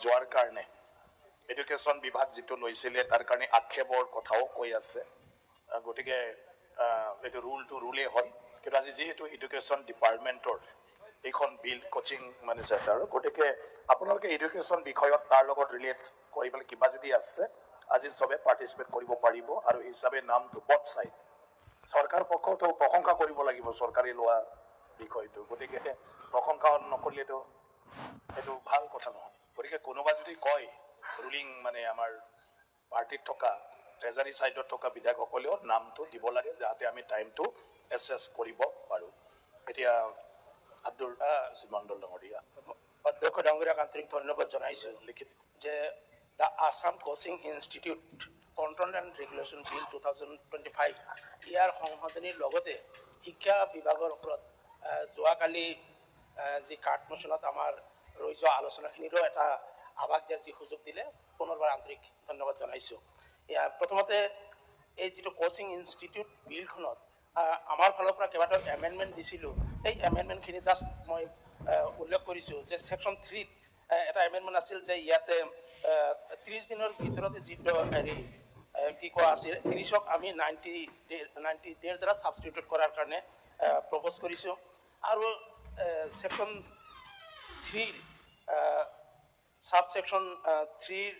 যোৱাৰ কাৰণে এডুকেশ্যন বিভাগ যিটো লৈছিলে তাৰ কাৰণে আক্ষেপৰ কথাও কৈ আছে গতিকে এইটো ৰুলেই হয় কিন্তু আজি যিহেতু এডুকেশ্যন ডিপাৰ্টমেণ্টৰ এইখন বিল কোচিং মানে চেণ্টাৰ গতিকে আপোনালোকে এডুকেশ্যন বিষয়ত তাৰ লগত ৰিলেট কৰিবলৈ কিবা যদি আছে আজি চবে পাৰ্টিচিপেট কৰিব পাৰিব আৰু হিচাপে নামটো বথ চাইড চৰকাৰ পক্ষতো প্ৰশংসা কৰিব লাগিব চৰকাৰী লোৱা বিষয়টো গতিকে প্ৰশংসা নকৰিলেতো এইটো ভাল কথা নহয় গতিকে কোনোবা যদি কয় ৰুলিং মানে আমাৰ পাৰ্টিত থকা ট্ৰেজাৰী চাইডত থকা বিধায়কসকলেও নামটো দিব লাগে যাতে আমি টাইমটো এছেছ কৰিব পাৰোঁ এতিয়া আব্দুল মণ্ডল ডাঙৰীয়া অধ্যক্ষ ডাঙৰীয়াক আন্তৰিক ধন্যবাদ জনাইছোঁ লিখিত যে the Assam coaching institute control and regulation bill 2025 ইয়াৰ সংশোধনীৰ লগতে শিক্ষা বিভাগৰ ওপৰত যোৱাকালি যি কাঠমোচনত আমাৰ ৰৈ যোৱা আলোচনাখিনিৰো এটা আভাস দিয়াৰ যি সুযোগ দিলে পুনৰবাৰ আন্তৰিক ধন্যবাদ জনাইছোঁ প্ৰথমতে এই যিটো কোচিং ইনষ্টিটিউট বিলখনত আমাৰ ফালৰ পৰা কেইবাটাও এমেণ্ডমেণ্ট দিছিলোঁ এই এমেণ্ডমেণ্টখিনি জাষ্ট মই উল্লেখ কৰিছোঁ যে ছেকশ্যন 3 এটা এমেণ্ডমেণ্ট আছিল যে ইয়াতে 30 দিনৰ ভিতৰতে যিটো হেৰি কি কোৱা আছিল 30ক আমি 90 ডেৰ দ্বাৰা ছাবষ্টিটিউট কৰাৰ কাৰণে প্ৰপ'জ কৰিছোঁ আৰু ছেকশ্যন 3 ছাবছেকশ্যন 3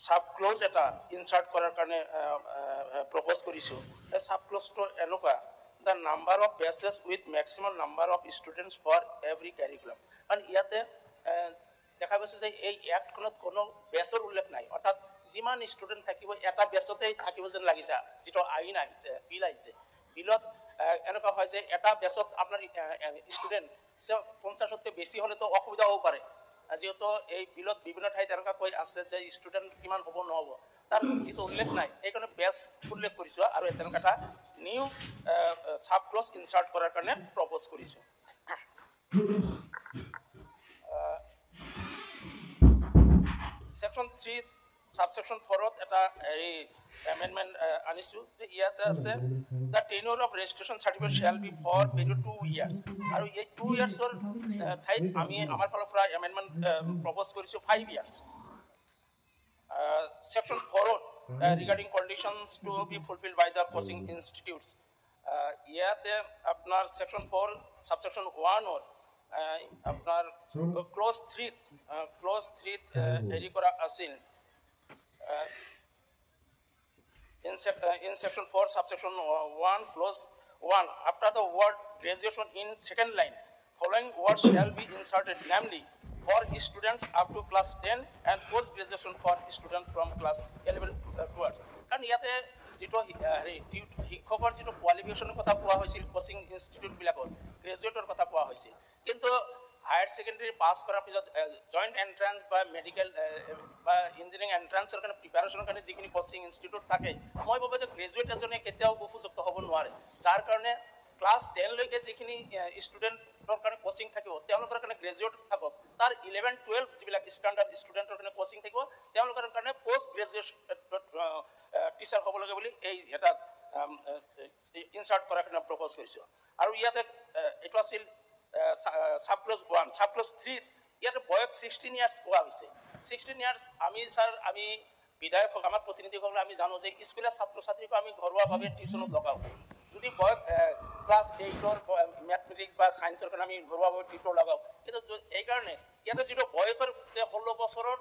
সাব ক্লজ এটা ইনচাৰ্ট কৰাৰ কাৰণে প্ৰপ'জ কৰিছোঁ এই সাব ক্লজটো এনেকুৱা the number of batches with maximum number of students for every curriculum কাৰণ ইয়াতে দেখা গৈছে যে এই এক্টখনত কোনো বেচৰ উল্লেখ নাই অৰ্থাৎ যিমান ষ্টুডেণ্ট থাকিব এটা বেচতেই থাকিব যেন লাগিছে যিটো আইন আহিছে বিল আহিছে বিলত এনেকুৱা হয় যে এটা বেচত আপোনাৰ ষ্টুডেণ্ট 50তকৈ বেছি হ'লেতো অসুবিধা হ'ব পাৰে যিহেতু এই বিলত বিভিন্ন ঠাইত এনেকুৱা কৈ আছে যে ষ্টুডেণ্ট কিমান হ'ব নহ'ব তাৰ যিটো উল্লেখ নাই সেইকাৰণে বেচ উল্লেখ কৰিছোঁ আৰু তেনেকুৱা এটা নিউ সাব ক্লজ ইনচাৰ্ট কৰাৰ কাৰণে প্ৰপ'জ কৰিছোঁ ছেকশ্যন 3 সাবছেকশ্যন 4ত এটা এই এমেণ্ডমেণ্ট আনিছোঁ যে ইয়াতে আছে the tenure of registration certificate shall be for period 2 years আৰু এই 2 ইয়াৰ্ছৰ ঠাইত আমি আমাৰ ফালৰ পৰা এমেণ্ডমেণ্ট প্ৰপ'জ কৰিছোঁ 5 ইয়াৰ্ছ ছেকশ্যন 4ত regarding conditions to be fulfil by the coaching institutes ইয়াতে আপোনাৰ ছেকশ্যন 4 ছাবছেকশ্যন 1ৰ আপোনাৰ ক্লজ 3 হেৰি কৰা আছিল in section 4 subsection 1 clause 1 after the word graduation in second line following words shall be inserted namely for students up to class 10 and post graduation for students from class 11 towards and ইয়াতে যেটো শিক্ষকৰ যেটো কোৱালিফিকেশনৰ কথা কোৱা হৈছিল coaching institute বিলাকৰ গ্ৰেজুৱেটৰ কথা কোৱা হৈছিল কিন্তু হায়াৰ সেকেন্ডাৰী পাস কৰাৰ পিছত জয়েন্ট এন্ট্ৰান্স বা মেডিকেল বা ইঞ্জিনিয়াৰিং এন্ট্ৰান্সৰ কাৰণে প্ৰিপাৰেচনৰ কাৰণে যিখিনি কোচিং ইনষ্টিটিউট থাকে মই ভাবো যে গ্ৰেজুৱেট এজনে কেতিয়াও উপযুক্ত হ'ব নোৱাৰে যাৰ কাৰণে ক্লাছ 10 লৈকে যিখিনি ষ্টুডেণ্টৰ কাৰণে কোচিং থাকিব তেওঁলোকৰ কাৰণে গ্ৰেজুৱেট থাকক তাৰ 11 12 যিবিলাক ষ্টেণ্ডাৰ্ড ষ্টুডেণ্টৰ কাৰণে কোচিং থাকিব তেওঁলোকৰ কাৰণে পোষ্ট গ্ৰেজুৱেট টিচাৰ হ'ব লাগে বুলি এই এটা ইনচাৰ্ট কৰাৰ কাৰণে প্ৰপ'জ কৰিছোঁ আৰু ইয়াতে এইটো আছিল সাব ক্লজ 1 সাব ক্লজ 3 ইয়াতে বয়স 16 ইয়াৰ্ছ কোৱা হৈছে 16 ইয়াৰ্ছ আমি বিধায়ক আমাৰ প্ৰতিনিধিসকল আমি জানো যে স্কুলীয়া ছাত্ৰ ছাত্ৰীক আমি ঘৰুৱাভাৱে টিউচনত লগাওঁ যদি বয়স ক্লাছ 8ৰ মেথমেটিক্স বা সায়েন্সৰ কাৰণে আমি ঘৰুৱাভাৱে টিউটৰ লগাওঁ কিন্তু এই কাৰণে ইয়াতে যিটো বয়সৰ 16 বছৰৰ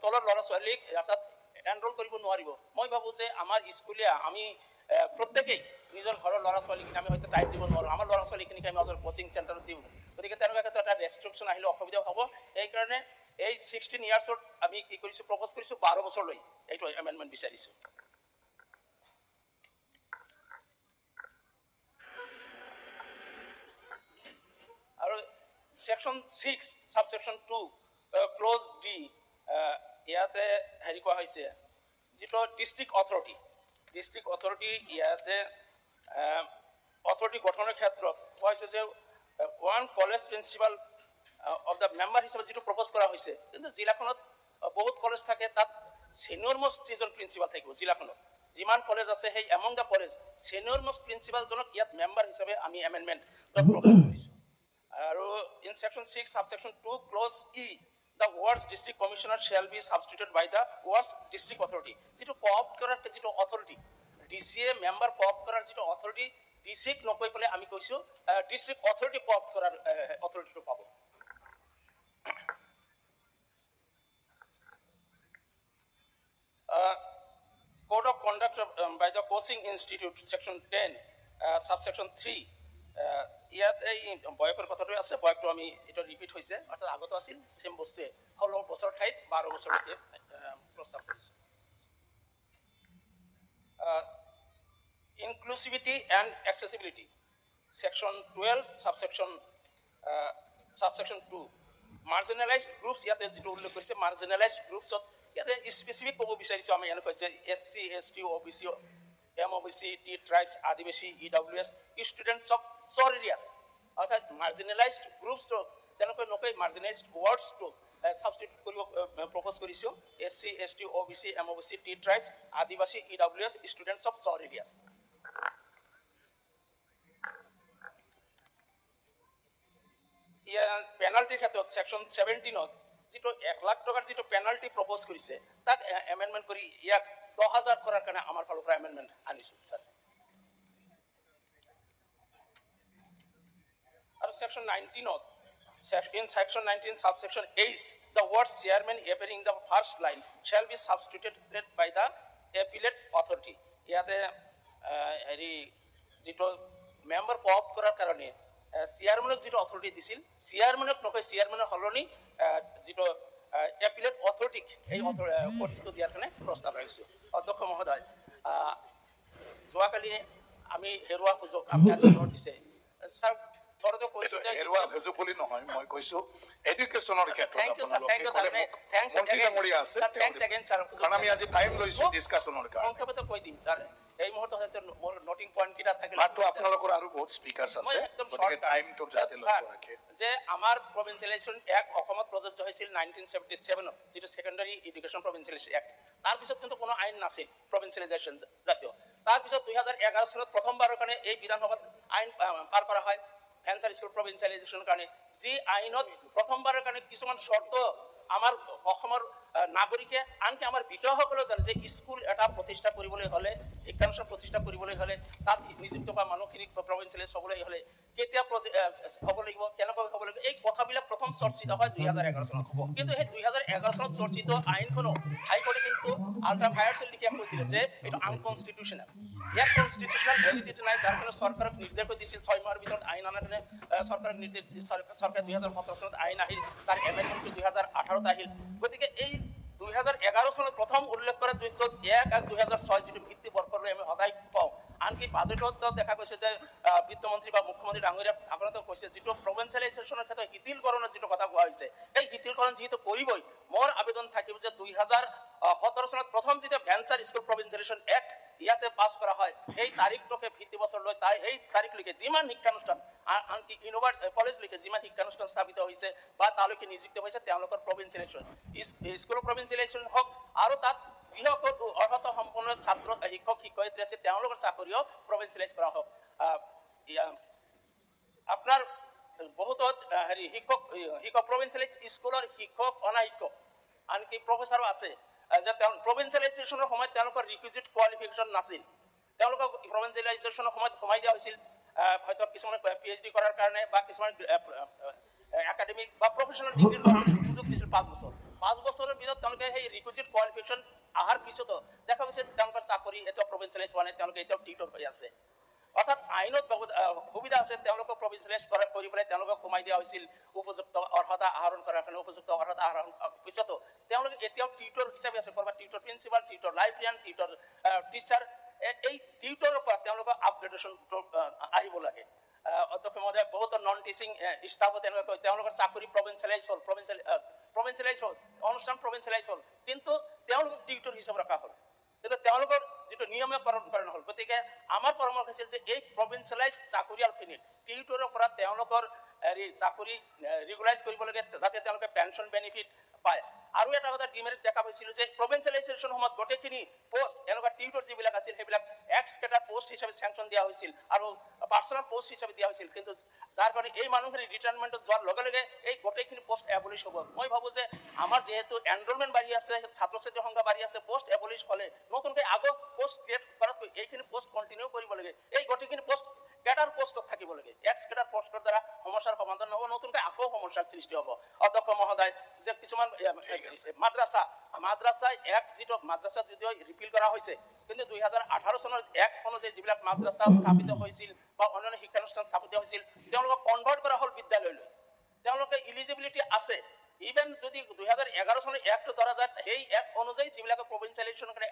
তলৰ ল'ৰা ছোৱালীক তাত এনৰোল কৰিব নোৱাৰিব মই ভাবোঁ যে আমাৰ স্কুলীয়া আমি প্ৰত্যেকেই নিজৰ ঘৰৰ ল'ৰা ছোৱালীখিনি আমি হয়তো টাইম দিব নোৱাৰোঁ আমাৰ ল'ৰা ছোৱালীখিনিক আমি আমাৰ কোচিং চেণ্টাৰত দিওঁ গতিকে তেনেকুৱা ক্ষেত্ৰত এটা ৰেষ্ট্ৰিকশ্যন আহিলে অসুবিধা হ'ব সেইকাৰণে এই 16 ইয়াৰ্ছত আমি কি কৰিছোঁ প্ৰপ'জ কৰিছোঁ 12 বছৰলৈ এইটো এমেণ্ডমেণ্ট বিচাৰিছোঁ আৰু ছেকশ্যন 6 ছাবছেকশ্যন 2 ক্লজ ডি ইয়াতে হেৰি কোৱা হৈছে যিটো ডিষ্ট্ৰিক্ট অথৰিটি ইয়াতে অথৰিটি গঠনৰ ক্ষেত্ৰত কোৱা হৈছে যে one college principal of the member হিচাপে যিটো প্ৰপ'জ কৰা হৈছে কিন্তু জিলাখনত বহুত কলেজ থাকে তাত ছিনিয়ৰ মষ্ট যিজন প্ৰিন্সিপাল থাকিব জিলাখনত যিমান কলেজ আছে সেই among the college senior most প্ৰিন্সিপালজনক ইয়াত মেম্বাৰ হিচাপে আমি এমেণ্ডমেণ্ট প্ৰপ'জ কৰিছোঁ আৰু in section 6 subsection 2 clause E, the words district commissioner shall be substituted by the words district authority. যেটো co-opt করার যেটো authority, DCA member co-opt করার যেটো authority, district নকই পেলে আমি কইছো district authority co-opt করার authority টো পাবো। Code of conduct by the Coaching Institute, section 10, subsection 3. ইয়াত এই বয়সৰ কথাটো আছে, বয়সটো আমি এটা ৰিপিট হৈছে, অৰ্থাৎ আগতো আছিল সেম বস্তুৱে 16 বছৰ ঠাইত 12 বছৰলৈকে প্ৰস্তাৱ কৰিছে। Inclusivity and accessibility, section 12, subsection 2. Marginalized groups, ইয়াতে যেটো উল্লেখ কৰিছে marginalized groups ইয়াতে স্পেসিফিক ক'ব বিচাৰিছো আমি এনে কৈছে SC, ST, OBC, MOBC, T tribes, Adivasi, EWS, students of sore areas. অর্থাৎ marginalized groups to তেনেকৈ নকৈ marginalized words to substitute কৰিব propose কৰিছো SC, ST, OBC, MOBC, T tribes, Adivasi, EWS, students of sore areas. পেনাল্টিৰ ক্ষেত্ৰত section 17 যেটো 1 লাখ টকাৰ যেটো penalty propose কৰিছে তাক এমেন্ডমেন্ট কৰি ইয়াক 10000 কৰাৰ কাৰণে আমাৰ ফালৰ পৰা এমেন্ডমেন্ট আনিছো স্যাৰ। আৰু section 19 in section 19 subsection H, the words chairman appearing in the first line shall be substituted by the appellate authority. ইয়াতে হেৰি যেটো মেম্বাৰ কোঅপ কৰাৰ কাৰণে চেয়াৰম্যানক যেটো অথৰিটি দিছিল চেয়াৰম্যানক নকয় চেয়াৰম্যানৰ হলনি যেটো এপিলেট অথৰিটিক এই অথৰিটিটো দিয়াৰ কাৰণে প্ৰস্তাৱ ৰাখিছো। অধ্যক্ষ মহোদয়, যোৱাকালি আমি হেৰুৱা সুযোগ আপুনি আজি দিছে স্যাৰ, থৰতে কৈছো যে হেৰুৱা সুযোগ বুলি নহয়, মই কৈছো এডুকেশনৰ ক্ষেত্ৰত thank you sir, thank you thanks again sir, কাৰণ আমি আজি টাইম লৈছো ডিসকাশনৰ কাৰণে। সংক্ষেপতে কৈ দিম স্যাৰ, এই মুহূৰ্তে হৈছে মোৰ নোটিং পইণ্ট কিটা থাকিলে মাত্ৰ আপোনালোকৰ আৰু বহুত স্পিকাৰছ আছে, গতিকে টাইমটো যাতে লক্ষ্য ৰাখে। যে আমাৰ প্ৰভিন্সিয়েলাইজেশ্যন এক্ট অসমত প্ৰযোজ্য হৈছিল 1977 যেটো সেকেন্ডাৰী এডুকেশ্যন প্ৰভিন্সিয়েলাইজেশ্যন এক্ট। তাৰ পিছত কিন্তু কোনো আইন নাছিল প্ৰভিন্সিয়েলাইজেশ্যন জাতীয়। তাৰ পিছত 2011 চনত প্ৰথমবাৰৰ কাৰণে এই বিধানসভাত আইন পাৰ কৰা হয় ভেঞ্চাৰ স্কুল প্ৰভিন্সিয়েলাইজেশ্যনৰ কাৰণে, যি আইনত প্ৰথমবাৰৰ কাৰণে কিছুমান শৰ্ত আমাৰ অসমৰ নাগৰিকে আনকি আমাৰ বিধসকলেও জানে যে স্কুল এটা প্ৰতিষ্ঠা কৰিবলৈ হ'লে, শিক্ষানুষ্ঠান প্ৰতিষ্ঠা কৰিবলৈ হ'লে তাত নিযুক্ত হোৱা মানুহখিনিক প্ৰভিন্সিয়েলাইজ হ'বলৈ হ'লে কেতিয়া হ'ব লাগিব, কেনেকৈ হ'ব লাগিব, এই কথাবিলাক প্ৰথম চৰ্চিত হয় 2011 চনত। কিন্তু সেই 2011 চনত চৰ্চিত আইনখনো হাইকোৰ্টে কিন্তু আল্ট্ৰা ভায়োলেন্স লিখি কৈ দিলে যে এইটো আনকনষ্টিটিউচনেল, ইয়াত কনষ্টিটিউচনেল ভ্যালিডিটি নাই, যাৰ কাৰণে চৰকাৰক নিৰ্দেশ দিছিল 6 মাহৰ ভিতৰত আইন আনাৰ কাৰণে চৰকাৰক নিৰ্দেশ দিছিল। চৰকাৰে 2017 চনত আইন আহিল, তাৰ এমেণ্ডমেণ্ট 2018 আহিল। গতিকে এই 2011 চনত প্ৰথম উল্লেখ কৰা 1 আৰু 2006 যেটো ভিত্তি বৰ্ষলৈ আমি সদায় পাওঁ। আনকি বাজেটত দেখা গৈছে যে বিত্তমন্ত্ৰী বা মুখ্যমন্ত্ৰী ডাঙৰীয়া আপোনালোকে কৈছে যেটো প্ৰভিন্সিয়েলাইজেশ্যনৰ ক্ষেত্ৰত শিথিলকৰণৰ যেটো কথা কোৱা হৈছে, এই শিথিলকৰণ যিহেতু কৰিবই, মোৰ আবেদন থাকিব যে 2017 চনত প্ৰথম যেতিয়া ভেঞ্চাৰ স্কুল প্ৰভিন্সিয়েলাইজেশ্যন এক্ট ইয়াতে পাছ কৰা হয়, এই তাৰিখটোকে ভিত্তি বছৰ লৈ সেই তাৰিখলৈকে যিমান শিক্ষানুষ্ঠান আনকি ইউনিভাৰ্চিটি কলেজলৈকে যিমান শিক্ষানুষ্ঠান স্থাপিত হৈছে বা তালৈকে নিযুক্ত হৈছে তেওঁলোকৰ প্ৰভিন্সিয়েলাইজেশ্যন স্কুলৰ প্ৰভিন্সিয়েলাইজেশ্যন হওক, আৰু তাত যিসকল অৰ্হতা সম্পন্ন ছাত্ৰ শিক্ষক শিক্ষয়িত্ৰী আছে তেওঁলোকৰ চাকৰিও প্ৰভিন্সিয়েলাইজ কৰা হওক। আপোনাৰ বহুত হেৰি শিক্ষক প্ৰভিন্সিয়েলাইজ স্কুলৰ শিক্ষক অনাশিক্ষক আনকি প্ৰফেচাৰো আছে যে প্ৰভিন্সিয়েলাইজেশ্যনৰ সময়ত তেওঁলোকৰ ৰিকুইজিট কোৱালিফিকেশ্যন নাছিল, তেওঁলোকক প্ৰভিন্সিয়েলাইজেশ্যনৰ সময়ত সোমাই দিয়া হৈছিল হয়তো কিছুমানে PhD কৰাৰ কাৰণে বা কিছুমান একাডেমিক বা প্ৰফেচনেল ডিগ্ৰী লোৱাৰ সুযোগ দিছিল 5 বছৰ। 5 বছৰৰ ভিতৰত তেওঁলোকে সেই ৰিকুইজিট কোৱালিফিকেশ্যন অহাৰ পিছতো দেখা গৈছে তেওঁলোকৰ চাকৰি এতিয়াও প্ৰভিন্সিয়েলাইজ হোৱা নাই, তেওঁলোকে এতিয়াও টিউটৰ হৈ আছে। অৰ্থাৎ আইনত বহুত সুবিধা আছে, তেওঁলোকক প্ৰভিন্সিয়েলাইজ কৰি পেলাই তেওঁলোকক সোমাই দিয়া হৈছিল উপযুক্ত অৰ্হতা আহৰণ কৰাৰ কাৰণে। উপযুক্ত অৰ্হতা আহৰণ পিছতো তেওঁলোকে এতিয়াও টিউটৰ হিচাপে আছে, ক'ৰবাত tutor principal, tutor librarian, tutor teacher. এই টিউটৰৰ পৰা তেওঁলোকৰ আপগ্ৰেডেশ্যন আহিব লাগে। অধ্যক্ষ মহোদয়, বহুত নন টিচিং ষ্টাফো তেনেকৈ তেওঁলোকৰ চাকৰি প্ৰভিন্সিয়েলাইজ হ'ল, অনুষ্ঠান প্ৰভিন্সিয়েলাইজ হ'ল, কিন্তু তেওঁলোকক টিউটৰ হিচাপে ৰখা হ'ল, কিন্তু তেওঁলোকৰ যেটো নিয়মীকৰণ হ'ল। গতিকে আমাৰ পৰামৰ্শ আছিল যে এই প্ৰভিন্সিয়েলাইজ চাকৰিয়ালখিনিক টিউটৰৰ পৰা তেওঁলোকৰ হেৰি চাকৰি ৰেগুলাইজ কৰিব লাগে যাতে তেওঁলোকে পেঞ্চন বেনিফিট পায়। আৰু এটা কথা ডিমেৰিট দেখা পাইছিলোঁ যে প্ৰভিঞ্চিয়েলাইজেশ্যন সময়ত গোটেইখিনি পোষ্ট এনেকুৱা টিউটৰ যিবিলাক আছিল সেইবিলাক এক্স কেডাৰ পোষ্ট হিচাপে চেংচন দিয়া হৈছিল আৰু পাৰ্চনেল পোষ্ট হিচাপে দিয়া হৈছিল, কিন্তু যাৰ কাৰণে এই মানুহখিনি ৰিটায়াৰমেণ্টত যোৱাৰ লগে লগে এই গোটেইখিনি পোষ্ট এবলিছ হ'ব। মই ভাবোঁ যে আমাৰ যিহেতু এনৰলমেণ্ট বাঢ়ি আছে, ছাত্ৰ ছাত্ৰীৰ সংখ্যা বাঢ়ি আছে, পোষ্ট এবলিছ হ'লে নতুনকৈ আগৰ পোষ্ট ক্ৰিয়েট কৰাতকৈ এইখিনি পোষ্ট কণ্টিনিউ কৰিব লাগে। এই গোটেইখিনি পোষ্ট কেডাৰ পোষ্টত থাকিব লাগে। এক্স কেডাৰ পোষ্টৰ দ্বাৰা সমস্যাৰ সমাধান নহ'ব, নতুনকৈ আকৌ সমস্যাৰ সৃষ্টি হ'ব। অধ্যক্ষ মহোদয়, যে কিছুমান মাদ্ৰাছা এক্ট যিটো মাদ্ৰাছা যদিও ৰিপিল কৰা হৈছে, কিন্তু 2018 চনৰ এক্ট অনুযায়ী যিবিলাক মাদ্ৰাছা স্থাপিত হৈছিল বা অন্যান্য শিক্ষানুষ্ঠান স্থাপিত হৈছিল তেওঁলোকক কনভাৰ্ট কৰা হ'ল বিদ্যালয়লৈ। তেওঁলোকে ইলিজিবিলিটি আছে। ইভেন যদি 2011 চনৰ এক্ট ধৰা যায় সেই এক্ট অনুযায়ী যিবিলাকে প্ৰভিঞ্চিয়েলাইজেশ্যনৰ কাৰণে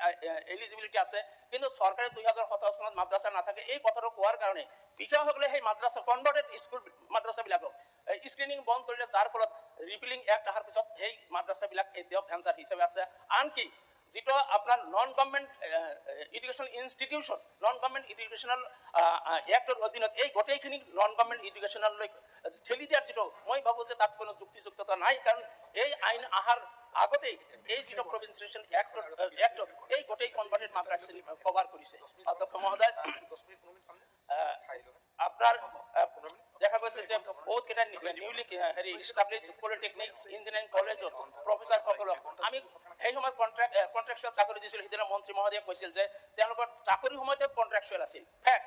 এলিজিবিলিটি আছে, কিন্তু চৰকাৰে 2017 চনত মাদ্ৰাছা নাথাকে এই কথাটো কোৱাৰ কাৰণে বিষয়াসকলে সেই মাদ্ৰাছা কনভাৰ্টেড স্কুল মাদ্ৰাছাবিলাকক স্ক্ৰিনিং বন্ধ কৰিলে, যাৰ ফলত ৰিপিলিং এক্ট অহাৰ পিছত সেই মাদ্ৰাছাবিলাক এতিয়াও ভেঞ্চাৰ হিচাপে আছে। আনকি যিটো আপোনাৰ non government educational institution, non government educational actor অধীনত এই গোটেইখিনি নন গভৰ্ণমেণ্ট এডুকেশ্যনলৈ ঠেলি দিয়াৰ যিটো মই ভাবোঁ যে তাত কোনো যুক্তিযুক্ততা নাই, কাৰণ এই আইন অহাৰ আগতেই এই যিটো প্ৰভিঞ্চিয়েলাইজেশ্যন এক্টত এই গোটেই কনভাৰ্টেড মাদ্ৰাছাখিনি কভাৰ কৰিছে। অধ্যক্ষ মহোদয়, আপনাৰ দেখা গৈছে যে বহুত কেইটা নিউলি হেৰি ইষ্টাব্লিছ পলিটেকনিক্স ইঞ্জিনিয়াৰিং কলেজত প্ৰফেচাৰসকলক আমি সেই সময়ত কণ্ট্ৰেকচুৱেল চাকৰি দিছিলোঁ। সিদিনা মন্ত্ৰী মহোদয়ে কৈছিল যে তেওঁলোকৰ চাকৰি সময়তে কণ্ট্ৰেকচুৱেল আছিল। Fact,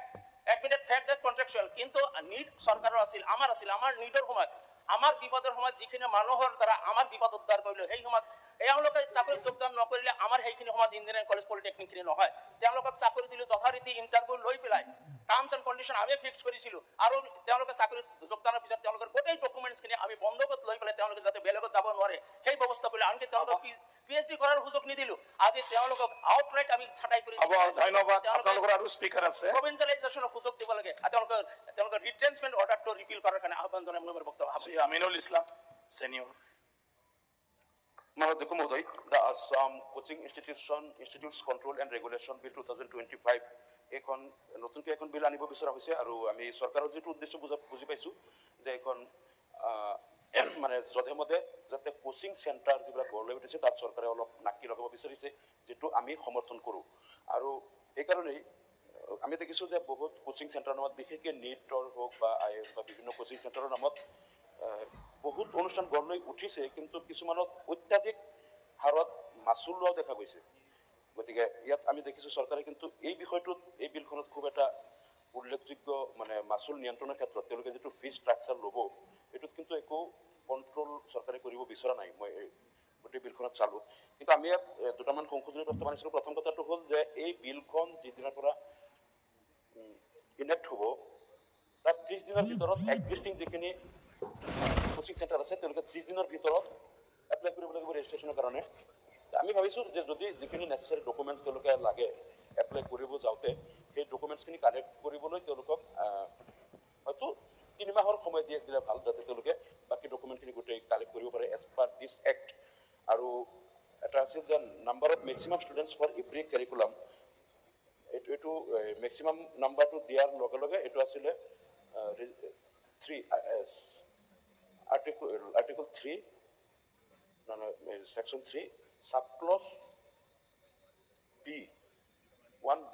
admitted fact that contractual, কিন্তু নিড চৰকাৰৰ আছিল, আমাৰ নিডৰ সময়ত, আমাৰ বিপদৰ সময়ত যিখিনি মানুহৰ দ্বাৰা আমাৰ বিপদ উদ্ধাৰ কৰিলোঁ, সেই সময়ত এওঁলোকে চাকৰি যোগদান নকৰিলে আমাৰ সেইখিনি সময়ত ইঞ্জিনিয়াৰিং কলেজ পলিটেকনিকখিনি নহয়। তেওঁলোকক চাকৰি দিলোঁ যথাৰীতি ইণ্টাৰভিউ লৈ পেলাই, টাৰ্মছ এণ্ড কণ্ডিশ্যন আমি ফিক্স কৰিছিলোঁ, আৰু তেওঁলোকে চাকৰিত যোগদানৰ পিছত তেওঁলোকৰ গোটেই ডকুমেণ্টছখিনি আমি বন্ধকত লৈ পেলাই তেওঁলোকে যাতে বেলেগত যাব নোৱাৰে সেই ব্যৱস্থা কৰিলোঁ। আনকি তেওঁলোকক PhD কৰাৰ সুযোগ নিদিলোঁ। আজি তেওঁলোকক আউটৰাইট আমি ছাটাই কৰি ধন্যবাদ। আপোনালোকৰ আৰু স্পীকাৰ আছে। প্ৰভিঞ্চিয়েলাইজেশ্যনৰ সুযোগ দিব লাগে আৰু তেওঁলোকৰ ৰিটেনচমেণ্ট অৰ্ডাৰটো ৰিপিল কৰাৰ কাৰণে আহ্বান জনাই মোৰ বক্তব্য Shri Aminul Islam senior. Mahadeku Mohoday, the Assam Coaching Institutes Control and Regulation Bill 2025 এখন নতুনকৈ এখন বিল আনিব বিচৰা হৈছে, আৰু আমি চৰকাৰৰ যিটো উদ্দেশ্য বুজি পাইছোঁ যে এখন মানে যধে মধে যাতে কোচিং চেণ্টাৰ যিবিলাক গঢ় লৈ উঠিছে তাত চৰকাৰে অলপ নাকি লগাব বিচাৰিছে, যিটো আমি সমৰ্থন কৰোঁ। আৰু এইকাৰণেই আমি দেখিছোঁ যে বহুত কোচিং চেণ্টাৰৰ নামত, বিশেষকৈ নীটৰ হওক বা IIS বা বিভিন্ন কোচিং চেণ্টাৰৰ নামত বহুত অনুষ্ঠান গঢ় লৈ উঠিছে, কিন্তু কিছুমানত অত্যাধিক হাৰত মাচুল লোৱাও দেখা গৈছে। গতিকে ইয়াত আমি দেখিছোঁ চৰকাৰে কিন্তু এই বিষয়টোত এই বিলখনত খুব এটা উল্লেখযোগ্য মানে মাচুল নিয়ন্ত্ৰণৰ ক্ষেত্ৰত তেওঁলোকে যিটো ফি ষ্ট্ৰাকচাৰ ল'ব এইটোত কিন্তু একো কণ্ট্ৰল চৰকাৰে কৰিব বিচৰা নাই। মই গোটেই বিলখনত চালোঁ, কিন্তু আমি ইয়াত দুটামান সংশোধনী প্ৰস্তাৱ আনিছিলোঁ। প্ৰথম কথাটো হ'ল যে এই বিলখন যিদিনাৰ পৰা ইনেক্ট হ'ব তাত 30 দিনৰ ভিতৰত এক্সিষ্টিং যিখিনি কোচিং চেণ্টাৰ আছে তেওঁলোকে 30 দিনৰ ভিতৰত এপ্লাই কৰিব লাগিব ৰেজিষ্ট্ৰেশ্যনৰ কাৰণে। আমি ভাবিছোঁ যে যদি যিখিনি নেচেচাৰী ডকুমেণ্টছ তেওঁলোকে লাগে এপ্লাই কৰিব যাওঁতে, সেই ডকুমেণ্টছখিনি কালেক্ট কৰিবলৈ তেওঁলোকক হয়তো 3 মাহৰ সময় দিলে ভাল, যাতে তেওঁলোকে বাকী ডকুমেণ্টখিনি গোটেই কালেক্ট কৰিব পাৰে এজ পাৰ দিছ এক্ট। আৰু এটা আছিল যে number of maximum students for every curriculum, এইটো মেক্সিমাম নাম্বাৰটো দিয়াৰ লগে লগে এইটো আছিলে 3 আৰ্টিকল 3 সেকশ্যন 3 সাবক্লজ B1B,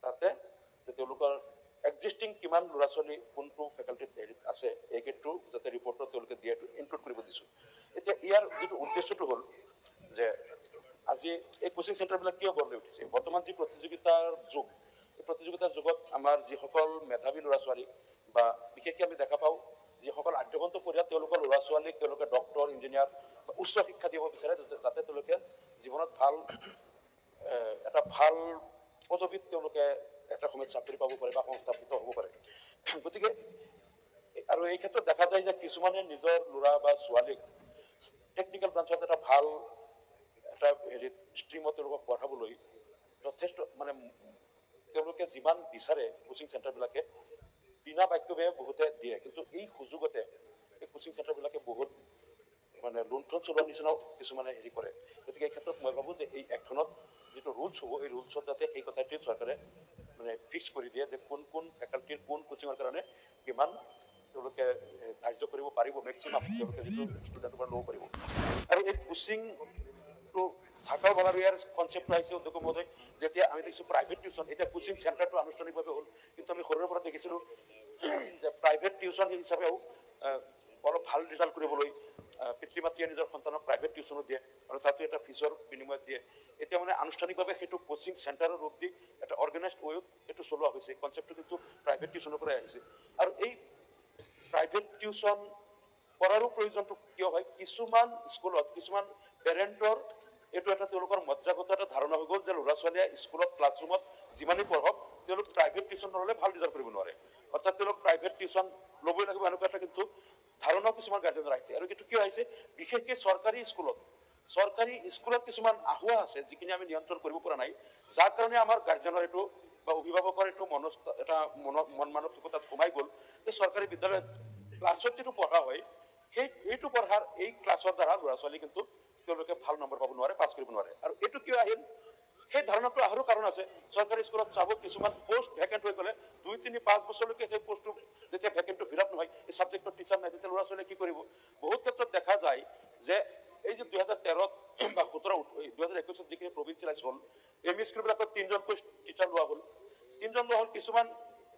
তাতে তেওঁলোকৰ এক্সিষ্টিং কিমান ল'ৰা ছোৱালী কোনটো ফেকাল্টিত আছে এইটো যাতে ৰিপৰ্টত তেওঁলোকে দিয়াটো ইনক্লুড কৰিব দিছোঁ। এতিয়া ইয়াৰ যিটো উদ্দেশ্যটো হ'ল যে আজি এই কোচিং চেণ্টাৰবিলাক কিয় গঢ় লৈ উঠিছে, বৰ্তমান যি প্ৰতিযোগিতাৰ যুগ, এই প্ৰতিযোগিতাৰ যুগত আমাৰ যিসকল মেধাৱী ল'ৰা ছোৱালী বা বিশেষকৈ আমি দেখা পাওঁ যিসকল আদ্যৱন্ত পৰিয়াল তেওঁলোকৰ ল'ৰা ছোৱালীক তেওঁলোকে ডক্টৰ ইঞ্জিনিয়াৰ উচ্চ শিক্ষা দিব বিচাৰে, যাতে তেওঁলোকে জীৱনত এটা ভাল পদবীত তেওঁলোকে এটা সময়ত চাকৰি পাব পাৰে বা সংস্থাপিত হ'ব পাৰে। গতিকে আৰু এই ক্ষেত্ৰত দেখা যায় যে কিছুমানে নিজৰ ল'ৰা বা ছোৱালীক টেকনিকেল ব্ৰাঞ্চত এটা ভাল এটা ষ্ট্ৰীমত তেওঁলোকক পঢ়াবলৈ যথেষ্ট মানে তেওঁলোকে যিমান বিচাৰে কোচিং চেণ্টাৰবিলাকে বিনা বাক্যবে বহুতে দিয়ে, কিন্তু এই সুযোগতে এই কোচিং চেণ্টাৰবিলাকে বহুত মানে লুণ্ঠন চলোৱাৰ নিচিনাও কিছুমানে কৰে। গতিকে এই ক্ষেত্ৰত মই ভাবোঁ যে এই এক্টখনত যিটো ৰুলছ হ'ব এই ৰুলছত যাতে সেই কথাটোৱে চৰকাৰে মানে ফিক্স কৰি দিয়ে যে কোন কোন ফেকাল্টিৰ কোন কোচিঙৰ কাৰণে কিমান তেওঁলোকে ধাৰ্য কৰিব পাৰিব, মেক্সিমাম তেওঁলোকে যিটো ষ্টুডেণ্টৰ পৰা ল'ব পাৰিব। আৰু এই কোচিংটো থাকাৰ বাবে আৰু ইয়াৰ কনচেপ্টটো আহিছে অধ্যক্ষ মহোদয়, যেতিয়া আমি দেখিছোঁ প্ৰাইভেট টিউশ্যন, এতিয়া কোচিং চেণ্টাৰটো আনুষ্ঠানিকভাৱে হ'ল, কিন্তু আমি সৰুৰে পৰা দেখিছিলোঁ যে প্ৰাইভেট টিউশ্যন হিচাপেও অলপ ভাল ৰিজাল্ট কৰিবলৈ পিতৃ মাতৃয়ে নিজৰ সন্তানক প্ৰাইভেট টিউশ্যনো দিয়ে আৰু তাতো এটা ফিজৰ বিনিময়ত দিয়ে। এতিয়া মানে আনুষ্ঠানিকভাৱে সেইটো কোচিং চেণ্টাৰৰ ৰূপ দি এটা অৰ্গেনাইজড ৱেত এইটো চলোৱা হৈছে। কনচেপ্টটো কিন্তু প্ৰাইভেট টিউশ্যনৰ পৰাই আহিছে। আৰু এই প্ৰাইভেট টিউশ্যন কৰাৰো প্ৰয়োজনটো কিয় হয়, কিছুমান স্কুলত কিছুমান পেৰেণ্টৰ এইটো এটা তেওঁলোকৰ মজ্জাগত এটা ধাৰণা হৈ গ'ল যে ল'ৰা ছোৱালীয়ে স্কুলত ক্লাছৰুমত যিমানেই পঢ়ক তেওঁলোক প্ৰাইভেট টিউশ্যন নল'লে ভাল ৰিজাল্ট কৰিব নোৱাৰে, অৰ্থাৎ তেওঁলোক প্ৰাইভেট টিউশ্যন ল'বই লাগিব, এনেকুৱা এটা কিন্তু ধাৰণাও কিছুমান গাৰ্জেনৰ আহিছে। আৰু এইটো কিয় আহিছে, বিশেষকৈ চৰকাৰী স্কুলত কিছুমান আহুৱা আছে যিখিনি আমি নিয়ন্ত্ৰণ কৰিব পৰা নাই, যাৰ কাৰণে আমাৰ গাৰ্জেনৰ এইটো বা অভিভাৱকৰ এইটো মন মানসিকতাত সোমাই গ'ল যে চৰকাৰী বিদ্যালয়ত ক্লাছত যিটো পঢ়া হয় এইটো পঢ়াৰ এই ক্লাছৰ দ্বাৰা ল'ৰা ছোৱালী কিন্তু তেওঁলোকে ভাল নম্বৰ পাব নোৱাৰে, পাছ কৰিব নোৱাৰে। আৰু এইটো কিয় আহিল, সেই ধাৰণাটো আহাৰো কাৰণ আছে। চৰকাৰী স্কুলত চাব কিছুমান পোষ্ট ভেকেণ্ট হৈ গ'লে 2-3-5 বছৰলৈকে সেই পোষ্টটো যেতিয়া ভেকেণ্টটো ফিল আপ নহয়, এই ছাবজেক্টৰ টিচাৰ নাই, তেতিয়া ল'ৰা ছোৱালীয়ে কি কৰিব। বহুত ক্ষেত্ৰত দেখা যায় যে এই যে 2013 বা 2021 যিখিনি প্ৰভিঞ্চিয়েলাইজ হ'ল, এম ই স্কুলবিলাকত 3জনকৈ টিচাৰ লোৱা হ'ল, কিছুমান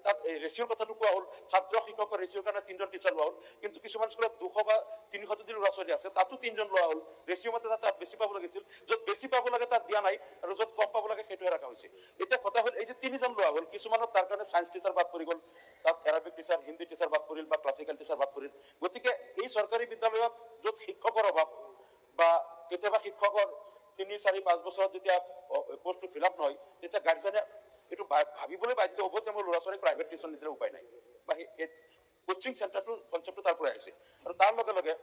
তাত ৰেচিঅ'ৰ কথাটো কোৱা হ'ল, ছাত্ৰ শিক্ষকৰ ৰেচিঅ'ৰ কাৰণে 3জন টিচাৰ লোৱা হ'ল, কিন্তু কিছুমান স্কুলত 200 বা 300 যদি ল'ৰা ছোৱালী আছে তাতো 3জন লোৱা হ'ল। ৰেচিঅ' মতে তাত বেছি পাব লাগিছিল, য'ত বেছি পাব লাগে তাত দিয়া নাই, আৰু য'ত কম পাব লাগে সেইটোহে ৰখা হৈছে। এতিয়া কথা হ'ল এই যে 3জন লোৱা হ'ল, কিছুমানৰ তাৰ কাৰণে ছায়েন্স টিচাৰ বাদ পৰি গ'ল, তাত এৰাবিক টিচাৰ, হিন্দী টিচাৰ বাদ পৰিল বা ক্লাছিকেল টিচাৰ বাদ পৰিল। গতিকে এই চৰকাৰী বিদ্যালয়ত য'ত শিক্ষকৰ অভাৱ বা কেতিয়াবা শিক্ষকৰ 3-4-5 বছৰত যেতিয়া পোষ্টটো ফিল আপ নহয়, তেতিয়া গাৰ্জেনে এইটো ভাবিবলৈ বাধ্য হ'ব যে মোৰ ল'ৰা ছোৱালীক প্ৰাইভেট টিউশ্যন নিদিলে উপায় নাই, বা সেই কোচিং চেণ্টাৰটোৰ কনচেপ্টটো তাৰ পৰাই আহিছে। আৰু তাৰ লগে লগে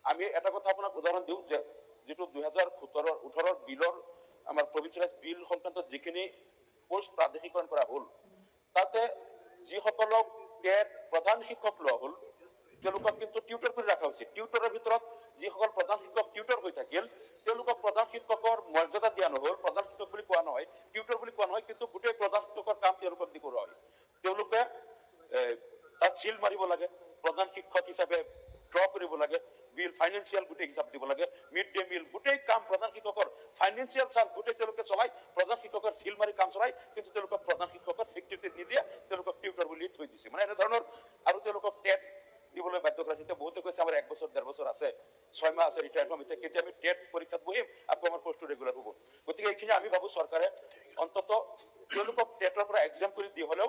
আমি এটা কথা আপোনাক উদাহৰণ দিওঁ যে যিটো 2017-18 বিলৰ আমাৰ প্ৰভিঞ্চিয়েলাইজ বিল সংক্ৰান্তত যিখিনি পোষ্ট প্ৰাদেশিকৰণ কৰা হ'ল, তাতে যিসকলক প্ৰধান শিক্ষক লোৱা হ'ল তেওঁলোকক কিন্তু টিউটৰ কৰি ৰখা হৈছে। টিউটৰৰ ভিতৰত যিসকল প্ৰধান শিক্ষক টিউটৰ হৈ থাকিল তেওঁলোকক প্ৰধান শিক্ষকৰ মৰ্যাদা দিয়া নহ'ল, প্ৰধান শিক্ষক বুলি কোৱা নহয়, টিউটৰ বুলি কোৱা নহয়, কিন্তু গোটেই প্ৰধান শিক্ষকৰ কাম তেওঁলোকক দি কৰোৱা হয়। তেওঁলোকে তাত চিল মাৰিব লাগে, প্ৰধান শিক্ষক হিচাপে ড্ৰ কৰিব লাগে, বিল ফাইনেন্সিয়েল গোটেই হিচাপ দিব লাগে, মিড ডে মিল গোটেই কাম প্ৰধান শিক্ষকৰ, ফাইনেন্সিয়েল চাৰ্জ গোটেই তেওঁলোকে চলাই, প্ৰধান শিক্ষকৰ চিল মাৰি কাম চলাই, কিন্তু তেওঁলোকক প্ৰধান শিক্ষকৰ স্বীকৃতি নিদিয়ে, তেওঁলোকক টিউটৰ বুলি থৈ দিছে। মানে এনেধৰণৰ আৰু তেওঁলোকক টেট দিবলৈ বাধ্য কৰাইছে। এতিয়া বহুতে কৈছে আমাৰ 1 বছৰ 1.5 বছৰ আছে, 6 মাহ আছে ৰিটায়াৰ হ'ম, এতিয়া কেতিয়া আমি টেট পৰীক্ষাত বহিম, আকৌ আমাৰ কোৰ্চটো ৰেগুলাৰ হ'ব। গতিকে এইখিনি আমি ভাবোঁ চৰকাৰে অন্তত তেওঁলোকক টেটৰ পৰা এক্সাম কৰি দি হ'লেও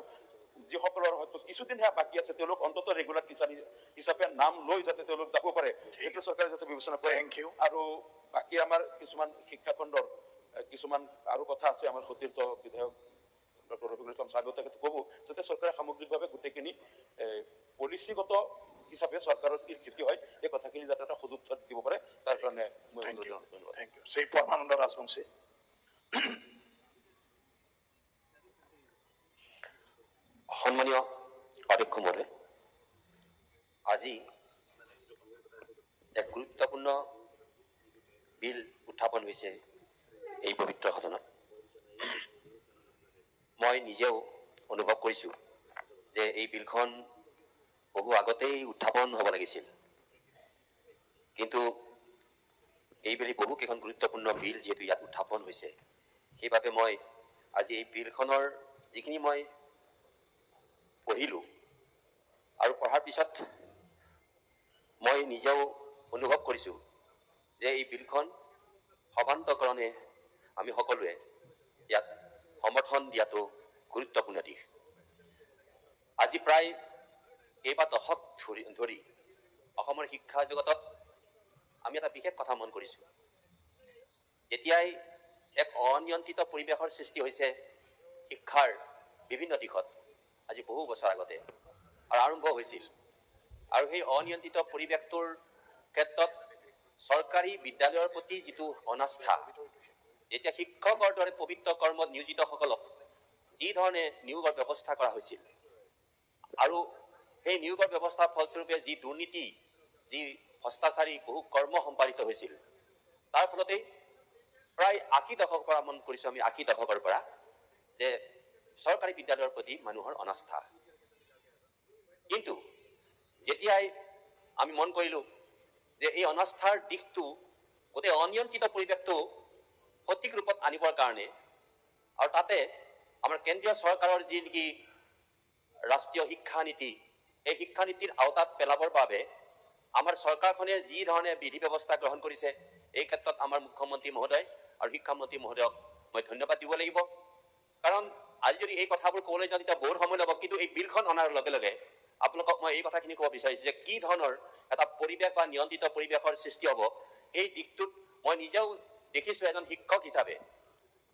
যিসকলৰ হয়তো কিছুদিনহে বাকী আছে তেওঁলোক অন্তত ৰেগুলাৰ টিচাৰ হিচাপে নাম লৈ যাতে তেওঁলোক যাব পাৰে, সেইটো চৰকাৰে যাতে বিবেচনা কৰে। আৰু বাকী আমাৰ কিছুমান শিক্ষাখণ্ডৰ কিছুমান আৰু কথা আছে, আমাৰ সতীৰ্থ বিধায়ক ডক্টৰ ৰফিকুল ইছলাম সাহেবে তেখেতে ক'ব যাতে চৰকাৰে সামগ্ৰিকভাৱে গোটেইখিনি পলিচিগত হিচাপে চৰকাৰৰ কি স্থিতি হয় এই কথাখিনি যাতে এটা সদুত্তৰ দিব পাৰে, তাৰ কাৰণে মই ধন্যবাদ। Thank you. শ্ৰী পৰমানন্দ ৰাজবংশী। সন্মানীয় অধ্যক্ষ মহোদয়, আজি এক গুৰুত্বপূৰ্ণ বিল উত্থাপন হৈছে এই পবিত্ৰ সদনত। মই নিজেও অনুভৱ কৰিছোঁ যে এই বিলখন বহু আগতেই উত্থাপন হ'ব লাগিছিল, কিন্তু এইবেলি বহুকেইখন গুৰুত্বপূৰ্ণ বিল যিহেতু ইয়াত উত্থাপন হৈছে, সেইবাবে মই আজি এই বিলখনৰ যিখিনি মই পঢ়িলোঁ আৰু পঢ়াৰ পিছত মই নিজেও অনুভৱ কৰিছোঁ যে এই বিলখন সৰ্বান্তকৰণে আমি সকলোৱে ইয়াত সমৰ্থন দিয়াটো গুৰুত্বপূৰ্ণ দিশ। আজি প্ৰায় কেইবা দশক ধৰি অসমৰ শিক্ষা জগতত আমি এটা বিশেষ কথা মন কৰিছোঁ। যেতিয়াই এক অনিয়ন্ত্ৰিত পৰিৱেশৰ সৃষ্টি হৈছে শিক্ষাৰ বিভিন্ন দিশত, আজি বহু বছৰ আগতে আৰু আৰম্ভ হৈছিল, আৰু সেই অনিয়ন্ত্ৰিত পৰিৱেশটোৰ ক্ষেত্ৰত চৰকাৰী বিদ্যালয়ৰ প্ৰতি যিটো অনাস্থা, এতিয়া শিক্ষকৰ দৰে পবিত্ৰ কৰ্মত নিয়োজিতসকলক যি ধৰণে নিয়োগৰ ব্যৱস্থা কৰা হৈছিল আৰু সেই নিয়োগৰ ব্যৱস্থাৰ ফলস্বৰূপে যি দুৰ্নীতি, যি ভ্ৰষ্টাচাৰী বহু কৰ্ম সম্পাদিত হৈছিল, তাৰ ফলতেই প্ৰায় 80 দশকৰ পৰা মন কৰিছোঁ আমি 80 দশকৰ পৰা যে চৰকাৰী বিদ্যালয়ৰ প্ৰতি মানুহৰ অনাস্থা। কিন্তু যেতিয়াই আমি মন কৰিলোঁ যে এই অনাস্থাৰ দিশটো গোটেই অনিয়ন্ত্ৰিত পৰিৱেশটো সঠিক ৰূপত আনিবৰ কাৰণে আৰু তাতে আমাৰ কেন্দ্ৰীয় চৰকাৰৰ যি নেকি ৰাষ্ট্ৰীয় শিক্ষানীতি এই শিক্ষানীতিৰ আওতাত পেলাবৰ বাবে আমাৰ চৰকাৰখনে যি ধৰণে বিধি ব্যৱস্থা গ্ৰহণ কৰিছে এই ক্ষেত্ৰত আমাৰ মুখ্যমন্ত্ৰী মহোদয় আৰু শিক্ষামন্ত্ৰী মহোদয়ক মই ধন্যবাদ দিব লাগিব কাৰণ আজি যদি এই কথাবোৰ ক'বলৈ যাওঁ তেতিয়া বহুত সময় ল'ব কিন্তু এই বিলখন অনাৰ লগে লগে আপোনালোকক মই এই কথাখিনি ক'ব বিচাৰিছোঁ যে কি ধৰণৰ এটা পৰিৱেশ বা নিয়ন্ত্ৰিত পৰিৱেশৰ সৃষ্টি হ'ব এই দিশটোত মই নিজেও দেখিছোঁ এজন শিক্ষক হিচাপে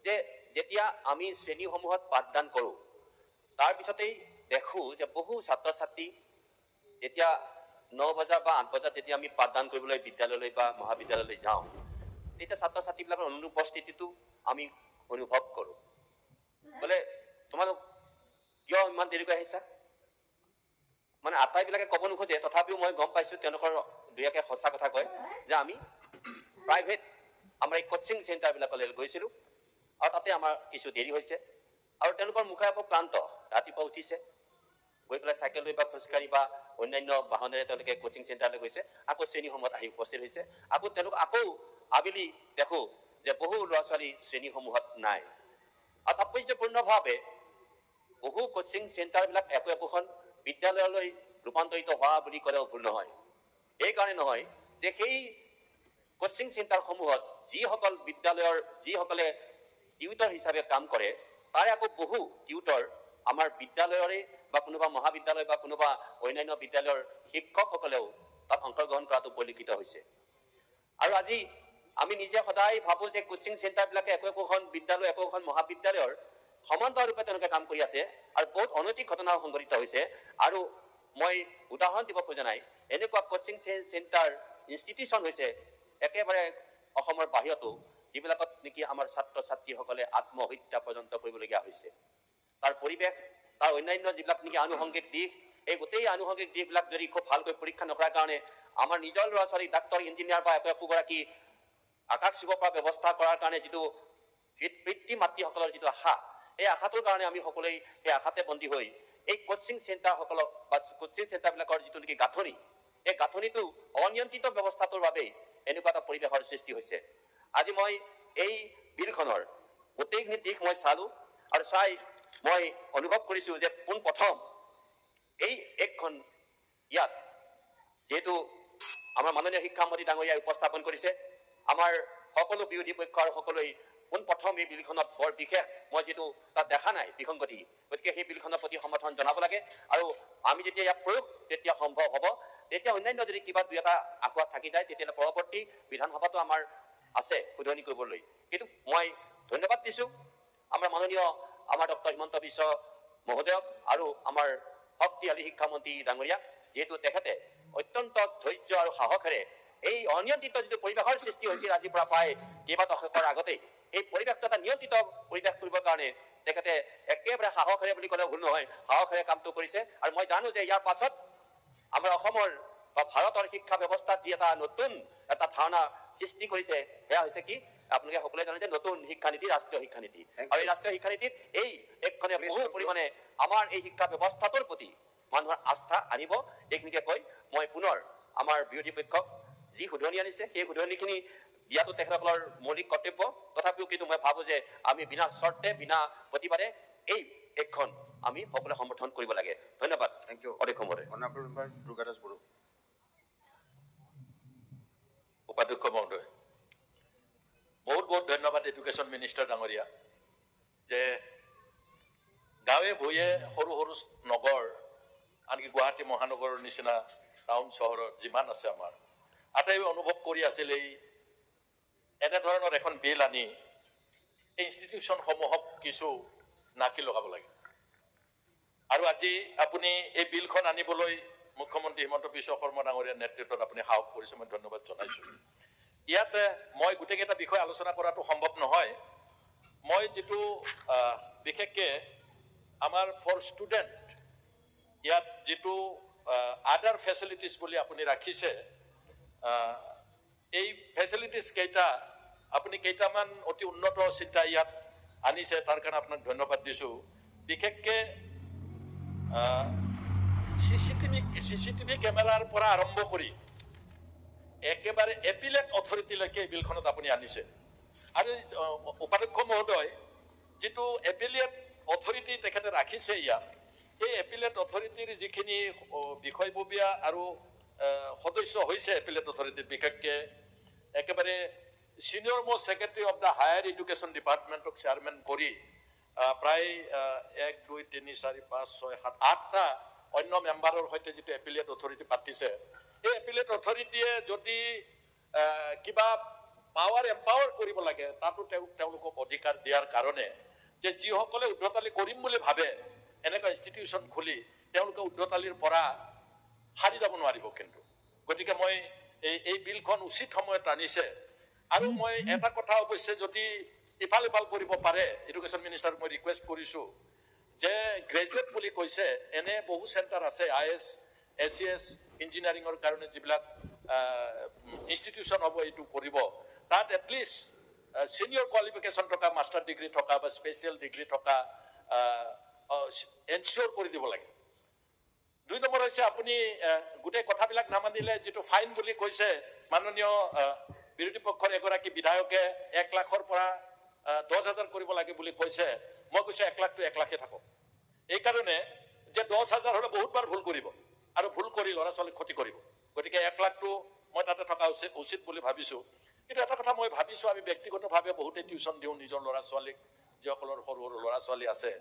যে যেতিয়া আমি শ্ৰেণীসমূহত পাঠদান কৰোঁ তাৰপিছতেই দেখোঁ যে বহু ছাত্ৰ ছাত্ৰী যেতিয়া 9 বজা বা 8 বজাত যেতিয়া আমি পাঠদান কৰিবলৈ বিদ্যালয়লৈ বা মহাবিদ্যালয়লৈ যাওঁ তেতিয়া ছাত্ৰ ছাত্ৰীবিলাকৰ অনুপস্থিতিটো আমি অনুভৱ কৰোঁ বোলে তোমালোক কিয় ইমান দেৰিকৈ আহিছা মানে আটাইবিলাকে ক'ব নোখোজে তথাপিও মই গম পাইছোঁ তেওঁলোকৰ দুয়াকে সঁচা কথা কয় যে আমি প্ৰাইভেট আমাৰ এই কোচিং চেণ্টাৰবিলাকলৈ গৈছিলোঁ আৰু তাতে আমাৰ কিছু দেৰি হৈছে আৰু তেওঁলোকৰ মুখে আকৌ ক্লান্ত ৰাতিপুৱা উঠিছে গৈ পেলাই চাইকেল লৈ বা খোজকাঢ়ি বা অন্যান্য বাহনেৰে তেওঁলোকে কোচিং চেণ্টাৰলৈ গৈছে আকৌ শ্ৰেণীসমূহত আহি উপস্থিত হৈছে আকৌ তেওঁলোক আকৌ আবেলি দেখোঁ যে বহু ল'ৰা ছোৱালী শ্ৰেণীসমূহত নাই আৰু তাৎপৰ্যপূৰ্ণভাৱে বহু কোচিং চেণ্টাৰবিলাক একো একোখন বিদ্যালয়লৈ ৰূপান্তৰিত হোৱা বুলি ক'লেও ভুল নহয় এইকাৰণে নহয় যে সেই কোচিং চেণ্টাৰসমূহত যিসকল বিদ্যালয়ৰ যিসকলে টিউটৰ হিচাপে কাম কৰে তাৰে আকৌ বহু টিউটৰ আমাৰ বিদ্যালয়ৰে বা কোনোবা মহাবিদ্যালয় বা কোনোবা অন্যান্য বিদ্যালয়ৰ শিক্ষকসকলেও তাত অংশগ্ৰহণ কৰাটো পৰিলক্ষিত হৈছে আৰু আজি আমি নিজে সদায় ভাবোঁ যে কোচিং চেণ্টাৰবিলাকে একো একোখন বিদ্যালয় একো এখন মহাবিদ্যালয়ৰ সমান্তৰালৰূপে তেওঁলোকে কাম কৰি আছে আৰু বহুত অনৈতিক ঘটনাও সংঘটিত হৈছে আৰু মই উদাহৰণ দিব খোজা নাই এনেকুৱা কোচিং চেণ্টাৰ ইনষ্টিটিউশ্যন হৈছে একেবাৰে অসমৰ বাহিৰতো যিবিলাকত নেকি আমাৰ ছাত্ৰ ছাত্ৰীসকলে আত্মহত্যা পৰ্যন্ত কৰিবলগীয়া হৈছে তাৰ পৰিৱেশ তাৰ অন্যান্য যিবিলাক নেকি আনুষংগিক দিশ এই গোটেই আনুষংগিক দিশবিলাক যদি খুব ভালকৈ পৰীক্ষা নকৰাৰ কাৰণে আমাৰ নিজৰ ল'ৰা ছোৱালী ডাক্তৰ ইঞ্জিনিয়াৰ বা একোগৰাকী আকাশ চুব পৰা ব্যৱস্থা কৰাৰ কাৰণে যিটো পিতৃ মাতৃসকলৰ যিটো আশা এই আশাটোৰ কাৰণে আমি সকলোৱে সেই আশাতে বন্দী হৈ এই কোচিং চেণ্টাৰসকলক বা কোচিং চেণ্টাৰবিলাকৰ যিটো নেকি গাঁথনি এই গাঁথনিটো অনিয়ন্ত্ৰিত ব্যৱস্থাটোৰ বাবেই এনেকুৱা এটা পৰিৱেশৰ সৃষ্টি হৈছে আজি মই এই বিলখনৰ গোটেইখিনি দিশ মই চালোঁ আৰু চাই মই অনুভৱ কৰিছোঁ যে পোনপ্ৰথম এই একখন ইয়াত যেহেতু আমাৰ মাননীয় শিক্ষামন্ত্ৰী ডাঙৰীয়াই উপস্থাপন কৰিছে আমাৰ সকলো বিৰোধী পক্ষ আৰু সকলোৱে পোনপ্ৰথম এই বিলখনত বৰ বিশেষ মই যিটো তাত দেখা নাই বিসংগতি গতিকে সেই বিলখনৰ প্ৰতি সমৰ্থন জনাব লাগে আৰু আমি যেতিয়া ইয়াক প্ৰয়োগ তেতিয়া সম্ভৱ হ'ব তেতিয়া অন্যান্য যদি কিবা দুই এটা আঁকোৱাত থাকি যায় তেতিয়াহ'লে পৰৱৰ্তী বিধানসভাটো আমাৰ আছে শুধৰণি কৰিবলৈ কিন্তু মই ধন্যবাদ দিছোঁ আমাৰ মাননীয় আমাৰ ডক্টৰ হিমন্ত বিশ্ব মহোদয়ক আৰু আমাৰ শক্তিশালী শিক্ষামন্ত্ৰী ডাঙৰীয়াক যিহেতু তেখেতে অত্যন্ত ধৈৰ্য আৰু সাহসেৰে এই অনিয়ন্ত্ৰিত যিটো পৰিৱেশৰ সৃষ্টি হৈছিল আজিৰ পৰা প্ৰায় কেইবা দশকৰ আগতেই এই পৰিৱেশটো এটা নিয়ন্ত্ৰিত পৰিৱেশ কৰিবৰ কাৰণে তেখেতে একেবাৰে সাহসেৰে বুলি ক'লেও ভুল নহয় সাহসেৰে কামটো কৰিছে আৰু মই জানো যে ইয়াৰ পাছত আমাৰ অসমৰ বা ভাৰতৰ শিক্ষা ব্যৱস্থাত যি এটা নতুন এটা ধাৰণা সৃষ্টি কৰিছে সেয়া হৈছে কি আপোনালোকে সকলোৱে জানে যে নতুন শিক্ষানীতি ৰাষ্ট্ৰীয় শিক্ষানীতি আৰু এই ৰাষ্ট্ৰীয় শিক্ষানীতিত এই দেশখনে বহু পৰিমাণে আমাৰ এই শিক্ষা ব্যৱস্থাটোৰ প্ৰতি মানুহৰ আস্থা আনিব এইখিনিকে কৈ মই পুনৰ আমাৰ বিৰোধী পক্ষক যি শুধৰণি আনিছে সেই শুধৰণিখিনি দিয়াটো তেখেতসকলৰ মৌলিক কৰ্তব্য তথাপিও কিন্তু মই ভাবোঁ যে আমি বিনা চৰ্তে বিনা প্ৰতিবাদে এই দেশখন আমি সকলোৱে সমৰ্থন কৰিব লাগে ধন্যবাদ থেংক ইউ অধ্যক্ষ মহোদয় অনাৰেবল মেম্বাৰ দুৰ্গাদাস বড়ো উপাধ্যক্ষ মহোদয় বহুত বহুত ধন্যবাদ এডুকেশ্যন মিনিষ্টাৰ ডাঙৰীয়া যে গাঁৱে ভূঞে সৰু সৰু নগৰ আনকি গুৱাহাটী মহানগৰৰ নিচিনা টাউন চহৰত যিমান আছে আমাৰ আটাইবোৰ অনুভৱ কৰি আছিল এই এনেধৰণৰ এখন বিল আনি এই ইনষ্টিটিউশ্যনসমূহক কিছু নাকি লগাব লাগে আৰু আজি আপুনি এই বিলখন আনিবলৈ মুখ্যমন্ত্ৰী হিমন্ত বিশ্ব শৰ্মা ডাঙৰীয়াৰ নেতৃত্বত আপুনি সাহস কৰিছে মই ধন্যবাদ জনাইছোঁ ইয়াত মই গোটেইকেইটা বিষয় আলোচনা কৰাটো সম্ভৱ নহয় মই যিটো বিশেষকৈ আমাৰ ফৰ ষ্টুডেণ্ট ইয়াত যিটো আদাৰ ফেচিলিটিছ বুলি আপুনি ৰাখিছে এই ফেচিলিটিছ কেইটা আপুনি কেইটামান অতি উন্নত চিন্তা ইয়াত আনিছে তাৰ কাৰণে আপোনাক ধন্যবাদ দিছোঁ বিশেষকৈ চিচিটিভি কেমেৰাৰ পৰা আৰম্ভ কৰি একেবাৰে এপিলেট অথৰিটিলৈকে এই বিলখনত আপুনি আনিছে আৰু উপাধ্যক্ষ মহোদয় যিটো এপিলেট অথৰিটি তেখেতে ৰাখিছে ইয়াত এই এপিলেট অথৰিটিৰ যিখিনি বিষয়ববীয়া আৰু সদস্য হৈছে এপিলেট অথৰিটিৰ বিশেষকৈ একেবাৰে senior most secretary of the higher education ডিপাৰ্টমেণ্টক চেয়াৰমেন কৰি প্ৰায় 1 2 3 4 5 6 7 8টা অন্য মেম্বাৰৰ সৈতে যিটো এপিলেট অথৰিটি পাতিছে এই এপিলেট অথৰিটিয়ে যদি কিবা পাৱাৰ এম্পাৱাৰ কৰিব লাগে তাতো তেওঁলোকক অধিকাৰ দিয়াৰ কাৰণে যে যিসকলে উদ্ধতালি কৰিম বুলি ভাবে এনেকুৱা ইনষ্টিটিউশ্যন খুলি তেওঁলোকে উদ্ধতালিৰ পৰা হাৰি যাব নোৱাৰিব কিন্তু গতিকে মই এই বিলখন উচিত সময়ত আনিছে আৰু মই এটা কথা অৱশ্যে যদি ইফাল কৰিব পাৰে এডুকেশ্যন মিনিষ্টাৰক মই ৰিকুৱেষ্ট কৰিছোঁ যে গ্ৰেজুৱেট বুলি কৈছে এনে বহু চেণ্টাৰ আছে IS SCS ইঞ্জিনিয়াৰিঙৰ কাৰণে যিবিলাক ইনষ্টিটিউশ্যন হ'ব এইটো কৰিব তাত এটলিষ্ট ছিনিয়ৰ কোৱালিফিকেশ্যন থকা মাষ্টাৰ ডিগ্ৰী থকা বা স্পেচিয়েল ডিগ্ৰী থকা এনচিয়ৰ কৰি দিব লাগে 2 নম্বৰ হৈছে আপুনি গোটেই কথাবিলাক নামানিলে যিটো ফাইন বুলি কৈছে মাননীয় বিৰোধী পক্ষৰ এগৰাকী বিধায়কে 1 লাখৰ পৰা 10,000 কৰিব লাগে বুলি কৈছে মই কৈছো 1 লাখটো 1 লাখে থাকক এই কাৰণে যে 10,000 হলে বহুতবাৰ ভুল কৰিব আৰু ভুল কৰি ল'ৰা ছোৱালী ক্ষতি কৰিব গতিকে 1 লাখটো মই তাতে থকা উচিত বুলি ভাবিছো কিন্তু এটা কথা মই ভাবিছো আমি ব্যক্তিগতভাৱে বহুতে টিউচন দিওঁ নিজৰ ল'ৰা ছোৱালীক যিসকলৰ সৰু সৰু ল'ৰা ছোৱালী আছে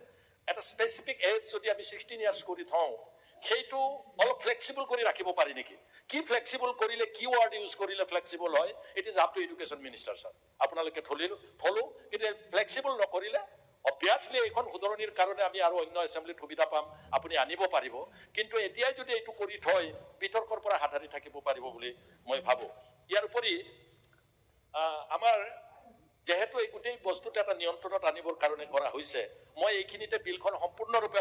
এটা স্পেচিফিক এজ যদি আমি 16 ইয়াৰ্ছ কৰি থওঁ সেইটো অলপ ফ্লেক্সিবল কৰি ৰাখিব পাৰি নেকি কি ফ্লেক্সিবল কৰিলে কি ৱাৰ্ড ইউজ কৰিলে ফ্লেক্সিবল হয় it is up to education minister sir আপোনালোকে থলো কিন্তু ফ্লেক্সিবল নকৰিলে অবভিয়াছলি এইখন সুধৰণিৰ কাৰণে আমি আৰু অন্য এছেম্বলিত সুবিধা পাম আপুনি আনিব পাৰিব কিন্তু এতিয়াই যদি এইটো কৰি থয় বিতৰ্কৰ পৰা হাত থাকিব পাৰিব বুলি মই ভাবো ইয়াৰ উপৰি আমাৰ যেহেতু এই গোটেই বস্তুটো এটা নিয়ন্ত্ৰণত আনিবৰ কাৰণে কৰা হৈছে মই এইখিনিতে বিলখন সম্পূৰ্ণৰূপে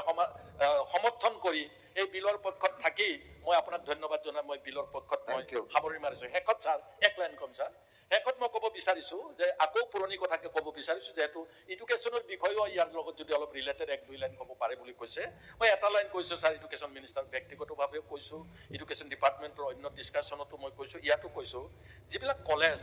সমৰ্থন কৰি এই বিলৰ পক্ষত থাকি মই আপোনাক ধন্যবাদ জনাই মই বিলৰ পক্ষত মই সামৰি মাৰিছো শেষত ছাৰ এক লাইন কম ছাৰ শেষত মই ক'ব বিচাৰিছো যে আকৌ পুৰণি কথাকে ক'ব বিচাৰিছো যেহেতু এডুকেশ্যনৰ বিষয়েও ইয়াৰ লগত যদি অলপ ৰিলেটেড 1-2 লাইন ক'ব পাৰে বুলি কৈছে মই এটা লাইন কৈছো ছাৰ এডুকেশ্যন মিনিষ্টাৰ ব্যক্তিগতভাৱেও কৈছো এডুকেশ্যন ডিপাৰ্টমেণ্টৰ অন্য ডিছকাশ্যনতো মই কৈছো ইয়াতো কৈছো যিবিলাক কলেজ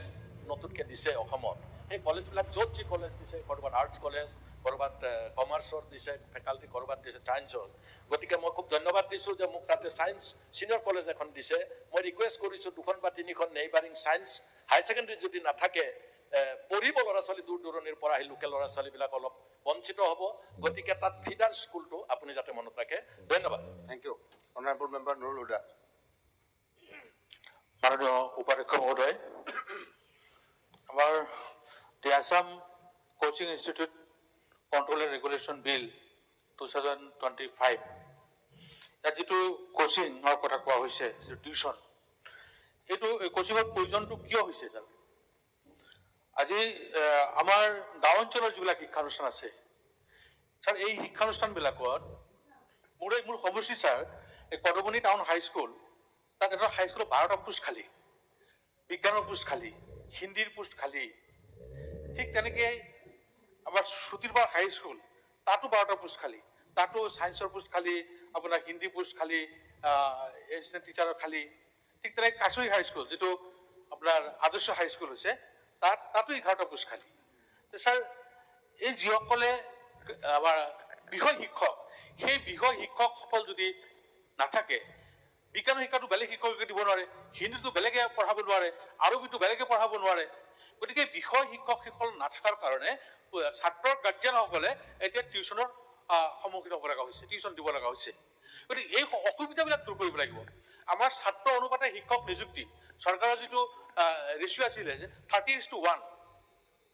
নতুনকৈ দিছে অসমত এই কলেজবিলাক য'ত যি কলেজ দিছে ক'ৰবাত আৰ্টছ কলেজ ক'ৰবাত কমাৰ্চৰ দিছে ফেকাল্টি ক'ৰবাত দিছে ছায়েন্সৰ গতিকে মই খুব ধন্যবাদ দিছোঁ যে মোক তাতে ছায়েন্স ছিনিয়ৰ কলেজ এখন দিছে মই ৰিকুৱেষ্ট কৰিছোঁ 2খন বা 3খন নেইবাৰিং ছায়েন্স হাই ছেকেণ্ডেৰী যদি নাথাকে পঢ়িব ল'ৰা ছোৱালী দূৰ দূৰণিৰ পৰা আহি লোকেল ল'ৰা ছোৱালীবিলাক অলপ বঞ্চিত হ'ব গতিকে তাত ফিডাৰ স্কুলটো আপুনি যাতে মনত ৰাখে ধন্যবাদ thank you honourable member Nurul Huda মাননীয় উপাধ্যক্ষ মহোদয় আমাৰ the Assam coaching institute control and regulation bill 2025 ইয়াত যিটো কোচিঙৰ কথা কোৱা হৈছে যিটো টিউশ্যন এইটো কোচিঙৰ প্ৰয়োজনটো কিয় হৈছে ছাৰ আজি আমাৰ গাঁও অঞ্চলৰ যিবিলাক শিক্ষানুষ্ঠান আছে ছাৰ এই শিক্ষানুষ্ঠানবিলাকত মোৰ সমষ্টি ছাৰ এই কদমনি টাউন হাইস্কুল তাত এটা হাইস্কুলত 12টা পোষ্ট খালী বিজ্ঞানৰ পোষ্ট খালী হিন্দীৰ পোষ্ট খালী ঠিক তেনেকৈ আমাৰ সুতিৰবাৰ হাইস্কুল তাতো 12টা পোষ্ট খালী তাতো ছায়েন্সৰ পোষ্ট খালী আপোনাৰ হিন্দী পোষ্ট খালী এছিষ্টেণ্ট টিচাৰৰ খালী ঠিক তেনেকৈ কাছৰী হাইস্কুল যিটো আপোনাৰ আদৰ্শ হাইস্কুল হৈছে তাতো 11টা পোষ্ট খালী ছাৰ এই যিসকলে আমাৰ বিষয় শিক্ষক সেই বিষয় শিক্ষকসকল যদি নাথাকে বিজ্ঞানৰ শিক্ষাটো বেলেগ শিক্ষকে দিব নোৱাৰে হিন্দীটো বেলেগে পঢ়াব নোৱাৰে আৰবীটো বেলেগে পঢ়াব নোৱাৰে গতিকে বিষয় শিক্ষকসকল নাথাকাৰ কাৰণে ছাত্ৰৰ গাৰ্জেনসকলে এতিয়া টিউশ্যনৰ সন্মুখীন হ'ব লগা হৈছে টিউশ্যন দিব লগা হৈছে গতিকে এই অসুবিধাবিলাক দূৰ কৰিব লাগিব আমাৰ ছাত্ৰ অনুপাতে শিক্ষক নিযুক্তি চৰকাৰৰ যিটো ৰেচিঅ' আছিলে যে 30:1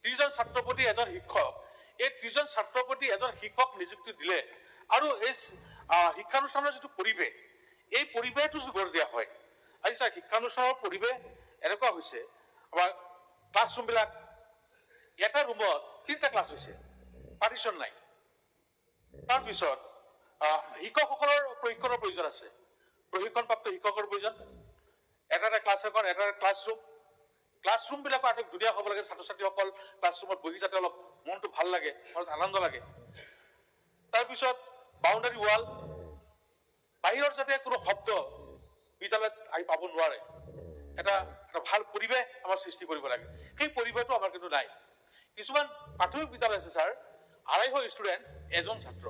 30জন ছাত্ৰৰ প্ৰতি এজন শিক্ষক এই 30জন ছাত্ৰৰ প্ৰতি এজন শিক্ষক নিযুক্তি দিলে আৰু এই শিক্ষানুষ্ঠানৰ যিটো পৰিৱেশ এই পৰিৱেশটো যদি গঢ় দিয়া হয় আজি ছাৰ শিক্ষানুষ্ঠানৰ পৰিৱেশ এনেকুৱা হৈছে আমাৰ ক্লাছৰুমবিলাক এটা ৰুমত 3টা ক্লাছ হৈছে পাৰ্টিশ্যন নাই তাৰপিছত শিক্ষকসকলৰ প্ৰশিক্ষণৰ প্ৰয়োজন আছে প্ৰশিক্ষণপ্ৰাপ্ত শিক্ষকৰ প্ৰয়োজন এটা ক্লাছ এখন এটা ক্লাছৰুমবিলাকো আটক ধুনীয়া হ'ব লাগে ছাত্ৰ ছাত্ৰীসকল ক্লাছৰুমত বহি যাতে অলপ মনটো ভাল লাগে অলপ আনন্দ লাগে তাৰপিছত বাউণ্ডাৰী ৱাল বাহিৰৰ যাতে কোনো শব্দ বিদ্যালয়ত আহি পাব নোৱাৰে, এটা ভাল পৰিৱেশ আমাৰ সৃষ্টি কৰিব লাগে। সেই পৰিৱেশটো আমাৰ কিন্তু নাই। কিছুমান প্ৰাথমিক বিদ্যালয় আছে ছাৰ, 250 ষ্টুডেণ্ট, এজন ছাত্ৰ,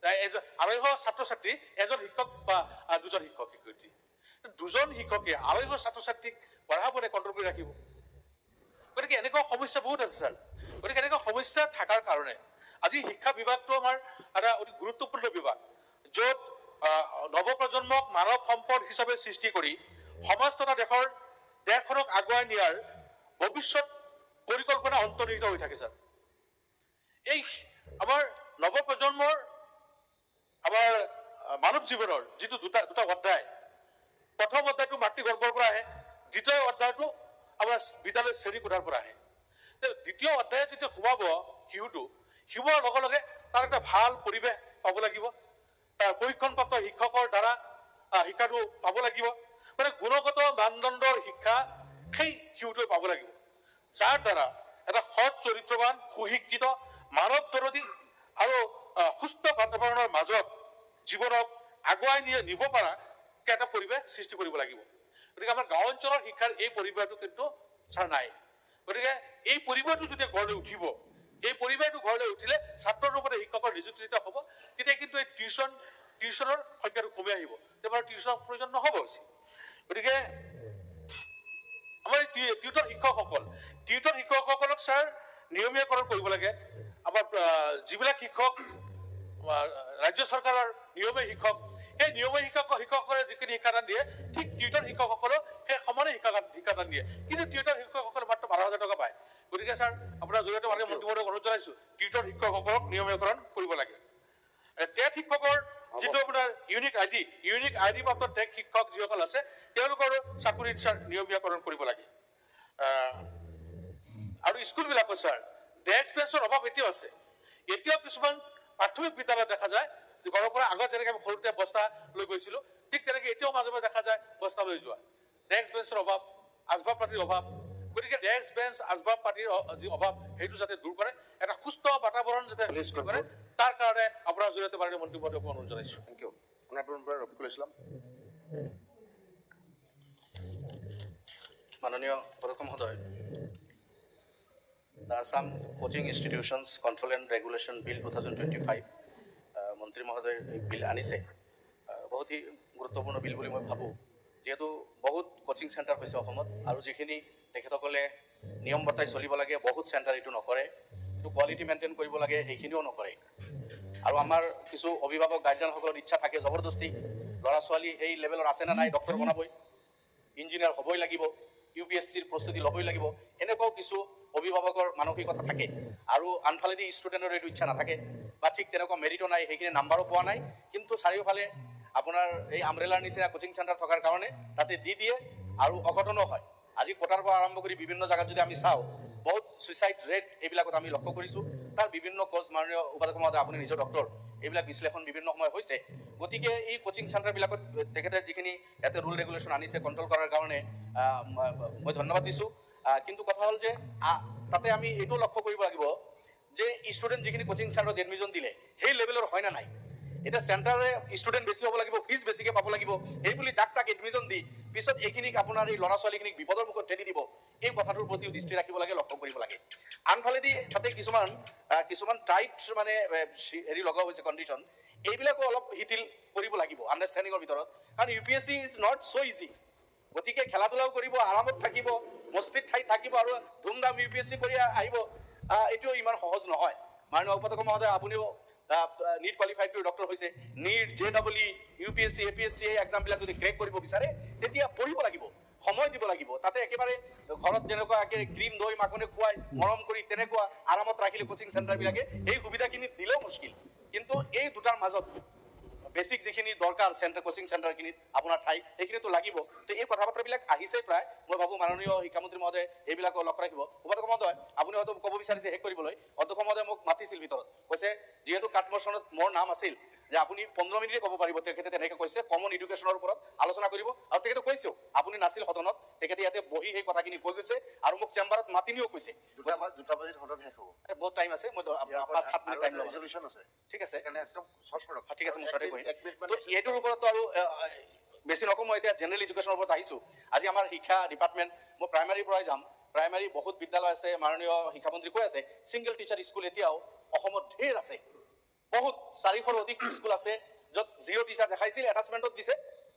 250 ছাত্ৰ ছাত্ৰী, এজন শিক্ষক বা দুজন শিক্ষক শিক্ষয়িত্ৰী। দুজন শিক্ষকে 250 ছাত্ৰ ছাত্ৰীক পঢ়াবলৈ কণ্ট্ৰল কৰি ৰাখিব। গতিকে এনেকুৱা সমস্যা বহুত আছে ছাৰ। গতিকে এনেকুৱা সমস্যা থকাৰ কাৰণে আজি শিক্ষা বিভাগটো আমাৰ এটা অতি গুৰুত্বপূৰ্ণ বিভাগ, য'ত নৱপ্ৰজন্মক মানৱ সম্পদ হিচাপে সৃষ্টি কৰি সমাজ তথা দেশখনক আগুৱাই নিয়াৰ ভৱিষ্যত পৰিকল্পনা অন্তৰ্নিহিত হৈ থাকে ছাৰ। এই আমাৰ নৱপ্ৰজন্মৰ আমাৰ মানৱ জীৱনৰ যিটো দুটা অধ্যায়, প্ৰথম অধ্যায়টো মাতৃগৰ্ভৰ পৰা আহে, দ্বিতীয় অধ্যায়টো আমাৰ বিদ্যালয় শ্ৰেণীকোঠাৰ পৰা আহে। দ্বিতীয় অধ্যায়ত যেতিয়া সোমাব শিশুটো, সোমোৱাৰ লগে লগে তাৰ এটা ভাল পৰিৱেশ পাব লাগিব, তাৰ প্ৰশিক্ষণপ্ৰাপ্ত শিক্ষকৰ দ্বাৰা শিক্ষাটো পাব লাগিব, মানে গুণগত মানদণ্ডৰ শিক্ষা সেই শিশুটোৱে পাব লাগিব, যাৰ দ্বাৰা এটা সৎ চৰিত্ৰৱান, সুশিক্ষিত, মানৱ দৰদী আৰু সুস্থ বাতাবৰণৰ মাজত জীৱনক আগুৱাই নিব পৰা এটা পৰিৱেশ সৃষ্টি কৰিব লাগিব। গতিকে আমাৰ গাঁও অঞ্চলৰ শিক্ষাৰ এই পৰিৱেশটো কিন্তু ছাৰ নাই। গতিকে এই পৰিৱেশটো যেতিয়া গঢ়লৈ উঠিব, এই পৰিৱেশটো গঢ়লৈ উঠিলে ছাত্ৰৰ ৰূপতে শিক্ষকৰ নিযুক্তি যেতিয়া হ'ব, তেতিয়া কিন্তু এই টিউশ্যনৰ সংখ্যাটো কমি আহিব, তেতিয়া টিউশ্যনৰ প্ৰয়োজন নহ'ব হৈছে। গতিকে আমাৰ টিউটৰ শিক্ষকসকলক ছাৰ নিয়মীয়াকৰণ কৰিব লাগে। আমাৰ যিবিলাক শিক্ষক ৰাজ্য চৰকাৰৰ নিয়মীয়া শিক্ষক, সেই নিয়মীয়া শিক্ষকসকলে যিখিনি শিক্ষাদান দিয়ে, ঠিক টিউটৰ শিক্ষকসকলেও সেই সমানে শিক্ষাদান দিয়ে, কিন্তু টিউটৰ শিক্ষকসকলে মাত্ৰ 12,000 টকা পায়। গতিকে ছাৰ আপোনাৰ জৰিয়তে মানে মন্ত্ৰীমণ্ডলক অনুৰোধ জনাইছোঁ, টিউটৰ শিক্ষকসকলক নিয়মীয়াকৰণ কৰিব লাগে। টেট শিক্ষকৰ যিটো আপোনাৰ ইউনিক আইডি প্ৰাপ্ত টেট শিক্ষক যিসকল আছে, তেওঁলোকৰো চাকৰিত ছাৰ নিয়মীয়াকৰণ কৰিব লাগে। আৰু স্কুলবিলাকত ছাৰ ডেস্ক বেঞ্চৰ অভাৱ এতিয়াও আছে। এতিয়াও কিছুমান প্ৰাথমিক বিদ্যালয়ত দেখা যায়, ঘৰৰ পৰা আগত যেনেকৈ আমি সৰুতে বস্তা লৈ গৈছিলোঁ, ঠিক তেনেকৈ এতিয়াও মাজে মাজে দেখা যায় বস্তা লৈ যোৱা। ডেস্ক বেঞ্চৰ অভাৱ, আচবাব পাতিৰ অভাৱ। গতিকে ডেস্ক বেঞ্চ, আচবাব পাতিৰ যি অভাৱ, সেইটো যাতে দূৰ কৰে, এটা সুস্থ বাতাবৰণ যাতে সৃষ্টি কৰে, তাৰ কাৰণে আপোনাৰ জৰিয়তে মাননীয় মন্ত্ৰীমণ্ডলক অনুৰোধ জনাইছোঁ। Thank you. আপোনাৰ ৰফিকুল ইছলাম। মাননীয় অধ্যক্ষ মহোদয়, the Assam coaching institutions control and regulation bill 2025 মন্ত্ৰী মহোদয় বিল আনিছে। বহুতেই গুৰুত্বপূৰ্ণ বিল বুলি মই ভাবোঁ, যিহেতু বহুত কোচিং চেণ্টাৰ হৈছে অসমত, আৰু যিখিনি তেখেতসকলে নিয়ম বৰ্তাই চলিব লাগে, বহুত চেণ্টাৰ এইটো নকৰে, এইটো কোৱালিটি মেইনটেইন কৰিব লাগে, সেইখিনিও নকৰে। আৰু আমাৰ কিছু অভিভাৱক গাৰ্জেনসকলৰ ইচ্ছা থাকে জবৰদস্তি, ল'ৰা ছোৱালী এই লেভেলৰ আছে নে নাই, ডক্টৰ বনাবই, ইঞ্জিনিয়াৰ হ'বই লাগিব, UPSCৰ প্ৰস্তুতি ল'বই লাগিব, এনেকুৱাও কিছু অভিভাৱকৰ মানসিকতা থাকে। আৰু আনফালেদি ষ্টুডেণ্টৰ এইটো ইচ্ছা নাথাকে, বা ঠিক তেনেকুৱা মেৰিটো নাই, সেইখিনি নাম্বাৰো পোৱা নাই, কিন্তু চাৰিওফালে আপোনাৰ এই আমব্ৰেলাৰ নিচিনা কোচিং চেণ্টাৰ থকাৰ কাৰণে তাতে দি দিয়ে, আৰু অঘটনো হয়। আজি কোটাৰ পৰা আৰম্ভ কৰি বিভিন্ন জেগাত যদি আমি চাওঁ, বহুত ছুইচাইড ৰেট এইবিলাকত আমি লক্ষ্য কৰিছোঁ। তাৰ বিভিন্ন কজ মাননীয় উপাধ্যক্ষ মহোদয়, আপুনি নিজৰ ডক্টৰ, এইবিলাক বিশ্লেষণ বিভিন্ন সময় হৈছে। গতিকে এই কোচিং চেণ্টাৰবিলাকত তেখেতে যিখিনি ইয়াতে ৰুল ৰেগুলেশ্যন আনিছে কণ্ট্ৰল কৰাৰ কাৰণে মই ধন্যবাদ দিছোঁ। কিন্তু কথা হ'ল যে তাতে আমি এইটো লক্ষ্য কৰিব লাগিব যে ষ্টুডেণ্ট যিখিনি কোচিং চেণ্টাৰত এডমিশ্যন দিলে সেই লেভেলৰ হয় না নাই। এতিয়া চেণ্টাৰে ষ্টুডেণ্ট বেছি হ'ব লাগিব, ফিজ বেছিকৈ পাব লাগিব, এই বুলি যাক তাক এডমিশ্যন দি পিছত এইখিনিক আপোনাৰ এই ল'ৰা ছোৱালীখিনিক বিপদৰ মুখত ঠেলি দিব, এই কথাটোৰ প্ৰতিও দৃষ্টি ৰাখিব লাগে, লক্ষ্য কৰিব লাগে। আনফালেদি তাতে কিছুমান টাইট মানে হেৰি লগা হৈছে কণ্ডিশ্যন, এইবিলাকো অলপ শিথিল কৰিব লাগিব আণ্ডাৰষ্টেণ্ডিঙৰ ভিতৰত, কাৰণ UPSC is not so' easy. গতিকে খেলা ধূলাও কৰিব, আৰামত থাকিব, মস্তিত ঠাইত থাকিব, আৰু ধুমধাম UPSC কৰি আহিব, এইটো ইমান সহজ নহয়। মাননীয় উপাধ্যক্ষ মহোদয়, আপুনিও নীট কোৱালিফাইড ডক্টৰ হৈছে, নীট, JEE, UPSC, APSC এই এক্সামবিলাক যদি ক্ৰেক কৰিব বিচাৰে, তেতিয়া পঢ়িব লাগিব, সময় দিব লাগিব। তাতে একেবাৰে ঘৰত যেনেকুৱা ক্ৰীম দৈ মাখনে খুৱাই মৰম কৰি তেনেকুৱা আৰামত ৰাখিলে কোচিং চেণ্টাৰবিলাকে এই সুবিধাখিনি দিলেও মুস্কিল। কিন্তু এই দুটাৰ মাজত বেছিক যিখিনি দৰকাৰ কোচিং চেণ্টাৰখিনিত আপোনাৰ ঠাই, সেইখিনিতো লাগিব। তো এই কথা বতৰাবিলাক আহিছে প্ৰায়, মই ভাবোঁ মাননীয় শিক্ষামন্ত্ৰী মহোদয় এইবিলাকো লক্ষ্য ৰাখিব। উপাধ্যক্ষ মহোদয়, আপুনি হয়তো ক'ব বিচাৰিছে শেষ কৰিবলৈ, অধ্যক্ষ মহোদয় মোক মাতিছিল ভিতৰত, কৈছে যিহেতু কাটমোচনত মোৰ নাম আছিল যে আপুনি 15 মিনিটে ক'ব পাৰিব, তেখেতে তেনেকৈ কৈছে, কমন এডুকেশ্যনৰ ওপৰত আলোচনা কৰিব। আৰু তেখেতে কৈছেও, আপুনি নাছিল সদনত, তেখেতে ইয়াতে বহি সেই কথাখিনি কৈ গৈছে, আৰু মোক চেম্বাৰত মাতিনিও কৈছে। 2টা বজাত সদন শেষ হ'ব। বহুত টাইম আছে, মই 5-7 মিনিট টাইম ল'ম। ৰেজলিউশ্যন আছে, ঠিক আছে, সেইকাৰণে একদম শৰ্ট কৰক। ঠিক আছে, মই শ্বৰ্টে কৰিম। তো এইটোৰ ওপৰতো আৰু বেছি নকওঁ, মই এতিয়া জেনেৰেল এডুকেশ্যনৰ ওপৰত আহিছোঁ। আজি আমাৰ শিক্ষা ডিপাৰ্টমেণ্ট, মই প্ৰাইমাৰীৰ পৰাই যাম, প্ৰাইমাৰী বহুত বিদ্যালয় আছে, মাননীয় শিক্ষামন্ত্ৰী কৈ আছে ছিংগল টিচাৰ স্কুল এতিয়াও অসমত ঢেৰ আছে, বহুত 400ৰ অধিক স্কুল আছে য'ত 0 টিচাৰ দেখাইছিল, এটাচমেণ্টত দিছে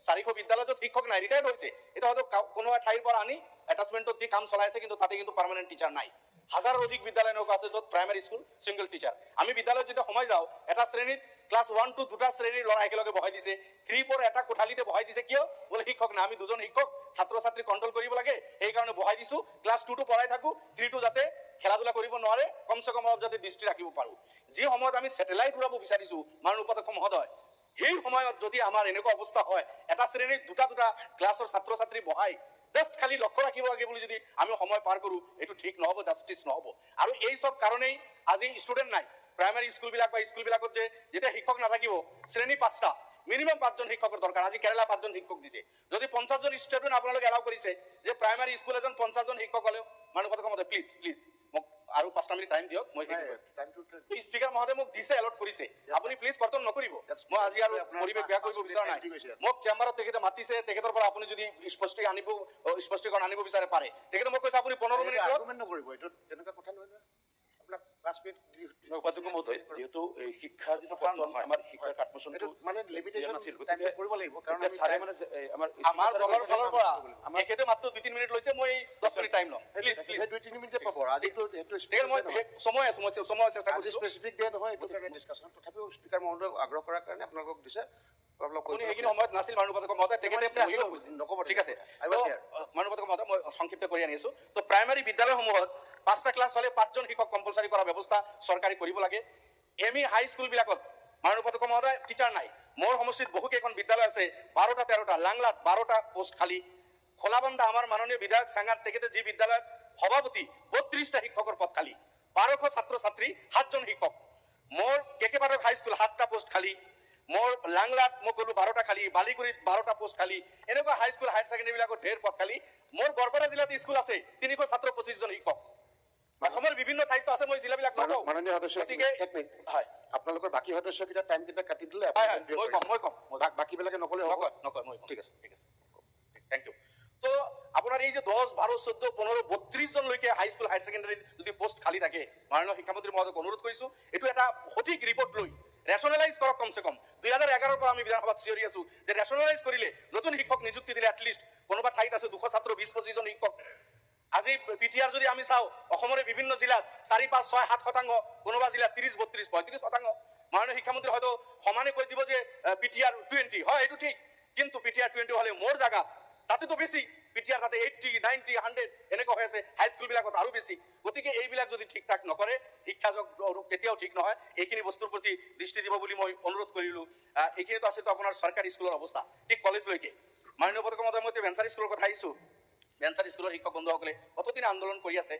400 বিদ্যালয় য'ত শিক্ষক নাই, ৰিটায়াৰ্ড হৈছে, এটা হয়তো কোনো ঠাইৰ পৰা আনি এটাচমেণ্টত দি কাম চলাই আছে, কিন্তু তাতে কিন্তু পাৰ্মানেণ্ট টিচাৰ নাই। হাজাৰৰ অধিক বিদ্যালয় এনেকুৱা আছে য'ত প্ৰাইমাৰী স্কুল ছিংগল টিচাৰ। আমি বিদ্যালয়ত যেতিয়া সোমাই যাওঁ, এটা শ্ৰেণীত ক্লাছ 1 to 2টা শ্ৰেণীৰ ল'ৰা একেলগে বহাই দিছে, 3, 4 এটা কোঠালিতে বহাই দিছে, কিয়? বোলে শিক্ষক নাই, আমি 2জন শিক্ষক ছাত্ৰ ছাত্ৰী কণ্ট্ৰল কৰিব লাগে, সেইকাৰণে বহাই দিছো, ক্লাছ 2টো পঢ়াই থাকোঁ, 3টো যাতে খেলা ধূলা কৰিব নোৱাৰে, কমচে কম অলপ যাতে দৃষ্টি ৰাখিব পাৰোঁ। যি সময়ত আমি ছেটেলাইট উৰাব বিচাৰিছোঁ মাননীয় উপাধ্যক্ষ মহোদয়, সেই সময়ত যদি আমাৰ এনেকুৱা অৱস্থা হয়, এটা শ্ৰেণীত 2টা ক্লাছৰ ছাত্ৰ ছাত্ৰী বহাই জাষ্ট খালি লক্ষ্য ৰাখিব লাগে বুলি যদি আমি সময় পাৰ কৰোঁ, এইটো ঠিক নহ'ব, জাষ্টিছ নহ'ব। আৰু এই চব কাৰণেই আজি ষ্টুডেণ্ট নাই প্ৰাইমাৰী স্কুলবিলাক বা স্কুলবিলাকত যে যেতিয়া শিক্ষক নাথাকিব, শ্ৰেণী 5টা, মিনিমাম 5জন শিক্ষকৰ দৰকাৰ। আজি কেৰালা 5জন শিক্ষক দিছে, যদি 50জন ষ্টুডেণ্ট আপোনালোকে এলাউ কৰিছে যে প্ৰাইমাৰী স্কুল এজন 50জন শিক্ষক হ'লেও, মাননীয় উপাধ্যক্ষ মহোদয় প্লিজ মোক আৰু 5টা মিনিট টাইম দিয়ক, মই স্পীকাৰ মহোদয় মোক দিছে, এলট কৰিছে, আপুনি প্লিজ কৰ্তন নকৰিব, মই আজি আৰু পৰিৱেশ বেয়া কৰিব বিচৰা নাই। মোক চেম্বাৰত তেখেতে মাতিছে, তেখেতৰ পৰা আপুনি যদি স্পষ্টীকৰণ আনিব বিচাৰে পাৰে, তেখেতে মোক কৈছে আপুনি 15 মিনিট নকৰিব, এইটো তেনেকুৱা কথা নহয় নহয়। আপোনাক 5 মিনিট উপাধ্যক্ষ মহোদয়, যিহেতু এই শিক্ষাৰ যিটো পতন, আমাৰ শিক্ষাৰ কাটমোচনটো মানে লিমিটেশ্যন কৰিব লাগিব, কাৰণ ছাৰে মানে আমাৰ দলৰ ফালৰ পৰা এখেতে মাত্ৰ 2-3 মিনিট লৈছে, মই 10 মিনিট টাইম ল'ম, প্লিজ 2-3 মিনিটে পাব। আজিতো এইটো মই সময় আছে, মই চেষ্টা আজি কৰিছোঁ। স্পেচিফিক ডে নহয়, এইটো কাৰণে ডিছকাশ্যন, তথাপিও স্পীকাৰ মহোদয়ক আগ্ৰহ কৰাৰ কাৰণে আপোনালোকক দিছে। আপুনি সেইখিনি সময়ত নাছিল মাননীয় উপাধ্যক্ষ মহোদয়, তেখেতে নক'ব, ঠিক আছে। মাননীয় উপাধ্যক্ষ মহোদয়, মই সংক্ষিপ্ত কৰি আনিছোঁ। তো প্ৰাইমাৰী বিদ্যালয়সমূহত 5টা ক্লাছ হ'লে 5জন শিক্ষক কম্পালচাৰী কৰাৰ ব্যৱস্থা চৰকাৰে কৰিব লাগে। ME হাই স্কুলবিলাকত মাননীয় উপাধ্যক্ষ মহোদয় টিচাৰ নাই। মোৰ সমষ্টিত বহুকেইখন বিদ্যালয় আছে, 12টা 13টা, লাংলাত 12টা পোষ্ট খালী, খোলাবান্ধা আমাৰ মাননীয় বিধায়ক চাঙাৰ তেখেতে যি বিদ্যালয়ত সভাপতি 32টা শিক্ষকৰ পদ খালী, 1200 ছাত্ৰ ছাত্ৰী, 7জন শিক্ষক। মোৰ কেকেপাটক হাই স্কুল 7টা পোষ্ট খালী, মোৰ লাংলাত মই গ'লো 12টা খালী, বালিগুৰিত 12টা পোষ্ট খালী, এনেকুৱা হাই স্কুল হায়াৰ ছেকেণ্ডেৰীবিলাকত ঢেৰ পদ খালী। মোৰ বৰপেটা জিলাত স্কুল আছে 300 ছাত্ৰ 25জন শিক্ষক। অসমৰ বিভিন্ন ঠাইতো আছে, মই জিলাবিলাক নকওঁ। মাননীয় সদস্য, হয়, আপোনালোকৰ বাকী সদস্যকেইটা টাইমকেইটা কাটি দিলে মই কম বাকীবিলাকে নকলে হ'ব। নকয় মই ঠিক আছে থেংক ইউ। তো আপোনাৰ এই যে 10, 12, 14, 15, 32জনলৈকে হাই স্কুল হায়াৰ ছেকেণ্ডেৰীত যদি পোষ্ট খালী থাকে, মাননীয় শিক্ষামন্ত্ৰী মহোদয়ক অনুৰোধ কৰিছোঁ, এইটো এটা সঠিক ৰিপৰ্ট লৈ ৰেচনেলাইজ কৰক। কমচে কম 2011ৰ পৰা আমি বিধানসভাত চিঞৰি আছোঁ যে ৰেচনেলাইজ কৰিলে, নতুন শিক্ষক নিযুক্তি দিলে, এটলিষ্ট কোনোবা ঠাইত আছে 200 ছাত্ৰ 20-25জন শিক্ষক। আজি PTR যদি আমি চাওঁ, অসমৰে বিভিন্ন জিলাত 4, 5, 6, 7%, কোনোবা জিলাত 30, 32, 35%। মাননীয় শিক্ষামন্ত্ৰী হয়তো সমানে কৈ দিব যে PTR 20, হয় এইটো ঠিক, কিন্তু PTR 20 হ'লে মোৰ জাগাত তাতেতো বেছি, PTR তাতে 80, 90, 100 এনেকুৱা হৈ আছে, হাই স্কুলবিলাকত আৰু বেছি। গতিকে এইবিলাক যদি ঠিক ঠাক নকৰে, শিক্ষা কেতিয়াও ঠিক নহয়। এইখিনি বস্তুৰ প্ৰতি দৃষ্টি দিব বুলি মই অনুৰোধ কৰিলোঁ। এইখিনিতো আছেতো আপোনাৰ চৰকাৰী স্কুলৰ অৱস্থা, ঠিক কলেজলৈকে। মাননীয় উপাধ্যক্ষ মহোদয়, মই ভেঞ্চাৰ স্কুলৰ কথা আহিছোঁ। ভেঞ্চাৰ স্কুলৰ শিক্ষক বন্ধুসকলে কতদিন আন্দোলন কৰি আছে।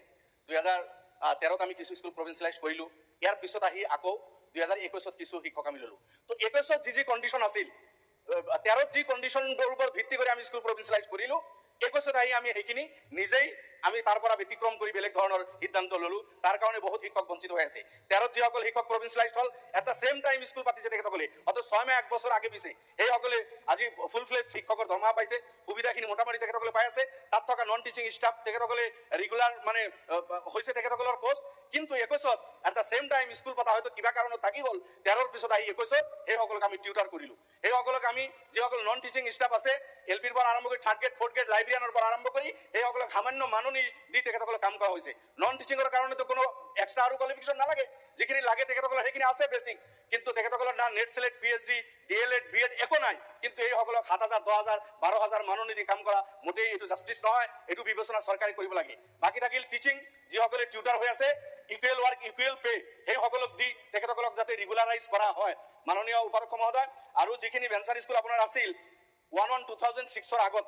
2013ত আমি কিছু স্কুল প্ৰভিন্সিয়েলাইজ কৰিলোঁ, ইয়াৰ পিছত আহি আকৌ 2021ত কিছু শিক্ষক আমি ল'লোঁ। তো 21ত যি কণ্ডিশ্যন আছিল, 13ত যি কণ্ডিশ্যনটোৰ ওপৰত ভিত্তি কৰি আমি স্কুল প্ৰভিন্সিয়েলাইজ কৰিলোঁ, 21ত আহি আমি সেইখিনি নিজেই আমি তাৰ পৰা ব্যতিক্ৰম কৰি বেলেগ ধৰণৰ সিদ্ধান্ত ল'লোঁ। তাৰ কাৰণে বহুত শিক্ষক বঞ্চিত হৈ আছে। 13ত যিসকল শিক্ষক প্ৰভিন্সিয়েলাইজ হ'ল, at the same time school পাতিছে তেখেতসকলে, হয়তো 6 মাহ 1 বছৰ আগে পিছে, সেইসকলে আজি ফুল ফ্লেজ শিক্ষকৰ দৰমহা পাইছে, সুবিধাখিনি মোটামুটি তেখেতসকলে পাই আছে। তাত থকা নন টিচিং ষ্টাফ তেখেতসকলে ৰেগুলাৰ মানে হৈছে তেখেতসকলৰ পোষ্ট। কিন্তু 21ত at the same time school পতা হয়তো কিবা কাৰণত থাকি গ'ল, 13ৰ পিছত আহি 21ত সেইসকলক আমি টিউটাৰ কৰিলোঁ। সেইসকলক আমি যিসকল নন টিচিং ষ্টাফ আছে, LPৰ পৰা আৰম্ভ কৰি 3rd গ্ৰেড 4th গ্ৰেড লাইব্ৰেৰিয়ানৰ পৰা আৰম্ভ কৰি সেইসকলক সামান্য মাননি দি তেখেতসকলক কাম কৰা হৈছে। নন টিচিঙৰ কাৰণেতো কোনো এক্সট্ৰা আৰু কোৱালিফিকেশ্যন নালাগে, যিখিনি লাগে তেখেতসকলৰ সেইখিনি আছে বেছিক। কিন্তু তেখেতসকলৰ না net select, PhD, DLED, BEd একো নাই, কিন্তু এইসকলক 7,000, 10,000, 12,000 মাননি দি কাম কৰা, মোটেই এইটো জাষ্টিছ নহয়। এইটো বিবেচনা চৰকাৰে কৰিব লাগে। বাকী থাকিল টিচিং, যিসকলে টিউটাৰ হৈ আছে, ইকুৱেল ৱাৰ্ক ইকুৱেল পে, সেইসকলক দি তেখেতসকলক যাতে ৰেগুলাৰাইজ কৰা হয়। মাননীয় উপাধ্যক্ষ মহোদয়, আৰু যিখিনি ভেঞ্চাৰ স্কুল আপোনাৰ আছিল 1-1-2006ৰ আগত,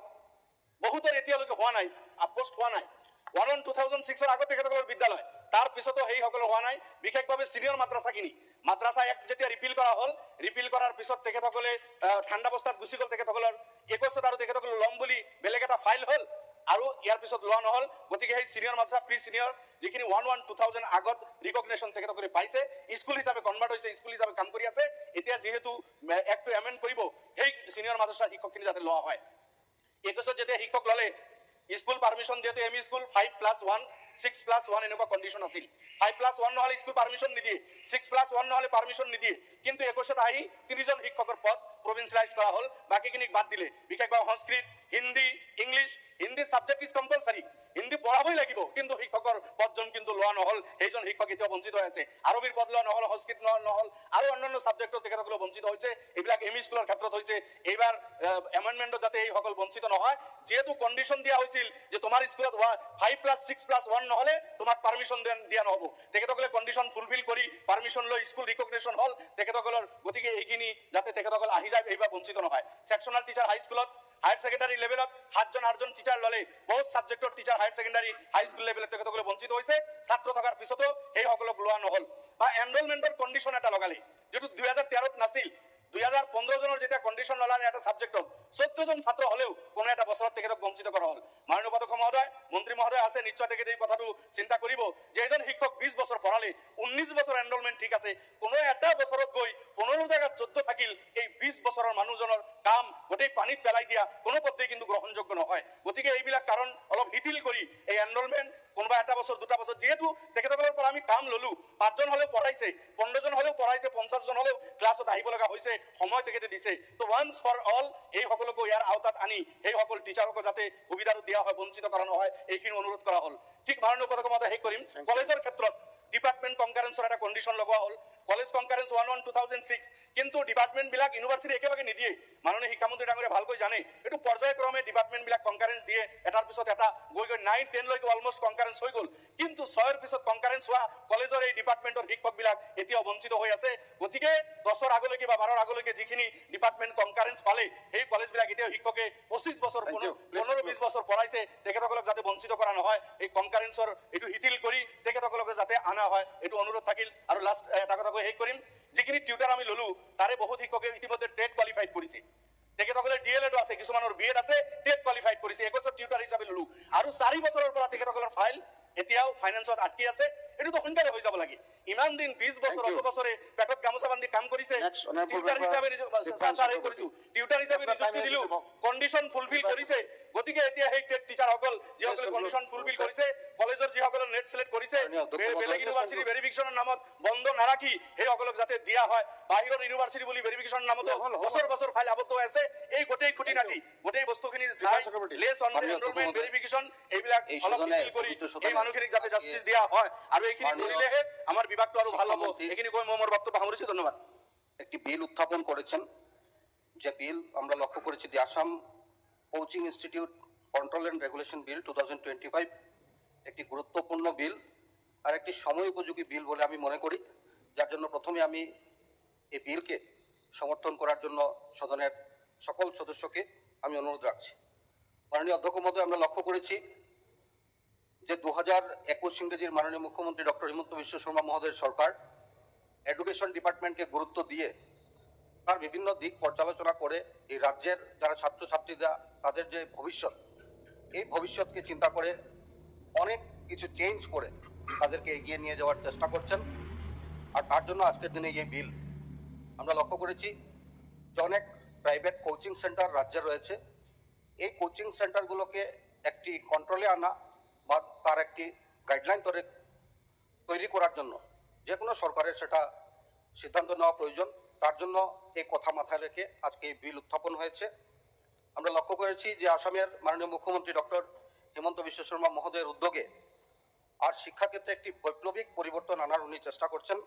বহুতৰ এতিয়ালৈকে হোৱা নাই, আপপোষ্ট হোৱা নাই। 1-1-2006ৰ আগত তেখেতসকলৰ বিদ্যালয়, তাৰ পিছতো সেইসকলৰ হোৱা নাই। বিশেষভাৱে ছিনিয়ৰ মাদ্ৰাছাখিনি, মাদ্ৰাছা এক্ট যেতিয়া ৰিপিল কৰা হ'ল, ৰিপিল কৰাৰ পিছত তেখেতসকলে ঠাণ্ডা অৱস্থাত গুচি গ'ল তেখেতসকলৰ। 21ত আৰু তেখেতসকলে ল'ম বুলি বেলেগ এটা ফাইল হ'ল, আৰু ইয়াৰ পিছত লোৱা নহ'ল। গতিকে সেই ছিনিয়ৰ মাদ্ৰাছা প্ৰি ছিনিয়ৰ যিখিনি 1/1/2000 আগত ৰিকগনেশ্যন তেখেতসকলে পাইছে, স্কুল হিচাপে কনভাৰ্ট হৈছে, স্কুল হিচাপে কাম কৰি আছে, এতিয়া যিহেতু এক্টটো এমেণ্ড কৰিব, সেই ছিনিয়ৰ মাদ্ৰাছাৰ শিক্ষকখিনি যাতে লোৱা হয়। 21 যেতিয়া শিক্ষক ল'লে, স্কুল পাৰ্মিশ্যন যিহেতু এম ই স্কুল 5+1 6+1 এনেকুৱা কণ্ডিশ্যন আছিল। 5+1 নহ'লে স্কুল পাৰ্মিশ্যন নিদিয়ে, 6+1 নহ'লে পাৰ্মিশ্যন নিদিয়ে। কিন্তু 21 আহি 3জন শিক্ষকৰ পদ প্ৰভিন্সিয়েলাইজ কৰা হ'ল, বাকীখিনিক বাদ দিলে। বিশেষভাৱে Sanskrit, Hindi, English, Hindi subject is compulsory, Hindi পঢ়াবই লাগিব, কিন্তু শিক্ষকৰ পদজন কিন্তু লোৱা নহ'ল। সেইজন শিক্ষক এতিয়া বঞ্চিত হৈ আছে। আৰবীৰ পদ লোৱা নহ'ল, সংস্কৃত নহ'ল, আৰু অন্যান্য ছাবজেক্টত তেখেতসকলে বঞ্চিত হৈছে। এইবিলাক এম ই স্কুলৰ ক্ষেত্ৰত হৈছে। এইবাৰ এমেণ্ডমেণ্টত যাতে এইসকল বঞ্চিত নহয়, যিহেতু কণ্ডিশ্যন দিয়া হৈছিল যে তোমাৰ স্কুলত 5+6+1 নহ'লে তোমাক পাৰ্মিশ্যন দিয়া নহ'ব। তেখেতসকলে কণ্ডিশ্যন ফুলফিল কৰি পাৰ্মিশ্যন লৈ স্কুল ৰিকগনেশ্যন হ'ল তেখেতসকলৰ। গতিকে এইখিনি যাতে তেখেতসকল আহি যায়, এইবাৰ বঞ্চিত নহয়। ছেকশ্যনেল টিচাৰ হাইস্কুলত হায়াৰ ছেকেণ্ডাৰী লেভেলত 7জন টিচাৰ ল'লে, বহুত ছাবজেক্টৰ টিচাৰ হায়াৰ ছেকেণ্ডাৰী হাইস্কুল লেভেলত তেখেতসকলে বঞ্চিত হৈছে। ছাত্ৰ থকাৰ পিছতো সেইসকলক লোৱা নহ'ল। বা এনৰলমেণ্টৰ কণ্ডিশ্যন এটা লগালে, যিটো 2013ত নাছিল। 2015 জনৰ যেতিয়া কণ্ডিশ্যন লগালে এটা ছাবজেক্টত 14জন ছাত্ৰ হ'লেও কোনো এটা বছৰত তেখেতক বঞ্চিত কৰা হ'ল। মাননীয় উপাধ্যক্ষ মহোদয়, মন্ত্ৰী মহোদয় আছে, নিশ্চয় তেখেতে এই কথাটো চিন্তা কৰিব যে এজন শিক্ষক 20 বছৰ পঢ়ালে, 19 বছৰ এনৰলমেণ্ট ঠিক আছে, কোনো এটা বছৰত গৈ 15 জেগাত 14 থাকিল। এই 20 বছৰৰ মানুহজনৰ কাম গোটেই পানীত পেলাই দিয়া কোনো পদ্ধতি কিন্তু গ্ৰহণযোগ্য নহয়। গতিকে এইবিলাক কাৰণ অলপ শিথিল কৰি এই এনৰলমেণ্ট কোনোবা এটা বছৰ, দুটা বছৰ, যিহেতু তেখেতসকলৰ পৰা আমি কাম ল'লো, 5জন হ'লেও পঢ়াইছে, 15জন হ'লেও পঢ়াইছে, 50জন হ'লেও ক্লাছত আহিব লগা হৈছে, সময় তেখেতে দিছে। তো ওৱান্স ফৰ অল এইসকলকো ইয়াৰ আওতাত আনি সেইসকল টিচাৰকো যাতে সুবিধাটো দিয়া হয়, বঞ্চিত কৰা নহয়, এইখিনি অনুৰোধ কৰা হ'ল। ঠিক মাননীয় উপাধ্যক্ষ মহোদয়, শেষ কৰিম। কলেজৰ ক্ষেত্ৰত ডিপাৰ্টমেণ্ট কনকাৰেন্সৰ এটা কণ্ডিশ্যন লগোৱা হ'ল। কলেজ কনকাৰেন্স 1/1/2006, কিন্তু ডিপাৰ্টমেণ্টবিলাক ইউনিভাৰ্চিটি একেলগে নিদিয়ে। মাননীয় শিক্ষামন্ত্ৰী ডাঙৰীয়া ভালকৈ জানে, এইটো পৰ্যায়ক্ৰমে ডিপাৰ্টমেণ্টবিলাক কনকাৰেন্স দিয়ে, এটাৰ পিছত এটা গৈ 9-10 লৈকে অলমষ্ট কনকাৰেন্স হৈ গ'ল। কিন্তু 6ৰ পিছত কনকাৰেন্স হোৱা কলেজৰ এই ডিপাৰ্টমেণ্টৰ শিক্ষকবিলাক এতিয়াও বঞ্চিত হৈ আছে। গতিকে 10ৰ আগলৈকে বা 12ৰ আগলৈকে যিখিনি ডিপাৰ্টমেণ্ট কনকাৰেন্স পালে, সেই কলেজবিলাক এতিয়াও শিক্ষকে 25 বছৰ 15-20 বছৰ পঢ়াইছে, তেখেতসকলক যাতে বঞ্চিত কৰা নহয়, এই কনকাৰেন্সৰ এইটো শিথিল কৰি তেখেতসকলকে যাতে অনা হয়, এইটো অনুৰোধ থাকিল। আৰু লাষ্ট এটা কথা কৈ শেষ কৰিম, যিখিনি টিউটাৰ আমি ল'লো, তাৰে বহুত শিক্ষকে ইতিমধ্যে টেট কোৱালিফাইড কৰিছে। তেখেতসকলে DLEডো আছে, কিছুমানৰ BEড আছে, টেট কোৱালিফাইড কৰিছে। 21 টিউটাৰ হিচাপে ল'লো, আৰু 4 বছৰৰ পৰা তেখেতসকলৰ ফাইল এতিয়াও ফাইনেন্সত আটকি আছে। এইটোতো সোনকালে হৈ যাব লাগে। ইমান দিন 20 বছৰ, অত বছৰে পেটত গামোচা বান্ধি কাম কৰিছে, টিউটাৰ হিচাপে টিউটাৰ হিচাপে নিযুক্তি দিলো, কণ্ডিশ্যন ফুলফিল কৰিছে। গতিকে এতিয়া সেই টেট টিচাৰসকল যিসকলে কণ্ডিশ্যন ফুলফিল কৰিছে, কলেজৰ যিসকলে নেট চিলেক্ট কৰিছে, বেলেগ ইউনিভাৰ্চিটি ভেৰিফিকেশ্যনৰ নামত বন্ধ নাৰাখি সেইসকলক যাতে দিয়া হয়। বাহিৰৰ ইউনিভাৰ্চিটি বুলি ভেৰিফিকেশ্যনৰ নামতো বছৰ বছৰ ফাইল আবদ্ধ হৈ আছে। এই গোটেই খুঁটিনাটি, গোটেই বস্তুখিনি লেছ অন এনৰলমেণ্ট ভেৰিফিকেশ্যন, এইবিলাক অলপ শিথিল কৰি এই মানুহখিনিক যাতে জাষ্টিছ দিয়া হয়, আৰু এইখিনি কৰিলেহে আমাৰ বিভাগটো আৰু ভাল হ'ব। এইখিনি কৈ মই মোৰ বক্তব্য সামৰিছোঁ। ধন্যবাদ। একটি বিল উত্থাপন করেছেন, যে বিল আমরা লক্ষ্য করেছি, the Assam coaching institute control and regulation bill 2025 একটি গুরুত্বপূর্ণ বিল আর একটি সময় উপযোগী বিল বলে আমি মনে করি। যার জন্য প্রথমে আমি এই বিলকে সমর্থন করার জন্য সদনের সকল সদস্যকে আমি অনুরোধ রাখছি। মাননীয় অধ্যক্ষ মহোদয়, আমরা লক্ষ্য করেছি যে 2021 ইংরেজির মাননীয় মুখ্যমন্ত্রী ডক্টর হিমন্ত বিশ্ব শর্মা মহোদয়ের সরকার এডুকেশন ডিপার্টমেন্টকে গুরুত্ব দিয়ে তার বিভিন্ন দিক পর্যালোচনা করে এই রাজ্যের যারা ছাত্রছাত্রীরা তাদের যে ভবিষ্যৎ, এই ভবিষ্যৎকে চিন্তা করে অনেক কিছু চেঞ্জ করে তাদেরকে এগিয়ে নিয়ে যাওয়ার চেষ্টা করছেন। আর তার জন্য আজকের দিনে এই বিল আমরা লক্ষ্য করেছি যে অনেক প্রাইভেট কোচিং সেন্টার রাজ্যে রয়েছে। এই কোচিং সেন্টারগুলোকে একটি কন্ট্রোলে আনা বা তার একটি গাইডলাইন তৈরি করার জন্য যে কোনো সরকারের সেটা সিদ্ধান্ত নেওয়া প্রয়োজন। তার জন্য এই কথা মাথায় রেখে আজকে এই বিল উত্থাপন হয়েছে। আমরা লক্ষ্য করেছি যে আসামের মাননীয় মুখ্যমন্ত্রী ডক্টর হিমন্ত বিশ্ব শর্মা মহোদয়ের উদ্যোগে আর শিক্ষাক্ষেত্রে একটি বৈপ্লবিক পরিবর্তন আনার উনি চেষ্টা করছেন।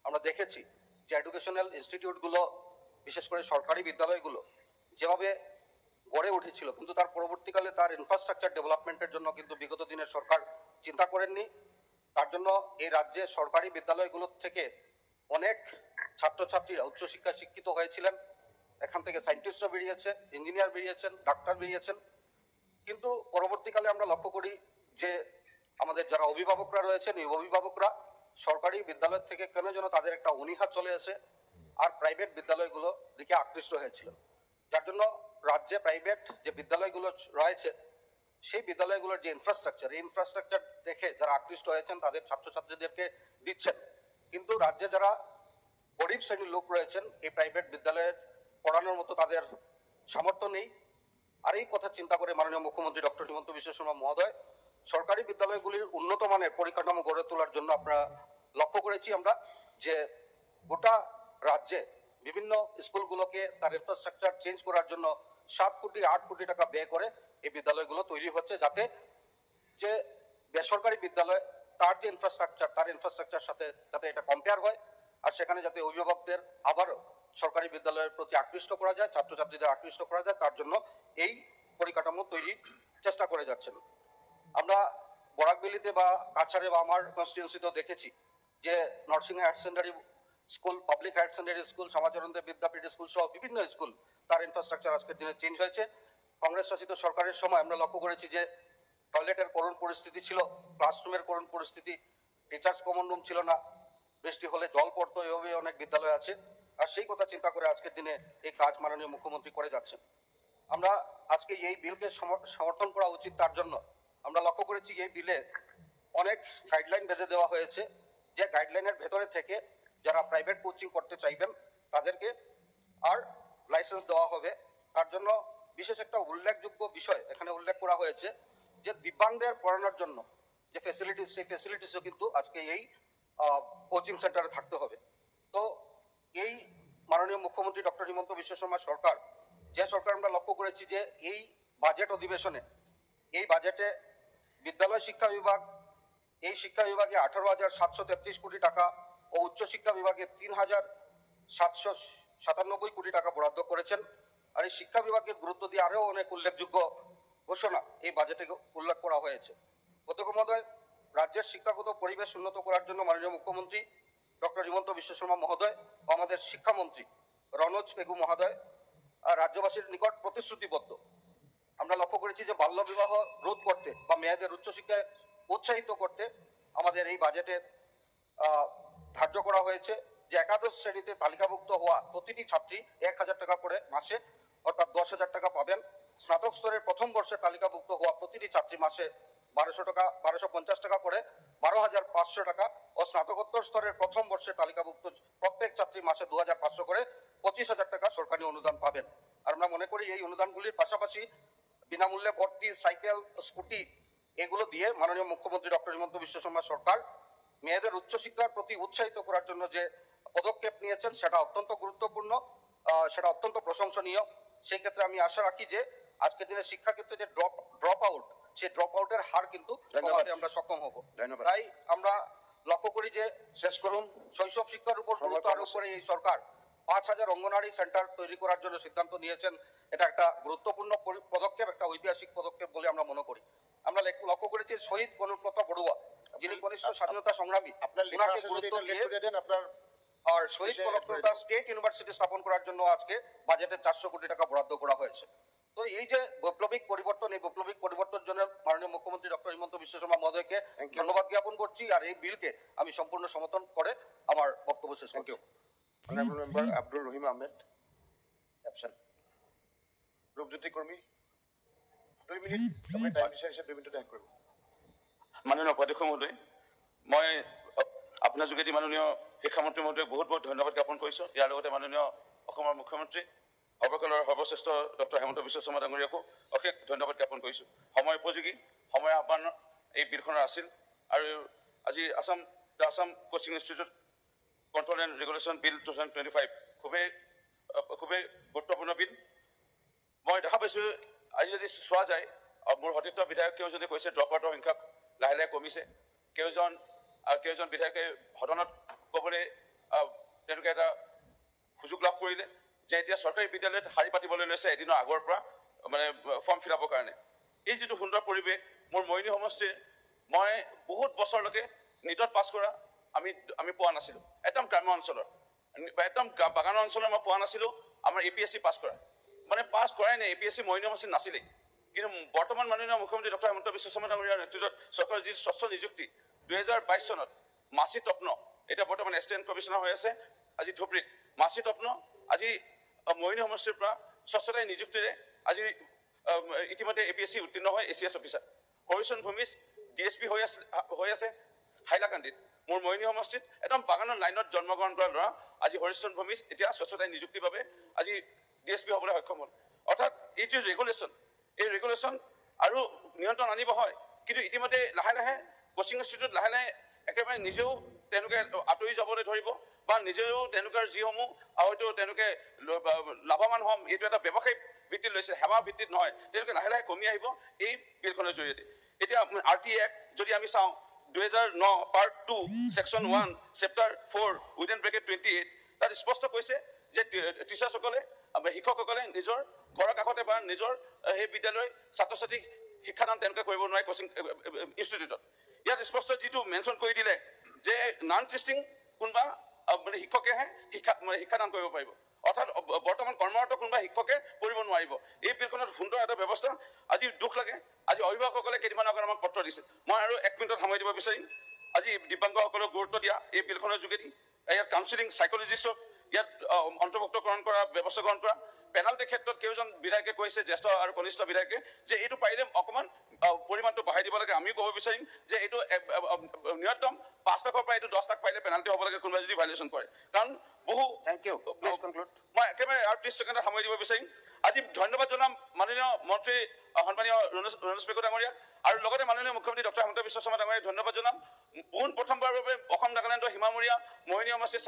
আমরা দেখেছি যে এডুকেশনাল ইনস্টিটিউটগুলো, বিশেষ করে সরকারি বিদ্যালয়গুলো যেভাবে গড়ে উঠেছিল, কিন্তু তার পরবর্তীকালে তার ইনফ্রাস্ট্রাকচার ডেভেলপমেন্টের জন্য কিন্তু বিগত দিনের সরকার চিন্তা করেননি। তার জন্য এই রাজ্যে সরকারি বিদ্যালয়গুলোর থেকে অনেক ছাত্রছাত্রীরা উচ্চশিক্ষায় শিক্ষিত হয়েছিলেন। এখান থেকে সায়েন্টিস্টরা বেরিয়েছে, ইঞ্জিনিয়ার বেরিয়েছেন, ডাক্তার বেরিয়েছেন। কিন্তু পরবর্তীকালে আমরা লক্ষ্য করি যে আমাদের যারা অভিভাবকরা রয়েছেন, এই অভিভাবকরা সরকারি বিদ্যালয় থেকে কেন যেন তাদের একটা অনীহা চলে এসে আর প্রাইভেট বিদ্যালয়গুলো দিকে আকৃষ্ট হয়েছিল। যার জন্য রাজ্যে প্রাইভেট যে বিদ্যালয়গুলো রয়েছে সেই বিদ্যালয়গুলোর যে ইনফ্রাস্ট্রাকচার, এই ইনফ্রাস্ট্রাকচার দেখে যারা আকৃষ্ট হয়েছেন তাদের ছাত্রছাত্রীদেরকে দিচ্ছেন, কিন্তু রাজ্যে যারা গরিব শ্রেণীর লোক রয়েছেন এই প্রাইভেট বিদ্যালয়ে পড়ানোর মতো তাদের সামর্থ্য নেই। আর এই কথা চিন্তা করে মাননীয় মুখ্যমন্ত্রী ডক্টর হিমন্ত বিশ্ব শর্মা মহোদয় সরকারি বিদ্যালয়গুলির উন্নত মানের পরিকাঠামো গড়ে তোলার জন্য আপনারা লক্ষ্য করেছি আমরা যে গোটা রাজ্যে বিভিন্ন স্কুলগুলোকে তার ইনফ্রাস্ট্রাকচার চেঞ্জ করার জন্য 7 কোটি 8 কোটি টাকা ব্যয় করে এই বিদ্যালয়গুলো তৈরি হচ্ছে, যাতে যে বেসরকারি বিদ্যালয় তার যে ইনফ্রাস্ট্রাকচার তার ইনফ্রাস্ট্রাকচার সাথে যাতে এটা কম্পেয়ার হয়, আর সেখানে যাতে অভিভাবকদের আবারও সরকারি বিদ্যালয়ের প্রতি আকৃষ্ট করা যায়, ছাত্রছাত্রীদের আকৃষ্ট করা যায়, তার জন্য এই পরিকাঠামো তৈরির চেষ্টা করে যাচ্ছেন। আমরা বরাকবেলিতে বা কাছাড়ে বা আমার কনস্টিটিউন্সিতেও দেখেছি যে Narsingh higher secondary school, public higher secondary school, সমাজরন্দ বিদ্যাপীঠ স্কুল সহ বিভিন্ন স্কুল তার ইনফ্রাস্ট্রাকচার আজকের দিনে চেঞ্জ হয়েছে। কংগ্রেস শাসিত সরকারের সময় আমরা লক্ষ্য করেছি যে টয়লেটের করুণ পরিস্থিতি ছিল, ক্লাসরুমের করুণ পরিস্থিতি, টিচার্স কমন রুম ছিল না, বৃষ্টি হলে জল পড়তো, এভাবে অনেক বিদ্যালয় আছে। আর সেই কথা চিন্তা করে আজকের দিনে এই কাজ মাননীয় মুখ্যমন্ত্রী করে যাচ্ছেন। আমরা আজকে এই বিলকে সমর্থন করা উচিত, তার জন্য আমরা লক্ষ্য করেছি এই বিলে অনেক গাইডলাইন বেঁধে দেওয়া হয়েছে, যে গাইডলাইনের ভেতরে থেকে যারা প্রাইভেট কোচিং করতে চাইবেন তাদেরকে আর লাইসেন্স দেওয়া হবে। তার জন্য বিশেষ একটা উল্লেখযোগ্য বিষয় এখানে উল্লেখ করা হয়েছে যে দিব্যাঙ্গদের পড়ানোর জন্য যে ফ্যাসিলিটিস, সেই ফ্যাসিলিটিসও কিন্তু আজকে এই কোচিং সেন্টারে থাকতে হবে। তো এই মাননীয় মুখ্যমন্ত্রী ডক্টর হিমন্ত বিশ্ব শর্মা সরকার, যে সরকার আমরা লক্ষ্য করেছি যে এই বাজেট অধিবেশনে, এই বাজেটে বিদ্যালয় শিক্ষা বিভাগ, এই শিক্ষা বিভাগে 18,733 কোটি টাকা ও উচ্চশিক্ষা বিভাগে 3,797 কোটি টাকা বরাদ্দ করেছেন। আর এই শিক্ষা বিভাগকে গুরুত্ব দিয়ে আরও অনেক উল্লেখযোগ্য ঘোষণা এই বাজেটে উল্লেখ করা হয়েছে। অধ্যক্ষ মহোদয়, রাজ্যের শিক্ষাগত পরিবেশ উন্নত করার জন্য মাননীয় মুখ্যমন্ত্রী ডক্টর হিমন্ত বিশ্ব শর্মা মহোদয় ও আমাদের শিক্ষামন্ত্রী রনোজ পেগু মহোদয় রাজ্যবাসীর নিকট প্রতিশ্রুতিবদ্ধ। আমরা লক্ষ্য করেছি যে বাল্য বিবাহ রোধ করতে বা মেয়েদের উচ্চশিক্ষায় উৎসাহিত করতে আমাদের এই বাজেটে ধার্য করা হয়েছে যে একাদশ শ্রেণীতে তালিকাভুক্ত হওয়া প্রতিটি ছাত্রী 1,000 টাকা করে মাসে অর্থাৎ 10,000 টাকা পাবেন। স্নাতক স্তরের প্রথম বর্ষে তালিকাভুক্ত হওয়া প্রতিটি ছাত্রী মাসে 1250 টাকা করে 12,500 টাকা ও স্নাতকোত্তর স্তরের প্রথম বর্ষে তালিকাভুক্ত প্রত্যেক ছাত্রী মাসে 2,500 করে 25,000 টাকা সরকারি অনুদান পাবেন। আর আমরা মনে করি এই অনুদানগুলির পাশাপাশি বিনামূল্যে ভর্তি, সাইকেল, স্কুটি এগুলো দিয়ে মাননীয় মুখ্যমন্ত্রী ডক্টর হিমন্ত বিশ্ব শর্মা সরকার মেয়েদের উচ্চশিক্ষার প্রতি উৎসাহিত করার জন্য যে পদক্ষেপ নিয়েছেন সেটা অত্যন্ত গুরুত্বপূর্ণ, সেটা অত্যন্ত প্রশংসনীয়। সেই ক্ষেত্রে আমি আশা রাখি যে আজকের দিনে শিক্ষাক্ষেত্রে যে ড্রপ আউট, সেই ড্রপ আউটের হার কিন্তু কমাতে আমরা সক্ষম হব। তাই আমরা লক্ষ্য করি যে শেষ করুন শৈশব শিক্ষার উপর গুরুত্ব আরোপ করে এই সরকার 5,000 অঙ্গনওয়াড়ি সেন্টার তৈরি করার জন্য সিদ্ধান্ত নিয়েছেন। এটা একটা গুরুত্বপূর্ণ পদক্ষেপ, একটা ঐতিহাসিক পদক্ষেপ বলে আমরা মনে করি। আমরা লক্ষ্য করেছি শহীদ কনকলতা বড়ুয়া, যিনি কনিষ্ঠ স্বাধীনতা সংগ্রামী, ওনাকে গুরুত্ব দিয়ে আর শহীদ কনকলতা স্টেট ইউনিভার্সিটি স্থাপন করার জন্য আজকে বাজেটে 400 কোটি টাকা বরাদ্দ করা হয়েছে। তো এই যে বৈপ্লবিক পরিবর্তন, এই বৈপ্লবিক পরিবর্তনের জন্য মাননীয় মুখ্যমন্ত্রী ডক্টর হিমন্ত বিশ্ব শর্মা মহোদয়কে ধন্যবাদ জ্ঞাপন করছি। আর এই বিলকে আমি সম্পূর্ণ সমর্থন করে আমার বক্তব্য শেষ করছি। Honorable Member Abdul Rahim Ahmed, absent. Rupjyoti Kurmi, 2 minute, আপুনি টাইম বিচাৰিছে 2 মিনিট টাইম কৰিব। মাননীয় উপাধ্যক্ষ মহোদয়, মই আপোনাৰ যোগেদি মাননীয় শিক্ষামন্ত্ৰী মহোদয়ক বহুত বহুত ধন্যবাদ জ্ঞাপন কৰিছোঁ। ইয়াৰ লগতে মাননীয় অসমৰ মুখ্যমন্ত্ৰী সৰ্বকালৰ সৰ্বশ্ৰেষ্ঠ ডক্টৰ হিমন্ত বিশ্ব শৰ্মা ডাঙৰীয়াকো অশেষ ধন্যবাদ জ্ঞাপন কৰিছোঁ। সময় উপযোগী, সময় আহ্বান এই বিলখনৰ আছিল। আৰু আজি Assam coaching institute control and regulation bill 2025 খুবেই গুৰুত্বপূৰ্ণ বিল। মই দেখা পাইছোঁ আজি যদি চোৱা যায়, মোৰ সতীৰ্থ বিধায়কেও যদি কৈছে ড্ৰপ আউটৰ সংখ্যা লাহে লাহে কমিছে, কেইজন বিধায়কে সদনত ক'বলৈ তেওঁলোকে এটা সুযোগ লাভ কৰিলে যে এতিয়া চৰকাৰী বিদ্যালয়ত শাৰী পাতিবলৈ লৈছে এদিনৰ আগৰ পৰা, মানে ফৰ্ম ফিল আপৰ কাৰণে। এই যিটো সুন্দৰ পৰিৱেশ মোৰ মৰিনী সমষ্টিৰ, মই বহুত বছৰলৈকে নিটত পাছ কৰা আমি পোৱা নাছিলোঁ। একদম গ্ৰাম্য অঞ্চলৰ, একদম বাগানৰ অঞ্চলৰ মই পোৱা নাছিলোঁ আমাৰ APSC পাছ কৰা, মানে পাছ কৰাই নাই, APSC মৰিনী সমষ্টিত নাছিলেই। কিন্তু বৰ্তমান মাননীয় মুখ্যমন্ত্ৰী ডক্টৰ হিমন্ত বিশ্ব শৰ্মা ডাঙৰীয়াৰ নেতৃত্বত চৰকাৰৰ যি স্বচ্ছ নিযুক্তি 2022 চনত মাচি তপ্ন, এতিয়া বৰ্তমান এছিষ্টেণ্ট কমিশ্যনাৰ হৈ আছে আজি ধুবুৰীত, মাচি তপ্ন আজি মৰিনী সমষ্টিৰ পৰা স্বচ্ছতাই নিযুক্তিৰে আজি ইতিমধ্যে APSC উত্তীৰ্ণ হৈ ACS officer Haricharan Bhumij DSP হৈ আছে হাইলাকান্দিত মোৰ মৰিনী সমষ্টিত একদম বাগানৰ লাইনত জন্মগ্ৰহণ কৰা ল'ৰা আজি হৰিচৰণ ভূমিজ এতিয়া স্বচ্ছতাই নিযুক্তিৰ বাবে আজি DSP হ'বলৈ সক্ষম হ'ল অৰ্থাৎ এই যে ৰেগুলেশ্যন এই ৰেগুলেশ্যন আৰু নিয়ন্ত্ৰণ আনিব হয় কিন্তু ইতিমধ্যে লাহে লাহে কোচিং ইনষ্টিটিউট লাহে লাহে একেবাৰে নিজেও তেওঁলোকে আঁতৰি যাবলৈ ধৰিব বা নিজেও তেওঁলোকৰ যিসমূহ হয়তো তেওঁলোকে লাভৱান হ'ম এইটো এটা ব্যৱসায়িক ভিত্তিত লৈছে সেৱা ভিত্তিত নহয় তেওঁলোকে লাহে লাহে কমি আহিব এই বিলখনৰ জৰিয়তে এতিয়া RT Act যদি আমি চাওঁ 2009 Part 2 Section 1 Chapter 4 within bracket 28 তাত স্পষ্ট কৈছে যে টিচাৰ্ছসকলে শিক্ষকসকলে নিজৰ ঘৰৰ কাষতে বা নিজৰ সেই বিদ্যালয় ছাত্ৰ ছাত্ৰীক শিক্ষাদান তেওঁলোকে কৰিব নোৱাৰে কোচিং ইনষ্টিটিউটত ইয়াত স্পষ্ট যিটো মেনশ্যন কৰি দিলে যে নন টিচিং কোনোবা শিক্ষকেহে শিক্ষাদান কৰিব পাৰিব অৰ্থাৎ বৰ্তমান কৰ্মৰত কোনোবা শিক্ষকে কৰিব নোৱাৰিব এই বিলখনত সুন্দৰ এটা ব্যৱস্থা আজি দুখ লাগে আজি অভিভাৱকসকলে কেইদিনমান আগত আমাক পত্ৰ দিছে মই আৰু 1 মিনিটত সামৰি দিব বিচাৰিম আজি দিব্যাংগসকলক গুৰুত্ব দিয়া এই বিলখনৰ যোগেদি ইয়াত কাউন্সিলিং সাইকলজিষ্টক ইয়াত অন্তৰ্ভুক্তকৰণ কৰা ব্যৱস্থা গ্ৰহণ কৰা পেনাল্টিৰ ক্ষেত্ৰত কেইজন বিধায়কে কৈছে জ্যেষ্ঠ আৰু কনিষ্ঠ বিধায়কে যে এইটো পাৰিলে অকণমান পৰিমাণটো বঢ়াই দিব লাগে আমিও ক'ব বিচাৰিম যে এইটো ন্যূনতম 5 লাখৰ পৰা এইটো 10 লাখ পাৰিলে পেনাল্টি হ'ব লাগে কোনোবাই যদি ভাইলেশ্যন কৰে কাৰণ বহু মই একেবাৰে আৰু 30 ছেকেণ্ডত সামৰি দিব বিচাৰিম আজি ধন্যবাদ জনাম মাননীয় মন্ত্ৰী সন্মানীয় ৰণোজ পেগু ডাঙৰীয়াক আৰু লগতে মাননীয় মুখ্যমন্ত্ৰী ডক্টৰ হিমন্ত বিশ্ব শৰ্মা ডাঙৰীয়াক ধন্যবাদ জনাম পোন প্ৰথমবাৰৰ বাবে অসম নাগালেণ্ডৰ সীমামূৰীয়া মৰিনী সমষ্টিৰ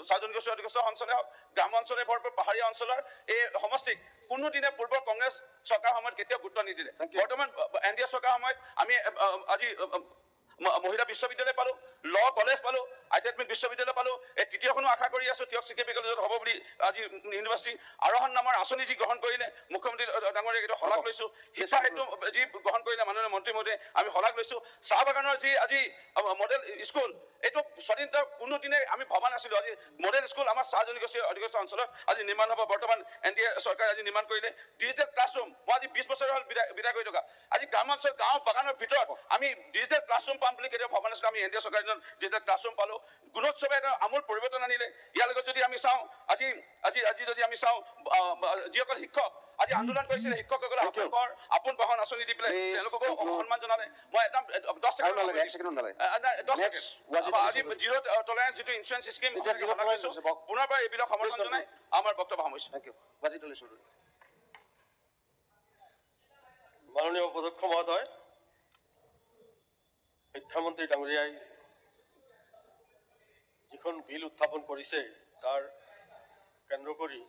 চাৰজনগোষ্ঠী অধিকস্থ অঞ্চলে হওক গ্ৰাম অঞ্চলে ভৰপূৰ পাহাৰীয়া অঞ্চলৰ এই সমষ্টিক কোনোদিনে পূৰ্বৰ কংগ্ৰেছ চৰকাৰ সময়ত কেতিয়াও গুৰুত্ব নিদিলে বৰ্তমান NDA চৰকাৰ সময়ত আমি আজি মহিলা বিশ্ববিদ্যালয় পালো ল কলেজ পালো আধ্যাত্মিক বিশ্ববিদ্যালয় পালো এই তৃতীয়খনো আশা কৰি আছো তিয়ক চিকেপি কলেজত হ'ব বুলি আজি ইউনিভাৰ্চিটি আৰোহণ নামৰ আঁচনি যি গ্ৰহণ কৰিলে মুখ্যমন্ত্ৰী ডাঙৰীয়াক এইটো শলাগ লৈছো শিক্ষা হেতু যি গ্ৰহণ কৰিলে মাননীয় মন্ত্ৰী মহোদয়ে আমি শলাগ লৈছো চাহ বাগানৰ যি আজি মডেল স্কুল এইটো স্বাধীনতা কোনোদিনে আমি ভবা নাছিলো আজি মডেল স্কুল আমাৰ চাহ জনগোষ্ঠী অধিকস্থ অঞ্চলত আজি নিৰ্মাণ হ'ব বৰ্তমান NDA চৰকাৰে আজি নিৰ্মাণ কৰিলে ডিজিটেল ক্লাছৰুম মই আজি 20 বছৰ হ'ল বিদায় কৰি থকা আজি গ্ৰামাঞ্চল গাঁও বাগানৰ ভিতৰত আমি ডিজিটেল ক্লাছৰুম পাম বুলি কেতিয়াও ভবা নাছিলো আমি NDA চৰকাৰে ডিজিটেল ক্লাছৰুম পালো গুণোৎসৱে এটা আমূল পৰিৱৰ্তন আনিলে ইয়াৰ লগত যদি আমি চাওঁ আজি যদি আমি চাওঁ যিসকল শিক্ষক আজি আন্দোলন কৰিছিলে শিক্ষকসকলে আপোন বাহন আঁচনি দি পেলাই তেওঁলোককো সন্মান জনালে মই একদম 10 ছেকেণ্ড আজি জিৰ' টলাৰেঞ্চ যিটো ইঞ্চুৰেঞ্চ স্কিম পুনৰবাৰ এইবিলাক সমৰ্থন জনাই আমাৰ বক্তব্য সামৰিছোঁ মাননীয় অধ্যক্ষ মহোদয় শিক্ষামন্ত্ৰী ডাঙৰীয়াই যিখন বিল উত্থাপন কৰিছে তাৰ কেন্দ্ৰ কৰি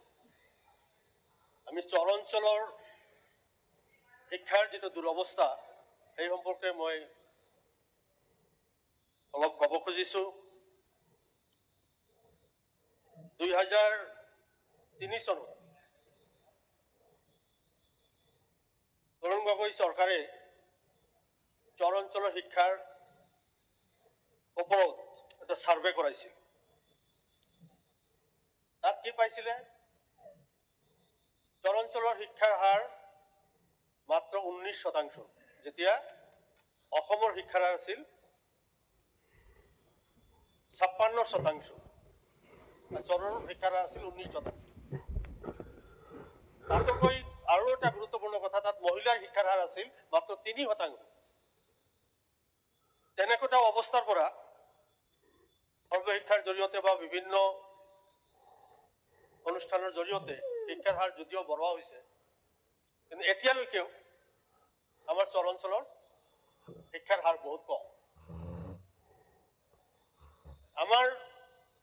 আমি চৰ অঞ্চলৰ শিক্ষাৰ যিটো দুৰৱস্থা সেই সম্পৰ্কে মই অলপ ক'ব খুজিছোঁ 2003 চনত তৰুণ গগৈ চৰকাৰে চৰ অঞ্চলৰ শিক্ষাৰ ওপৰত এটা সাৰ্ভে কৰাইছিল তাত কি পাইছিলে চৰ অঞ্চলৰ শিক্ষাৰ হাৰ মাত্ৰ 19% যেতিয়া অসমৰ শিক্ষাৰ হাৰ আছিল 56% চৰৰ শিক্ষাৰ হাৰ আছিল 19%। তাতোকৈ আৰু এটা গুৰুত্বপূৰ্ণ কথা তাত মহিলাৰ শিক্ষাৰ হাৰ আছিল মাত্ৰ 3%। তেনেকুৱা অৱস্থাৰ পৰা সৰ্বশিক্ষাৰ জৰিয়তে বা বিভিন্ন অনুষ্ঠানৰ জৰিয়তে শিক্ষাৰ হাৰ যদিও বঢ়োৱা হৈছে কিন্তু এতিয়ালৈকেও আমাৰ চৰ অঞ্চলৰ শিক্ষাৰ হাৰ বহুত কম। আমাৰ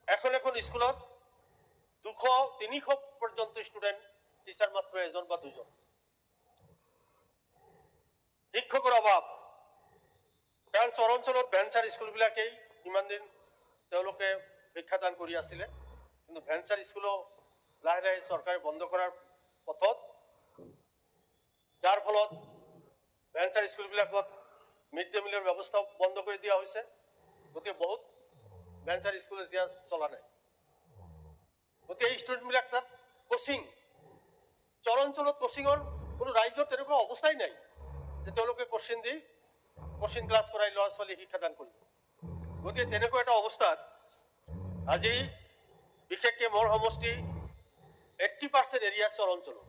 এখন স্কুলত 200-300 পৰ্যন্ত ষ্টুডেণ্ট টিচাৰ মাত্ৰ এজন বা দুজন শিক্ষকৰ অভাৱ কাৰণ চৰ অঞ্চলত ভেঞ্চাৰ স্কুলবিলাকেই ইমান দিন তেওঁলোকে শিক্ষাদান কৰি আছিলে কিন্তু ভেঞ্চাৰ স্কুলো লাহে লাহে চৰকাৰে বন্ধ কৰাৰ পথত যাৰ ফলত ভেঞ্চাৰ স্কুলবিলাকত মিড ডে মিলৰ ব্যৱস্থা বন্ধ কৰি দিয়া হৈছে গতিকে বহুত ভেঞ্চাৰ স্কুল এতিয়া চলা নাই গতিকে এই ষ্টুডেণ্টবিলাক তাত কোচিং চৰ অঞ্চলত কোচিঙৰ কোনো ৰাজ্যৰ তেনেকুৱা অৱস্থাই নাই যে তেওঁলোকে কোচিং ক্লাছ কৰাই ল'ৰা ছোৱালী শিক্ষাদান কৰিব গতিকে তেনেকুৱা এটা অৱস্থাত আজি বিশেষকৈ মোৰ সমষ্টি 80% এৰিয়া চৰ অঞ্চলত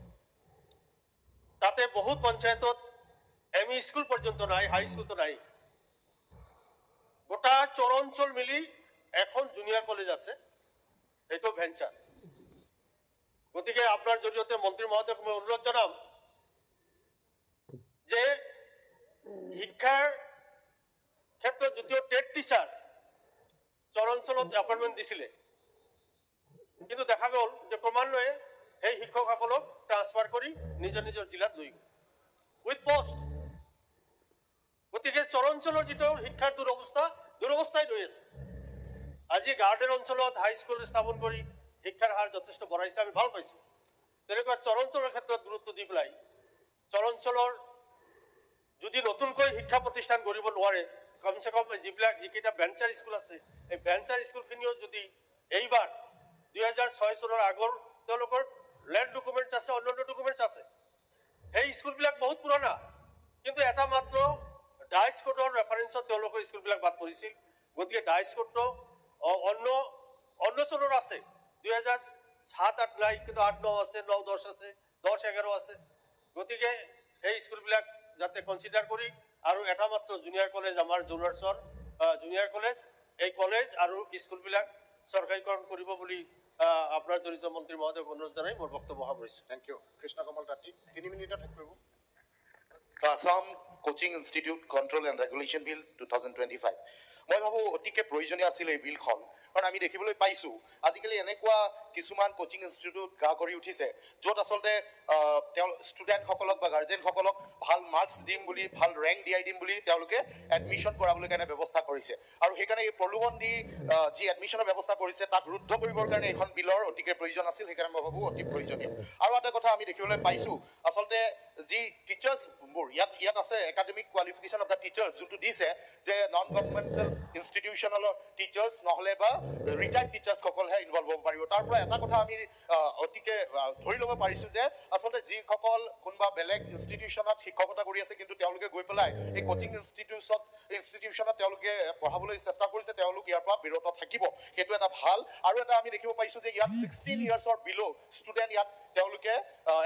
তাতে বহুত পঞ্চায়তত এমই স্কুল পর্যন্ত নাই, হাই স্কুল তো নাই। গোটা চরাঞ্চল মিলি এখন জুনিয়র কলেজ আছে, সেইটো ভেঞ্চাৰ। গতিকে আপনাৰ জৰিয়তে মন্ত্রী মহোদয়ক মই অনুরোধ জানাম যে শিক্ষার ক্ষেত্রে যদিও টেট টিচার চরাঞ্চলত এপইন্টমেন্ট দিছিলে, কিন্তু দেখা গ'ল যে ক্রমান্বয়ে সেই শিক্ষকসকলক ট্রান্সফার কৰি নিজৰ নিজৰ জিলাত লৈ গ'ল উইথ পোস্ট। গতিকে চৰাঞ্চলৰ যিটো শিক্ষাৰ দুৰৱস্থাই ৰৈ আছে। আজি গাৰ্ডেন অঞ্চলত হাই স্কুল স্থাপন কৰি শিক্ষাৰ হাৰ যথেষ্ট বঢ়াইছে, আমি ভাল পাইছোঁ। তেনেকুৱা চৰাঞ্চলৰ ক্ষেত্ৰত গুৰুত্ব দি পেলাই চৰাঞ্চলৰ যদি নতুনকৈ শিক্ষা প্ৰতিষ্ঠান গঢ়িব নোৱাৰে, কমচে কম যিকেইটা ভেঞ্চাৰ স্কুল আছে, এই ভেঞ্চাৰ স্কুলখিনিও যদি এইবাৰ 2006 চনৰ আগৰ তেওঁলোকৰ লেণ্ড ডকুমেণ্টছ আছে, অন্যান্য ডকুমেণ্টছ আছে, সেই স্কুলবিলাক বহুত পুৰণা, কিন্তু এটা মাত্ৰ ডাইচ কোডৰ ৰেফাৰেঞ্চত তেওঁলোকৰ স্কুলবিলাক বাদ পৰিছিল। গতিকে ডাইচ কোডটো অন্য চনৰ আছে, 2007-8 নাই, কিন্তু 8-9 আছে, 9-10 আছে, 10-11 আছে। গতিকে সেই স্কুলবিলাক যাতে কনচিডাৰ কৰি আৰু এটা মাত্ৰ জুনিয়ৰ কলেজ, আমাৰ জুনিয়ৰ্ছৰ জুনিয়ৰ কলেজ, এই কলেজ আৰু স্কুলবিলাক চৰকাৰীকৰণ কৰিব বুলি আপোনাৰ জড়িত মন্ত্ৰী মহোদয়ক অনুৰোধ জনাই মোৰ বক্তব্য সামৰিছোঁ। Thank U. কৃষ্ণ কমল তাঁতী 3 মিনিটত শেষ কৰিব। The Assam Coaching Institute Control and Regulation Bill 2025 মই ভাবোঁ অতিকে প্ৰয়োজনীয় আছিল এই বিলখন, কাৰণ আমি দেখিবলৈ পাইছোঁ আজিকালি এনেকুৱা কিছুমান কোচিং ইনষ্টিটিউট গা কৰি উঠিছে য'ত আচলতে তেওঁ ষ্টুডেণ্টসকলক বা গাৰ্জেনসকলক ভাল মাৰ্কছ দিম বুলি, ভাল ৰেংক দিয়াই দিম বুলি তেওঁলোকে এডমিশ্যন কৰাবলৈ কাৰণে ব্যৱস্থা কৰিছে। আৰু সেইকাৰণে এই প্ৰলোভন দি যি এডমিশ্যনৰ ব্যৱস্থা কৰিছে তাক ৰুদ্ধ কৰিবৰ কাৰণে এইখন বিলৰ অতিকে প্ৰয়োজন আছিল। সেইকাৰণে মই ভাবোঁ অতি প্ৰয়োজনীয়। আৰু এটা কথা আমি দেখিবলৈ পাইছোঁ আচলতে যি টিচাৰ্ছবোৰ ইয়াত আছে, academic qualification of the teachers যোনটো দিছে যে নন গভৰ্ণমেণ্টেল ইনষ্টিটিউশ্যনেলৰ টিচাৰ্ছ নহ'লে বা ৰিটায়াৰ্ড টিচাৰ্ছসকলহে ইনভলভ হ'ব পাৰিব। তাৰ পৰা এটা কথা আমি অতিকে ধৰি ল'ব পাৰিছোঁ যে আচলতে যিসকল কোনোবা বেলেগ ইনষ্টিটিউশ্যনত শিক্ষকতা কৰি আছে কিন্তু তেওঁলোকে গৈ পেলাই এই কোচিং ইনষ্টিটিউশ্যনত তেওঁলোকে পঢ়াবলৈ চেষ্টা কৰিছে, তেওঁলোক ইয়াৰ পৰা বিৰত থাকিব, সেইটো এটা ভাল। আৰু এটা আমি দেখিব পাইছোঁ যে ইয়াত 16 ইয়াৰ্ছৰ বিল' ষ্টুডেণ্ট ইয়াত তেওঁলোকে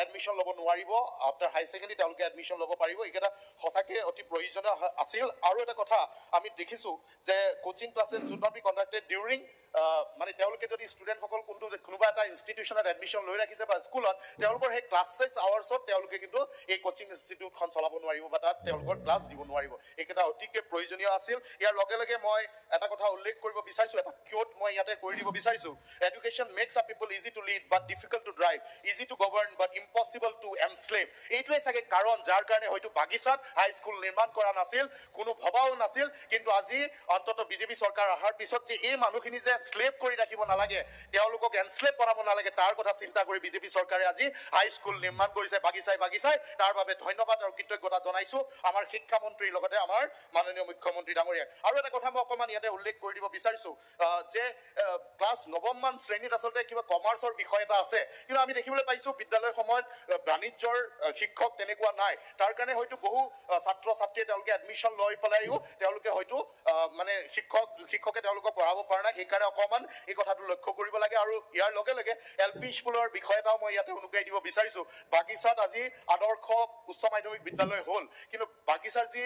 এডমিশ্যন ল'ব নোৱাৰিব, আফটাৰ হাই ছেকেণ্ডেৰী তেওঁলোকে এডমিশ্যন ল'ব পাৰিব। এইকেইটা সঁচাকৈ অতি প্ৰয়োজনীয় আছিল। আৰু এটা কথা আমি দেখিছোঁ যে coaching classes should not be conducted during মানে তেওঁলোকে যদি ষ্টুডেণ্টসকল কোনোবা এটা ইনষ্টিটিউশ্যনত এডমিশ্যন লৈ ৰাখিছে বা স্কুলত, তেওঁলোকৰ সেই ক্লাছেছ আৱাৰ্ছত তেওঁলোকে কিন্তু এই কোচিং ইনষ্টিটিউটখন চলাব নোৱাৰিব বা তাত তেওঁলোকৰ ক্লাছ দিব নোৱাৰিব। এইকেইটা অতিকে প্ৰয়োজনীয় আছিল। ইয়াৰ লগে লগে মই এটা কথা উল্লেখ কৰিব বিচাৰিছোঁ, এটা কিয়ত মই ইয়াতে কৰি দিব বিচাৰিছোঁ। Education makes a people easy to lead but difficult to drive, easy to govern but impossible to enslave. এইটোৱে চাগে কাৰণ যাৰ কাৰণে হয়তো বাগিচাত হাইস্কুল নিৰ্মাণ কৰা নাছিল, কোনো ভবাও নাছিল। কিন্তু আজি অন্ততঃ বিজেপি চৰকাৰ অহাৰ পিছত যে এই মানুহখিনি যে শ্লেভ কৰি ৰাখিব নালাগে, তেওঁলোকক এনশ্লেভ বনাব নালাগে, তাৰ কথা চিন্তা কৰি বিজেপি চৰকাৰে আজি হাইস্কুল নিৰ্মাণ কৰিছে বাগিচাই। তাৰ বাবে ধন্যবাদ আৰু কৃতজ্ঞতা জনাইছোঁ আমাৰ শিক্ষামন্ত্ৰীৰ লগতে আমাৰ মাননীয় মুখ্যমন্ত্ৰী ডাঙৰীয়াক। আৰু এটা কথা মই অকণমান ইয়াতে উল্লেখ কৰি দিব বিচাৰিছোঁ যে ক্লাছ 9মান শ্ৰেণীত আচলতে কিবা কমাৰ্চৰ বিষয় এটা আছে, কিন্তু আমি দেখিবলৈ পাইছোঁ বিদ্যালয় সময়ত বাণিজ্যৰ শিক্ষক তেনেকুৱা নাই। তাৰ কাৰণে হয়তো বহু ছাত্ৰ ছাত্ৰীয়ে তেওঁলোকে এডমিশ্যন লৈ পেলাইও তেওঁলোকে হয়তো মানে শিক্ষকে তেওঁলোকক পঢ়াব পৰা নাই। সেইকাৰণে অকণমান এই কথাটো লক্ষ্য কৰিব লাগে। আৰু ইয়াৰ লগে লগে LP স্কুলৰ বিষয় এটাও মই ইয়াতে উনুকাই দিব বিচাৰিছোঁ। বাগিচাত আজি আদৰ্শ উচ্চ মাধ্যমিক বিদ্যালয় হ'ল, কিন্তু বাগিচাৰ যি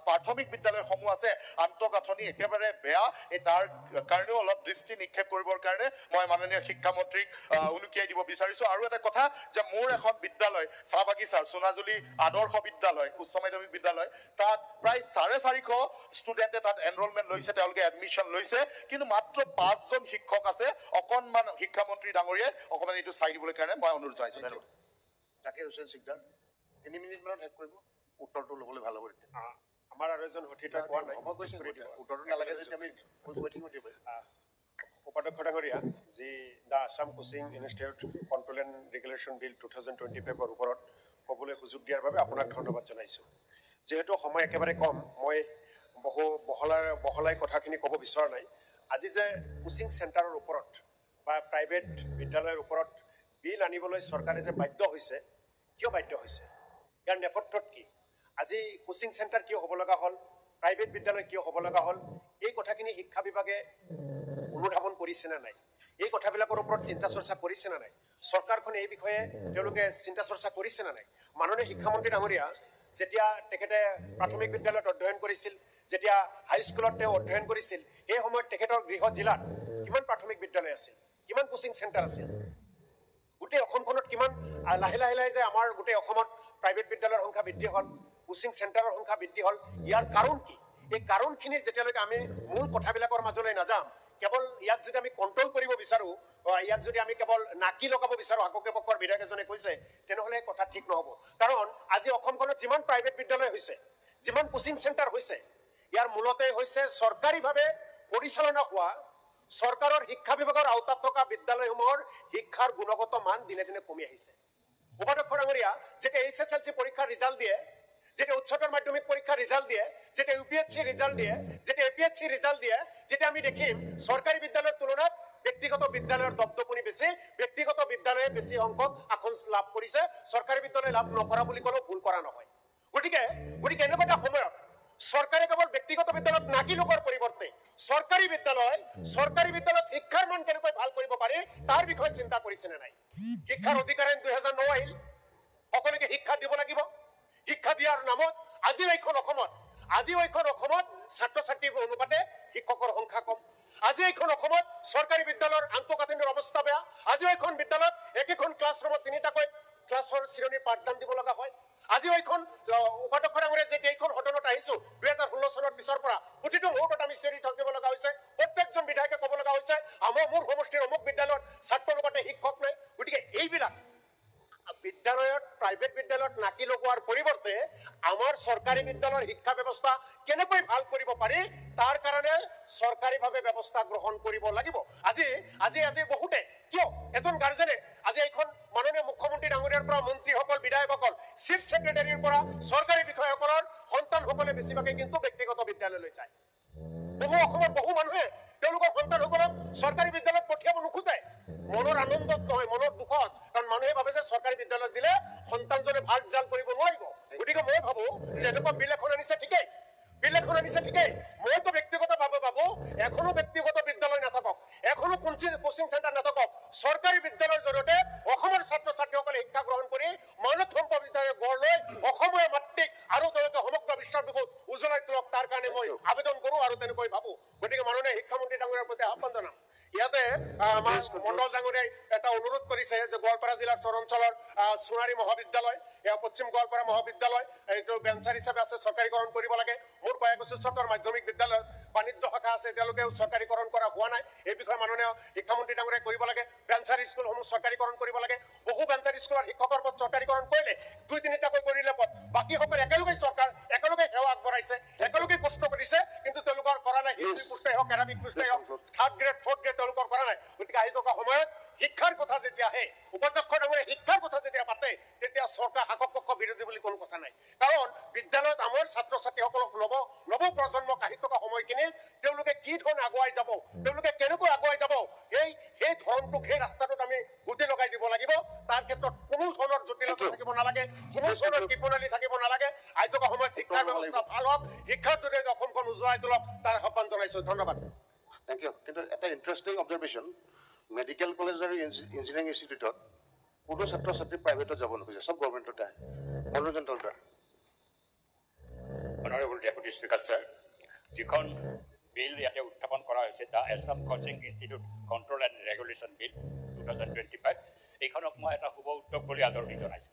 প্ৰাথমিক বিদ্যালয়সমূহ আছে আন্তঃগাঁথনি একেবাৰে বেয়া। তাৰ কাৰণেও অলপ দৃষ্টি নিক্ষেপ কৰিবৰ কাৰণে মই মাননীয় শিক্ষামন্ত্ৰীক উনুকিয়াই দিব বিচাৰিছোঁ। আৰু এটা কথা যে মোৰ এখন বিদ্যালয় চাহ বাগিচাৰ সোণাজুলি আদৰ্শ বিদ্যালয় উচ্চ মাধ্যমিক বিদ্যালয়, তাত প্ৰায় 450 ষ্টুডেণ্টে তাত এনৰলমেণ্ট লৈছে, তেওঁলোকে এডমিশ্যন লৈছে, কিন্তু মাত্ৰ 5জন শিক্ষক আছে। অকণমান শিক্ষামন্ত্ৰী ডাঙৰীয়াই অকণমান এইটো চাই দিবলৈ কাৰণে মই অনুৰোধ জনাইছোঁ। ধন্যবাদ। জাকিৰ হুছেইন সিকদাৰ 3 মিনিটমানত শেষ কৰিব, উত্তৰটো ল'বলৈ ভাল হ'ব। আমাৰ আৰু এজন সতীৰ্থ কোৱা নাই, উত্তৰটো নালাগে যদি আমি কৈ থাকিব দিব। উপাধ্যক্ষ ডাঙৰীয়া, যি the Assam coaching institute control and regulation bill 2025ৰ ওপৰত ক'বলৈ সুযোগ দিয়াৰ বাবে আপোনাক ধন্যবাদ জনাইছোঁ। যিহেতু সময় একেবাৰে কম, মই বহলাই কথাখিনি ক'ব বিচৰা নাই। আজি যে কোচিং চেণ্টাৰৰ ওপৰত বা প্ৰাইভেট বিদ্যালয়ৰ ওপৰত বিল আনিবলৈ চৰকাৰে যে বাধ্য হৈছে, কিয় বাধ্য হৈছে, ইয়াৰ নেপথ্যত কি? আজি কোচিং চেণ্টাৰ কিয় হ'ব লগা হ'ল, প্ৰাইভেট বিদ্যালয় কিয় হ'ব লগা হ'ল, এই কথাখিনি শিক্ষা বিভাগে অনুধাৱন কৰিছেনে নাই? এই কথাবিলাকৰ ওপৰত চিন্তা চৰ্চা কৰিছে নে নাই? চৰকাৰখনে এই বিষয়ে তেওঁলোকে চিন্তা চৰ্চা কৰিছে নে নাই? মাননীয় শিক্ষামন্ত্ৰী ডাঙৰীয়া যেতিয়া তেখেতে প্ৰাথমিক বিদ্যালয়ত অধ্যয়ন কৰিছিল, যেতিয়া হাইস্কুলত তেওঁ অধ্যয়ন কৰিছিল, সেই সময়ত তেখেতৰ গৃহ জিলাত কিমান প্ৰাথমিক বিদ্যালয় আছিল, কিমান কোচিং চেণ্টাৰ আছিল? গোটেই অসমখনত কিমান লাহে লাহে লাহে যে আমাৰ গোটেই অসমত প্ৰাইভেট বিদ্যালয়ৰ সংখ্যা বৃদ্ধি হ'ল, কোচিং চেণ্টাৰৰ সংখ্যা বৃদ্ধি হ'ল, ইয়াৰ কাৰণ কি? এই কাৰণখিনিৰ যেতিয়ালৈকে আমি মূল কথাবিলাকৰ মাজলৈ নাযাম, কেৱল ইয়াক যদি আমি কণ্ট্ৰল কৰিব বিচাৰোঁ, ইয়াক যদি আমি কেৱল নাকি লগাব বিচাৰোঁ, আগকে পক্ষৰ বিধায়ক এজনে কৈছে, তেনেহ'লে কথা ঠিক নহ'ব। কাৰণ আজি অসমখনত যিমান প্ৰাইভেট বিদ্যালয় হৈছে, যিমান কোচিং চেণ্টাৰ হৈছে, ইয়াৰ মূলতে হৈছে চৰকাৰীভাৱে পৰিচালনা হোৱা চৰকাৰৰ শিক্ষা বিভাগৰ আওতাত থকা বিদ্যালয়সমূহৰ শিক্ষাৰ গুণগত মান দিনে দিনে কমি আহিছে। উপাধ্যক্ষ ডাঙৰীয়া যেতিয়া HSLC পৰীক্ষাৰ ৰিজাল্ট দিয়ে, যেতিয়া উচ্চতৰ মাধ্যমিক পৰীক্ষাৰ ৰিজাল্ট দিয়ে, যেতিয়া UPSC ৰিজাল্ট দিয়ে, যেতিয়া APSC ৰিজাল্ট দিয়ে, তেতিয়া আমি দেখিম চৰকাৰী বিদ্যালয়ৰ তুলনাত ব্যক্তিগত বিদ্যালয়ৰ দপদপনি বেছি, ব্যক্তিগত বিদ্যালয়ে বেছি সংখ্যক আসন লাভ কৰিছে, চৰকাৰী বিদ্যালয় লাভ নকৰা বুলি ক'লেও ভুল কৰা নহয়। গতিকে এনেকুৱা এটা সময়ত চৰকাৰে কেৱল ব্যক্তিগত বিদ্যালয়ত নাকি লগোৱাৰ পৰিৱৰ্তে চৰকাৰী বিদ্যালয়ত শিক্ষাৰ মান কেনেকৈ ভাল কৰিব পাৰি তাৰ বিষয়ে চিন্তা কৰিছে নে নাই? শিক্ষাৰ অধিকাৰ আইন 2009 আহিল, সকলোকে শিক্ষা দিব লাগিব। শিক্ষা দিয়াৰ নামত আজিও এইখন অসমত ছাত্ৰ ছাত্ৰীৰ অনুপাতে শিক্ষকৰ সংখ্যা কম। আজি এইখন অসমত চৰকাৰী বিদ্যালয়ৰ আন্তঃগাঁথনিৰ অৱস্থা বেয়া। আজিও এইখন বিদ্যালয়ত একেখন ক্লাছৰুমত 3টাকৈ ক্লাছৰ শ্ৰেণীৰ পাঠদান দিব লগা হয়। আজিও এইখন উপাধ্যক্ষ ডাঙৰীয়া যেতিয়া এইখন সদনত আহিছো 2016 চনৰ পিছৰ পৰা প্ৰতিটো মুহূৰ্তত আমি চিঞৰি থাকিব লগা হৈছে, প্ৰত্যেকজন বিধায়কে ক'ব লগা হৈছে মোৰ সমষ্টিৰ অমুক বিদ্যালয়ত ছাত্ৰ অনুপাতে শিক্ষক নাই। গতিকে এইবিলাক বিদ্যালয়ত প্ৰাইভেট বিদ্যালয়ত নাকি লগোৱাৰ পৰিৱৰ্তে আমাৰ চৰকাৰী বিদ্যালয়ৰ শিক্ষা ব্যৱস্থা কেনেকৈ ভাল কৰিব পাৰি তাৰ কাৰণে চৰকাৰীভাৱে ব্যৱস্থা গ্ৰহণ কৰিব লাগিব। আজি বহুতে কিয় এজন গাৰ্জেনে আজি এইখন মাননীয় মুখ্যমন্ত্ৰী ডাঙৰীয়াৰ পৰা মন্ত্ৰীসকল, বিধায়কসকল, চিফ ছেক্ৰেটাৰীৰ পৰা চৰকাৰী বিষয়াসকলৰ সন্তানসকলে বেছিভাগে কিন্তু ব্যক্তিগত বিদ্যালয়লৈ যায়। অসমত বহু মানুহে তেওঁলোকৰ সন্তানসকলক চৰকাৰী বিদ্যালয়ত পঠিয়াব নোখোজে, মনৰ আনন্দত নহয়, মনৰ দুখত। কাৰণ মানুহে ভাবে যে চৰকাৰী বিদ্যালয়ত দিলে সন্তানজনে ভাল ৰিজাল্ট কৰিব নোৱাৰিব। গতিকে মই ভাবো যে এনেকুৱা বিল এখন আনিছে ঠিকেই, মইতো ব্যক্তিগতভাৱে ভাবো এখনো ব্যক্তিগত বিদ্যালয় নাথাকক, এখনো কোচিং চেণ্টাৰ নাথাকক। চৰকাৰী বিদ্যালয়ৰ জৰিয়তে অসমৰ ছাত্ৰ ছাত্ৰীসকলে শিক্ষা গ্ৰহণ কৰি মানৱ সম্পদ বিদ্যালয় গঢ় লৈ অসমীয়া মাতৃক আৰু তেওঁলোকে সমগ্ৰ বিশ্বৰ বুকুত উজ্বলাই তোলক, তাৰ কাৰণে মই আবেদন কৰো আৰু তেনেকৈ ভাবো। গতিকে মাননীয় শিক্ষামন্ত্ৰী ডাঙৰীয়াৰ প্ৰতি আহ্বান জনাম। ইয়াতে আমাৰ মণ্ডল ডাঙৰীয়াই এটা অনুৰোধ কৰিছে যে গোৱালপাৰা জিলাৰ চৰ অঞ্চলৰ সোণাৰী মহাবিদ্যালয়, পশ্চিম গোৱালপাৰা মহাবিদ্যালয় এইটো বেঞ্চাৰ হিচাপে আছে, চৰকাৰীকৰণ কৰিব লাগে। মোৰ কয়েক উচ্চতৰ মাধ্যমিক বিদ্যালয় বাণিজ্য শাখা আছে, তেওঁলোকেও চৰকাৰীকৰণ কৰা হোৱা নাই। এই বিষয়ে মাননীয় শিক্ষামন্ত্ৰী ডাঙৰীয়াই কৰিব লাগে। বেঞ্চাৰ স্কুলসমূহ চৰকাৰীকৰণ কৰিব লাগে। বহু বেঞ্চাৰ স্কুলৰ শিক্ষকৰ পদ চৰকাৰীকৰণ কৰিলে 2-3টাকৈ কৰিলে পদ, বাকীসকলে একেলগে সেৱা আগবঢ়াইছে, একেলগে কষ্ট কৰিছে, কিন্তু তেওঁলোকৰ কৰা নাই। হিন্দী পোষ্টেই হওক, এৰাবিক পোষ্টেই হওক, 3rd গ্ৰেড 4th গ্ৰেড তেওঁলোকৰ কৰা নাই। গতিকে আহি থকা সময়ত শিক্ষাৰ কথা যেতিয়া আহে, উপাধ্যক্ষ ডাঙৰীয়া শিক্ষাৰ কথা যেতিয়া পাতে, তেতিয়া চৰকাৰ শাসক পক্ষ বিৰোধী বুলি কোনো কথা নাই। কাৰণ বিদ্যালয়ত আমাৰ ছাত্ৰ ছাত্ৰীসকলক নৱ প্ৰজন্মক আহি থকা সময়খিনিত তেওঁলোকে কি ধৰণে আগুৱাই যাব, তেওঁলোকে কেনেকৈ আগুৱাই যাব, সেই ধৰণটোক, সেই ৰাস্তাটোত আমি গুটি লগাই দিব লাগিব। তাৰ ক্ষেত্ৰত কোনো ধৰণৰ জটিলতা থাকিব নালাগে, কোনো ধৰণৰ টিপনালি থাকিব নালাগে। আহি থকা সময়ত শিক্ষাৰ ব্যৱস্থা ভাল হওক, শিক্ষাৰ জৰিয়তে অসমখন উজ্বলাই তোলক, তাৰ আহ্বান জনাইছো। ধন্যবাদ। Thank you. কিন্তু এটা ইণ্টাৰেষ্টিং অবজাৰভেশ্যন, মেডিকেল কলেজ আৰু ইঞ্জিনিয়াৰিং ইনষ্টিটিউটত কোনো ছাত্ৰ ছাত্ৰী প্ৰাইভেটত যাব নোখোজে, চব গভৰ্ণমেণ্টতে আহে। মনোৰঞ্জন দলটা অনাৰেবল ডেপুটি স্পীকাৰ ছাৰ, যিখন বিল ইয়াতে উত্থাপন কৰা হৈছে, the Assam coaching institute control and regulation bill 2025, এইখনক মই এটা শুভ উদ্যোগ বুলি আদৰণি জনাইছোঁ।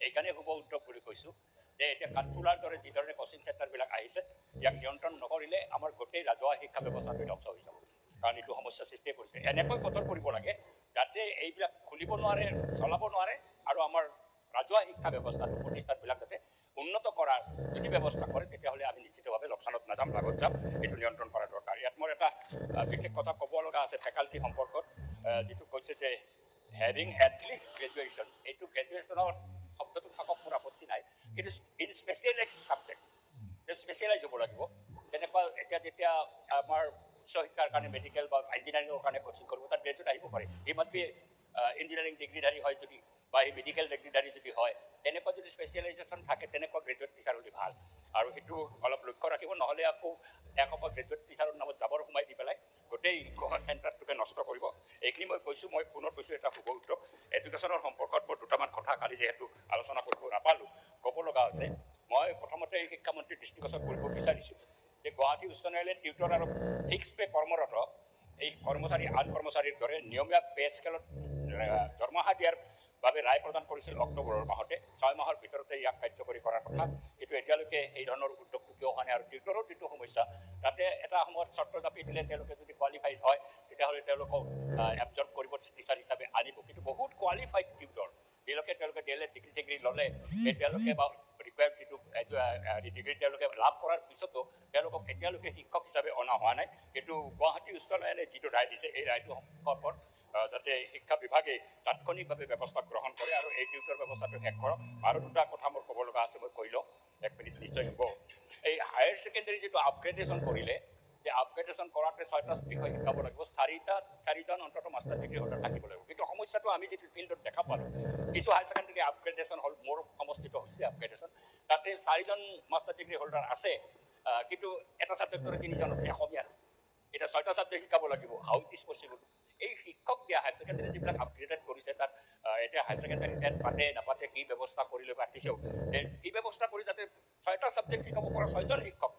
এইকাৰণে শুভ উদ্যোগ বুলি কৈছোঁ যে এতিয়া কাঠফুলাৰ দৰে যিধৰণে কোচিং চেণ্টাৰবিলাক আহিছে, ইয়াক নিয়ন্ত্ৰণ নকৰিলে আমাৰ গোটেই ৰাজহুৱা শিক্ষা ব্যৱস্থাটো ধ্বংস হৈ যাব। কাৰণ এইটো সমস্যাৰ সৃষ্টি কৰিছে। এনেকৈ কঠোৰ কৰিব লাগে যাতে এইবিলাক খুলিব নোৱাৰে, চলাব নোৱাৰে, আৰু আমাৰ ৰাজহুৱা শিক্ষা ব্যৱস্থাটো, প্ৰতিষ্ঠানবিলাক যাতে উন্নত কৰাৰ যদি ব্যৱস্থা কৰে, তেতিয়াহ'লে আমি নিশ্চিতভাৱে লোকচানত নাযাম, লাভত যাম। এইটো নিয়ন্ত্ৰণ কৰা দৰকাৰ। ইয়াত মোৰ এটা বিশেষ কথা ক'ব লগা আছে ফেকাল্টি সম্পৰ্কত, যিটো কৈছে যে হেভিং এটলিষ্ট গ্ৰেজুৱেশ্যন। এইটো গ্ৰেজুৱেশ্যনৰ শব্দটো থাকক, মোৰ আপত্তি নাই, কিন্তু ইন স্পেচিয়েলাইজ ছাবজেক্ট, স্পেচিয়েলাইজ হ'ব লাগিব। তেনেকুৱা যেতিয়া আমাৰ উচ্চ শিক্ষাৰ কাৰণে মেডিকেল বা ইঞ্জিনিয়াৰিঙৰ কাৰণে কোচিং কৰিব, তাত গ্ৰেজুৱেট আহিব পাৰে। ই মাষ্ট বি ইঞ্জিনিয়াৰিং ডিগ্ৰীধাৰী হয় যদি, বা এই মেডিকেল ডিগ্ৰীধাৰী যদি হয়, তেনেকুৱা যদি স্পেচিয়েলাইজেশ্যন থাকে, তেনেকুৱা গ্ৰেজুৱেট টিচাৰ হ'লে ভাল। আৰু সেইটো অলপ লক্ষ্য ৰাখিব, নহ'লে আকৌ এসোপা গ্ৰেজুৱেট টিচাৰৰ নামত জাবৰ সোমাই দি পেলাই গোটেই চেণ্টাৰটোকে নষ্ট কৰিব। এইখিনি মই কৈছোঁ, মই পুনৰ কৈছোঁ এটা শুভ উত্তৰ। এডুকেশ্যনৰ সম্পৰ্কত মই দুটামান কথা কালি যিহেতু আলোচনা কৰিব নাপালোঁ, ক'ব লগা হৈছে। মই প্ৰথমতে এই শিক্ষামন্ত্ৰীৰ দৃষ্টিগোচৰ কৰিব বিচাৰিছোঁ যে গুৱাহাটী উচ্চ ন্যায়ালয়ে টিউটৰ আৰু ফিক্স পে কৰ্মৰত এই কৰ্মচাৰী আন কৰ্মচাৰীৰ দৰে নিয়মীয়া পে স্কেলত দৰমহা দিয়াৰ বাবে ৰায় প্ৰদান কৰিছিল অক্টোবৰৰ মাহতে। 6 মাহৰ ভিতৰতে ইয়াক কাৰ্যকৰী কৰাৰ কথা। কিন্তু এতিয়ালৈকে এই ধৰণৰ উদ্যোগটো কিয় হোৱা নাই? আৰু টিউটৰৰ যিটো সমস্যা, তাতে এটা সময়ত চৰ্ত জাপি দিলে তেওঁলোকে যদি কোৱালিফাইড হয় তেতিয়াহ'লে তেওঁলোকক এবজৰ্ব কৰিব টিচাৰ হিচাপে আনিব। কিন্তু বহুত কোৱালিফাইড টিউটৰ তেওঁলোকে DLED ডিগ্ৰী ল'লে, তেওঁলোকে বা ৰিকুৱাৰ্ড যিটো ডিগ্ৰী তেওঁলোকে লাভ কৰাৰ পিছতো তেওঁলোকক এতিয়ালৈকে শিক্ষক হিচাপে অনা হোৱা নাই। কিন্তু গুৱাহাটী উচ্চ ন্যায়ালয়ে যিটো ৰায় দিছে, এই ৰায়টো সম্পৰ্কত যাতে শিক্ষা বিভাগে তাৎক্ষণিকভাৱে ব্যৱস্থা গ্ৰহণ কৰে আৰু এই টিউটৰ ব্যৱস্থাটো শেষ কৰক। আৰু দুটা কথা মোৰ ক'ব লগা আছে, মই কৈ লওঁ, 1 মিনিট নিশ্চয় হ'ব। এই হায়াৰ ছেকেণ্ডেৰী যিটো আপগ্ৰেডেশ্যন কৰিলে, যে আপগ্ৰেডেশ্যন কৰাতে 6টা বিষয় শিকাব লাগিব, 4জন অন্তত মাষ্টাৰ ডিগ্ৰী হোল্ডাৰ থাকিব লাগিব। কিন্তু সমস্যাটো আমি যিটো ফিল্ডত দেখা পালোঁ, কিছু হায়াৰ ছেকেণ্ডেৰী আপগ্ৰেডেশ্যন হ'ল, মোৰ সমষ্টিত হৈছে আপগ্ৰেডেশ্যন, তাতে 4জন মাষ্টাৰ ডিগ্ৰী হোল্ডাৰ আছে, কিন্তু এটা ছাবজেক্টৰে 3জন আছে অসমীয়া। এতিয়া 6টা ছাবজেক্ট শিকাব লাগিব। How it is possible? এই শিক্ষক দিয়া হায়াৰ ছেকেণ্ডেৰী যিবিলাক আপগ্ৰেডেড কৰিছে, তাত এতিয়া হায়াৰ ছেকেণ্ডেৰী টেট পাতে নাপাতে, কি ব্যৱস্থা কৰিলে পাতিছেও, কি ব্যৱস্থা কৰি যাতে 6টা ছাবজেক্ট শিকাব পৰা 6জন শিক্ষক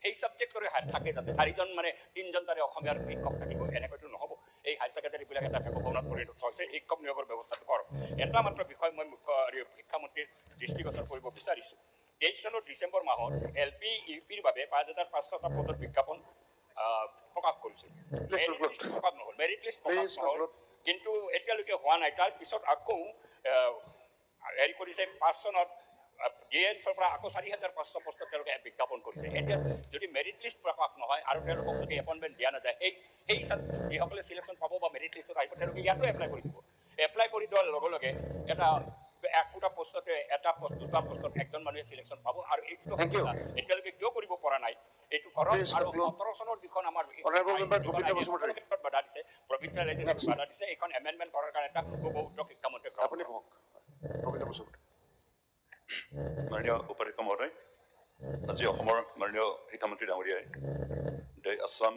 সেই ছাবজেক্টৰে থাকে, যাতে 4জন মানে 3জন তাৰে অসমীয়াৰ শিক্ষক থাকিব, এনেকৈতো নহ'ব। এই হায়াৰ ছেকেণ্ডেৰীবিলাক এটা ভৱনত পৰিণত হৈছে। শিক্ষক নিয়োগৰ ব্যৱস্থাটো কৰক। এটা মাত্ৰ বিষয় মই শিক্ষামন্ত্ৰীৰ দৃষ্টিগোচৰ কৰিব বিচাৰিছোঁ। 23 চনৰ ডিচেম্বৰ মাহত LP UPৰ বাবে 5,500টা পদৰ বিজ্ঞাপন প্ৰকাশ কৰিছিল। প্ৰকাশ নহ'ল, মেৰিট লিষ্ট প্ৰকাশ নহ'ল, কিন্তু এতিয়ালৈকে হোৱা নাই। তাৰপিছত আকৌ হেৰি কৰিছে, 5 চনত DNFৰ পৰা আকৌ 4,500 পষ্টত তেওঁলোকে বিজ্ঞাপন কৰিছে। এতিয়া যদি মেৰিট লিষ্ট প্ৰকাশ নহয় আৰু তেওঁলোকক যদি এপইণ্টমেণ্ট দিয়া নাযায়, সেই যিসকলে চিলেকশ্যন পাব বা মেৰিট লিষ্টত আহিব, তেওঁলোকে ইয়াতো এপ্লাই কৰি দিব। এপ্লাই কৰি দিয়াৰ লগে লগে একোটা পষ্টতে দুটা পষ্টত একজন মানুহে চিলেকশ্যন পাব। আৰু এইটো এতিয়ালৈকে কিয় কৰিব পৰা নাই, এইটো কৰক। আৰু 17 চনৰ যিখন আমাৰ ক্ষেত্ৰত বাধা দিছে, প্ৰভিঞ্চিয়েলাইজেশ্যন বাধা দিছে, এইখন এমেণ্ডমেণ্ট কৰাৰ কাৰণে এটা শুভ উদ্যোগ শিক্ষামন্ত্ৰীক আপুনি কওক। মাননীয় উপাধ্যক্ষ মহোদয়, আজি অসমৰ মাননীয় শিক্ষামন্ত্ৰী ডাঙৰীয়াই the Assam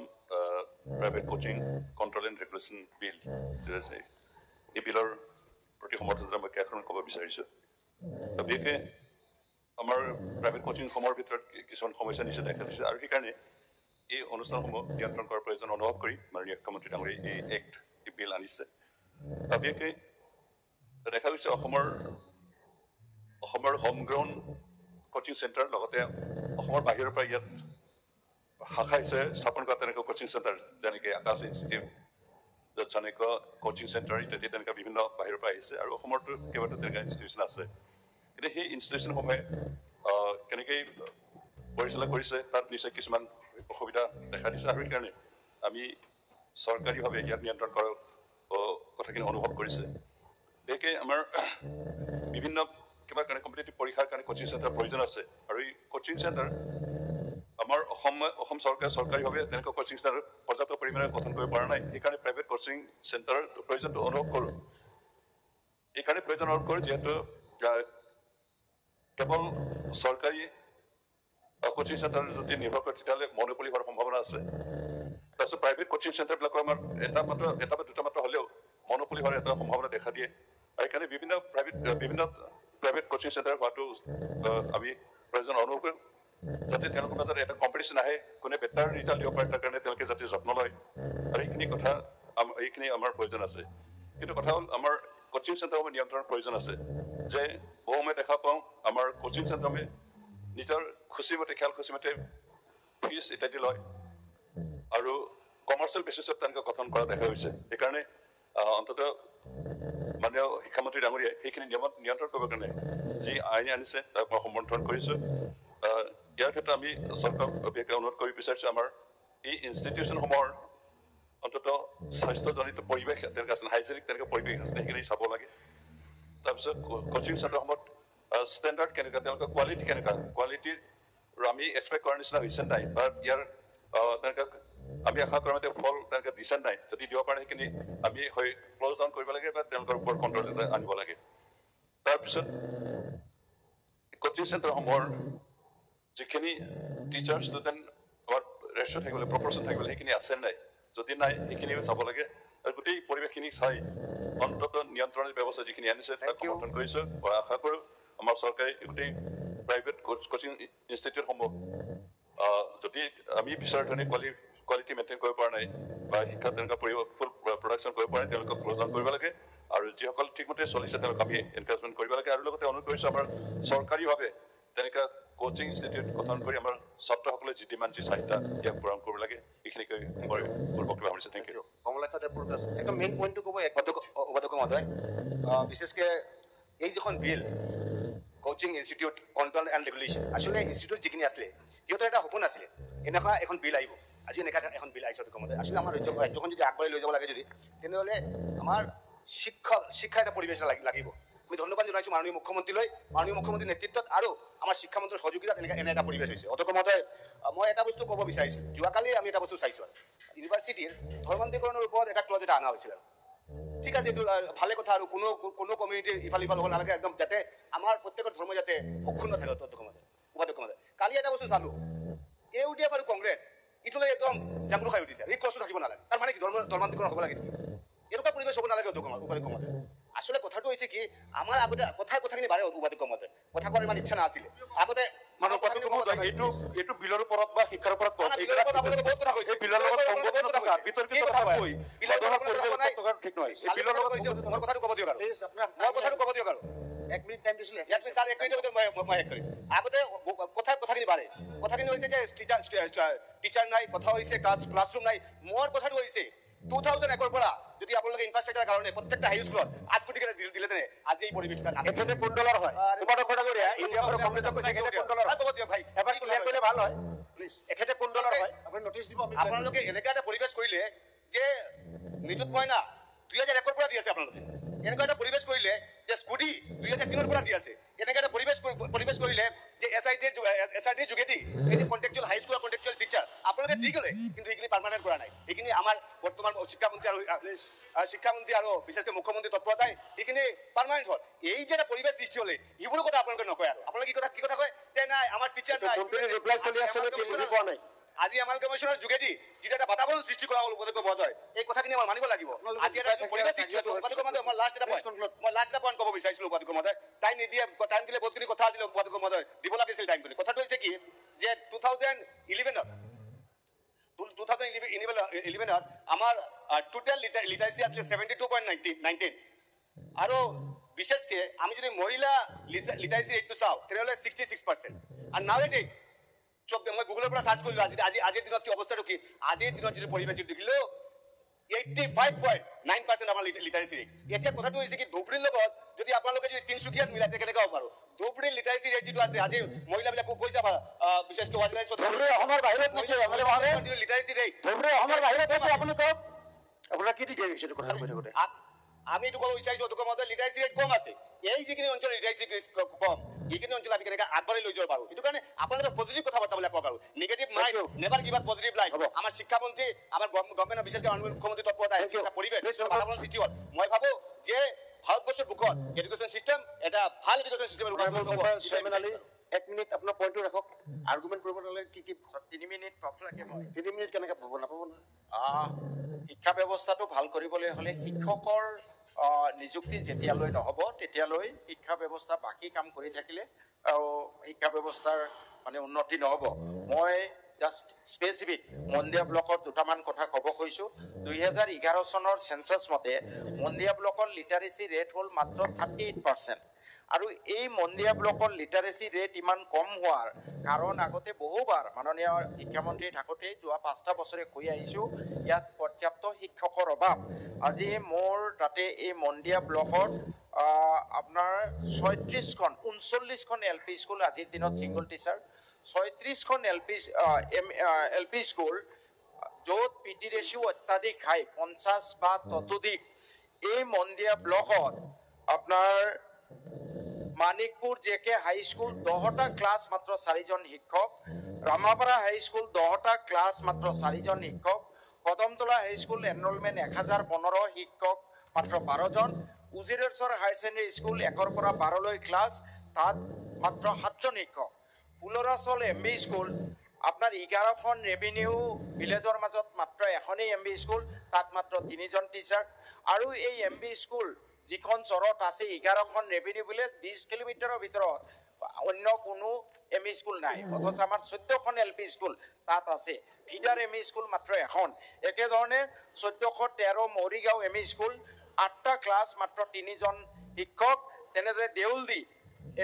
private coaching control and regulation bill, এই বিলৰ প্ৰতি সমৰ্থন জনাই মই কেইখনমান ক'ব বিচাৰিছোঁ। বিশেষকৈ আমাৰ প্ৰাইভেট কোচিংসমূহৰ ভিতৰত কিছুমান সমস্যা নিশ্চয় দেখা দিছে, আৰু সেইকাৰণে এই অনুষ্ঠানসমূহ নিয়ন্ত্ৰণ কৰাৰ প্ৰয়োজন অনুভৱ কৰি মাননীয় শিক্ষামন্ত্ৰী ডাঙৰীয়াই এই বিল আনিছে। বিশেষকৈ দেখা গৈছে অসমৰ হোমগ্ৰাউণ্ড কোচিং চেণ্টাৰ, লগতে অসমৰ বাহিৰৰ পৰা ইয়াত শাখা হিচাপে স্থাপন কৰা তেনেকুৱা কোচিং চেণ্টাৰ, যেনেকৈ আকাশ ইনষ্টিটিউট, চাণক্য কোচিং চেণ্টাৰ ইত্যাদি, তেনেকুৱা বিভিন্ন বাহিৰৰ পৰা আহিছে। আৰু অসমৰতো কেইবাটাও তেনেকুৱা ইনষ্টিটিউশ্যন আছে। কিন্তু সেই ইনষ্টিটিউশ্যনসমূহে কেনেকৈ পৰিচালনা কৰিছে, তাত নিশ্চয় কিছুমান অসুবিধা দেখা দিছে। আৰু সেইকাৰণে আমি চৰকাৰীভাৱে ইয়াত নিয়ন্ত্ৰণ কৰাৰ কথাখিনি অনুভৱ কৰিছে। বিশেষকৈ আমাৰ বিভিন্ন কিবা কাৰণে কম্পিটিটিভ পৰীক্ষাৰ কাৰণে কোচিং চেণ্টাৰ প্ৰয়োজন আছে। আৰু এই কোচিং চেণ্টাৰ আমাৰ অসম চৰকাৰে চৰকাৰীভাৱে তেনেকুৱা কোচিং চেণ্টাৰ পৰ্যাপ্ত পৰিমাণে গঠন কৰিব পৰা নাই। সেইকাৰণে প্ৰাইভেট কোচিং চেণ্টাৰৰ প্ৰয়োজনটো অনুভৱ কৰোঁ। এইকাৰণে প্ৰয়োজন অনুভৱ কৰোঁ, যিহেতু কেৱল চৰকাৰী কোচিং চেণ্টাৰ যদি নিৰ্ভৰ কৰে, তেতিয়াহ'লে মনোপলি হোৱাৰ সম্ভাৱনা আছে। তাৰপিছত প্ৰাইভেট কোচিং চেণ্টাৰবিলাকৰ আমাৰ এটা বা দুটা মাত্ৰ হ'লেও মনোপলি হোৱাৰ এটা সম্ভাৱনা দেখা দিয়ে। আৰু সেইকাৰণে বিভিন্ন প্ৰাইভেট কোচিং চেণ্টাৰ হোৱাটো আমি প্ৰয়োজন অনুভৱ কৰোঁ, যাতে তেওঁলোকৰ মাজত এটা কম্পিটিশ্যন আহে, কোনে বেটাৰ ৰিজাল্ট দিব পাৰে তাৰ কাৰণে তেওঁলোকে যাতে যত্ন লয়। আৰু এইখিনি আমাৰ প্ৰয়োজন আছে। কিন্তু কথা হ'ল, আমাৰ কোচিং চেণ্টাৰসমূহ নিয়ন্ত্ৰণৰ প্ৰয়োজন আছে। যে বহু সময় দেখা পাওঁ আমাৰ কোচিং চেণ্টাৰসমূহে নিজৰ খুচিমতে খেয়াল খুচিমতে ফিজ ইত্যাদি লয়, আৰু কমাৰ্চিয়েল বেচিছত তেনেকৈ গঠন কৰা দেখা হৈছে। সেইকাৰণে অন্ততঃ মাননীয় শিক্ষামন্ত্ৰী ডাঙৰীয়াই সেইখিনি নিয়ন্ত্ৰণ কৰিবৰ কাৰণে যি আইন আনিছে তাক মই সমৰ্থন কৰিছোঁ। ইয়াৰ ক্ষেত্ৰত আমি চৰকাৰক বিশেষকৈ অনুৰোধ কৰিব বিচাৰিছোঁ, আমাৰ এই ইনষ্টিটিউশ্যনসমূহৰ অন্ততঃ স্বাস্থ্যজনিত পৰিৱেশ তেনেকৈ আছে, হাইজেনিক তেনেকৈ পৰিৱেশ আছে, সেইখিনি চাব লাগে। তাৰপিছত কোচিং চেণ্টাৰসমূহত ষ্টেণ্ডাৰ্ড কেনেকুৱা, তেওঁলোকৰ কোৱালিটি কেনেকুৱা, কোৱালিটিৰ আমি এক্সপেক্ট কৰাৰ নিচিনা হৈছে নাই, বা ইয়াৰ তেনেকৈ আমি আশা কৰা মতে ফল তেনেকৈ দিছে নাই। যদি দিব পাৰে সেইখিনি আমি হৈ ক্ল'জ ডাউন কৰিব লাগে, বা তেওঁলোকৰ ওপৰত কণ্ট্ৰল এটা আনিব লাগে। তাৰপিছত কোচিং চেণ্টাৰসমূহৰ যিখিনি টিচাৰ ষ্টুডেণ্ট আমাৰ ৰেচিঅ' থাকিব লাগে, প্ৰপৰ্চন থাকিব লাগে, সেইখিনি আছে নাই। যদি নাই এইখিনিও চাব লাগে আৰু গোটেই পৰিৱেশখিনি চাই অন্ততঃ নিয়ন্ত্ৰণৰ ব্যৱস্থা যিখিনি আনিছে তাক সমৰ্থন কৰিছোঁ মই আশা কৰোঁ আমাৰ চৰকাৰে গোটেই প্ৰাইভেট কোচিং ইনষ্টিটিউটসমূহ যদি আমি বিচৰা ধৰণে কোৱালিটি মেইনটেইন কৰিব পৰা নাই বা শিক্ষা তেনেকুৱা ফুল প্ৰডাকশ্যন কৰিব পৰা নাই তেওঁলোকক ক্ল'জ ডাউন কৰিব লাগে আৰু যিসকল ঠিকমতে চলিছে তেওঁলোকক আমি এনকাৰেজমেণ্ট কৰিব লাগে আৰু লগতে অনুৰোধ কৰিছোঁ আমাৰ চৰকাৰীভাৱে তেনেকুৱা কোচিং ইনষ্টিটিউট গঠন কৰি আমাৰ ছাত্ৰসকলে যি ডিমাণ্ড যি চাহিদা ইয়াক পূৰণ কৰিব লাগে এইখিনিকৈ মই মোৰ বক্তব্য সামৰিছোঁ থেংক ইউ কমলাক্ষ দেৱপুৰ একদম মেইন পইণ্টটো ক'ব উপাধ্যক্ষ মহোদয় বিশেষকৈ এই যিখন bill coaching institute control and regulation আচলতে ইনষ্টিটিউট যিখিনি আছিলে সিহঁতৰ এটা সপোন আছিলে এনেকুৱা এখন বিল আহিব আজি এনেকুৱা এখন বিল আহিছে অধ্যক্ষ মহোদয় আচলতে আমাৰ ৰাজ্যখন যদি আগবঢ়াই লৈ যাব লাগে যদি তেনেহ'লে আমাৰ শিক্ষাৰ এটা পৰিৱেশ লাগিব আমি ধন্যবাদ জনাইছোঁ মাননীয় মুখ্যমন্ত্ৰীৰ নেতৃত্বত আৰু আমাৰ শিক্ষামন্ত্ৰীৰ সহযোগিতাত এনে এটা পৰিৱেশ হৈছে অধ্যক্ষ মহোদয় মই এটা বস্তু ক'ব বিচাৰিছোঁ যোৱাকালি আমি এটা বস্তু চাইছোঁ ইউনিভাৰ্চিটিৰ ধৰ্মান্তৰীকৰণৰ ওপৰত এটা ক্লজ এটা অনা হৈছিল ঠিক আছে এইটো ভালে কথা আৰু কোনো কমিউনিটিৰ ইফাল হ'ব নালাগে একদম যাতে আমাৰ প্ৰত্যেকৰ ধৰ্ম যাতে অক্ষুণ্ণ থাকে অধ্যক্ষ মহোদয় কালি এটা বস্তু চালোঁ UDF আৰু কংগ্ৰেছ ইটোলৈ একদম জাগৰু খাই উঠিছে এই ক্লজটো থাকিব নালাগে তাৰ মানে কি ধৰ্মান্তৰীকৰণ হ'ব লাগে এনেকুৱা পৰিৱেশ হ'ব নালাগে অধ্যক্ষ মহোদয় আসলে কথাটো হৈছে কি আমাৰ আগতে কথাখিনি বাৰে উপাধ্যক্ষ মহোদয় কথা কোৱাৰ ইমান ইচ্ছা নাছিলে আগতে এইটো বিলৰ ওপৰত বা শিক্ষাৰ ওপৰত কথাটো ক'ব দিয়ক আৰু 1 মিনিট টাইম দিছিলে স্যাৰ 1 মিনিটেৰ ভিতৰে মই শেষ কৰিম আগতে কথাখিনি বাৰে কথাখিনি হৈছে যে টিচাৰ নাই কথা হৈছে ক্লাছৰুম নাই মোৰ কথাটো হৈছে 2001 পৰা যদি আপোনালোকে ইনফ্ৰাষ্ট্ৰাকচাৰ কাৰণে প্ৰত্যেকটা হাই স্কুলত 8 কোটি টাকা দিলেতেনে আজি এই পৰিৱেশটা এখেতে কুণ্ডলৰ হয় উপাধ্যক্ষ ডাঙৰীয়া ইণ্ডিয়াৰ কংগ্ৰেছক কৈছে এখেতে কুণ্ডলৰ ক'ব দিয়ক ভাই এবাৰ ক্লিয়াৰ কৰিলে ভাল হয় প্লিজ এখেতে কুণ্ডলৰ হয় আপুনি নটিচ দিব আপোনালোকে এনেকুৱা এটা পৰিৱেশ কৰিলে যে নিযুত মইনা 2001 পৰা দি আছে আপোনালোকে এনেকুৱা এটা পৰিৱেশ কৰিলে যে স্কুটি 2003 পৰা দি আছে এনেকুৱা এটা পৰিৱেশ কৰিলে যে SID যোগেদি এই যে কন্টেকচুৱেল হাই স্কুলৰ কন্টেকচুৱেল টিচাৰ আপোনালোকে দি গ'লে কিন্তু এইখিনি পাৰ্মানেণ্ট কৰা নাই এইখিনি আমাৰ বৰ্তমান শিক্ষামন্ত্ৰী আৰু বিশেষকৈ মুখ্যমন্ত্ৰী তৎপৰতাই এইখিনি পাৰ্মানেণ্ট হ'ল এই যে এটা পৰিৱেশ সৃষ্টি হ'লে এইবোৰ কথা আপোনালোকে নকয় আৰু আপোনালোকে কি কথা কয় যে নাই আমাৰ টিচাৰ নাই আজি আমাৰ কমিশনৰ যোগেদি যেটা এটা বাতাবৰণ সৃষ্টি কৰা হ'ল উপাধ্যক্ষ মহোদয় এই কথাখিনি আমাৰ মানিব লাগিব আজি এটা পৰিৱেশ সৃষ্টি হ'ল উপাধ্যক্ষ মহোদয় মই লাষ্ট এটা পইণ্ট ক'ব বিচাৰিছিলোঁ উপাধ্যক্ষ মহোদয় টাইম দিলে বহুতখিনি কথা আছিলে উপাধ্যক্ষ মহোদয় দিব লাগিছিল টাইমখিনি কথাটো হৈছে কি যে 2011 আমাৰ টোটেল লিটাৰেচি আছিলে 72.19 আৰু বিশেষকৈ আমি যদি মহিলা লিটাৰেচি ৰেটটো চাওঁ তেনেহ'লে 66% আৰু নাও ইট ইজ মই গুগলৰ পৰা সাৰ্চ কৰিলোঁ আজিৰ দিনত কি অৱস্থাটো কি আজিৰ দিনত যদি পৰিৱেশ দেখিলেও 85.9% আমাৰ লিটাৰেচি ৰেট এতিয়া কথাটো হৈছে কি ধুবুৰীৰ লগত যদি আপোনালোকে যদি তিনিচুকীয়াত মিলাই কেনেকৈ হ'ব পাৰোঁ ধুবুৰীৰ লিটাৰেচি ৰেট যিটো আছে আজি মহিলাবিলাকক কৈছে আমাৰ বিশেষকৈ লিটাৰেচি ৰেট আপোনাৰ কি দিকে সেইটো কথা কৈ থাকোঁতে আমি এইটো ক'ব বিচাৰিছোঁ অধ্যক্ষ মহোদয় লিটাৰেচি ৰেট কম আছে এই যিখিনি অঞ্চল লিটাৰেচি কম এইখিনি অঞ্চল আমি কেনেকৈ আগবাঢ়ি লৈ যাব পাৰোঁ সেইটো কাৰণে আপোনালোকে পজিটিভ কথা বাৰ্তাবিলাক ক'ব পাৰোঁ নিগেটিভ মাইণ্ড নেভাৰ গিভ আছ পজিটিভ লাইফ আমাৰ শিক্ষামন্ত্ৰী আমাৰ গভৰ্ণমেণ্টৰ বিশেষকৈ মুখ্যমন্ত্ৰী তৎপৰতা এটা পৰিৱেশ বাতাবৰণ সৃষ্টি হ'ল মই ভাবোঁ যে ভাৰতবৰ্ষৰ বুকত এডুকেশ্যন চিষ্টেম এটা ভাল এডুকেশ্যন চিষ্টেমৰ ৰূপান্তৰিত হ'ব 1 মিনিট আপোনাৰ পইণ্টটো ৰাখক আৰ্গুমেণ্ট কৰিব নালাগে কি 3 মিনিট পাব লাগে মই 3 মিনিট কেনেকৈ পাব নাপাব নহয় শিক্ষা ব্যৱস্থাটো ভাল কৰিবলৈ হ'লে শিক্ষকৰ নিযুক্তি যেতিয়ালৈ নহ'ব তেতিয়ালৈ শিক্ষা ব্যৱস্থা বাকী কাম কৰি থাকিলে আৰু শিক্ষা ব্যৱস্থাৰ মানে উন্নতি নহ'ব মই জাষ্ট স্পেচিফিক মন্দিয়া ব্লকত দুটামান কথা ক'ব খুজিছোঁ 2011 চনৰ চেঞ্চাছ মতে মন্দিয়া ব্লকৰ লিটাৰেচি ৰেট হ'ল মাত্ৰ 38%। আৰু এই মন্দিয়া ব্লকৰ লিটাৰেচি ৰেট ইমান কম হোৱাৰ কাৰণ আগতে বহুবাৰ মাননীয় শিক্ষামন্ত্ৰী থাকোঁতে যোৱা 5টা বছৰে কৈ আহিছোঁ ইয়াত পৰ্যাপ্ত শিক্ষকৰ অভাৱ আজি মোৰ তাতে এই মন্দিয়া ব্লকত আপোনাৰ 39খন LP স্কুল আজিৰ দিনত ছিংগল টিচাৰ 36খন LP স্কুল য'ত PD ৰেচিঅ' অত্যাধিক হাই 50 বা ততোধিক এই মন্দিয়া ব্লকত আপোনাৰ মানিকপুৰ JK হাই স্কুল 10টা ক্লাছ মাত্ৰ 4জন শিক্ষক ৰামাপাৰা হাই স্কুল 10টা ক্লাছ মাত্ৰ 4জন শিক্ষক কদমতলা হাই স্কুল এনৰোলমেণ্ট 1015 শিক্ষক মাত্ৰ 12জন উজিৰেশ্বৰ হায়াৰ ছেকেণ্ডেৰী স্কুল 1ৰ পৰা 12লৈ ক্লাছ তাত মাত্ৰ 7জন শিক্ষক ফুলৰাচল MB স্কুল আপোনাৰ 11খন ৰেভিনিউ ভিলেজৰ মাজত মাত্ৰ এখনেই MB স্কুল, তাত মাত্ৰ 3জন টিচাৰ, আৰু এই MB স্কুল যিখন চৰত আছে 11খন ৰেভিনিউ ভিলেজ 20 কিলোমিটাৰৰ ভিতৰত অন্য কোনো ME স্কুল নাই, অথচ আমাৰ 14খন LP স্কুল তাত আছে। ফিডাৰ ME স্কুল মাত্ৰ এখন। একেধৰণে 1413 মৰিগাঁও ME স্কুল 8টা ক্লাছ মাত্ৰ 3জন শিক্ষক। তেনেদৰে দেউলদি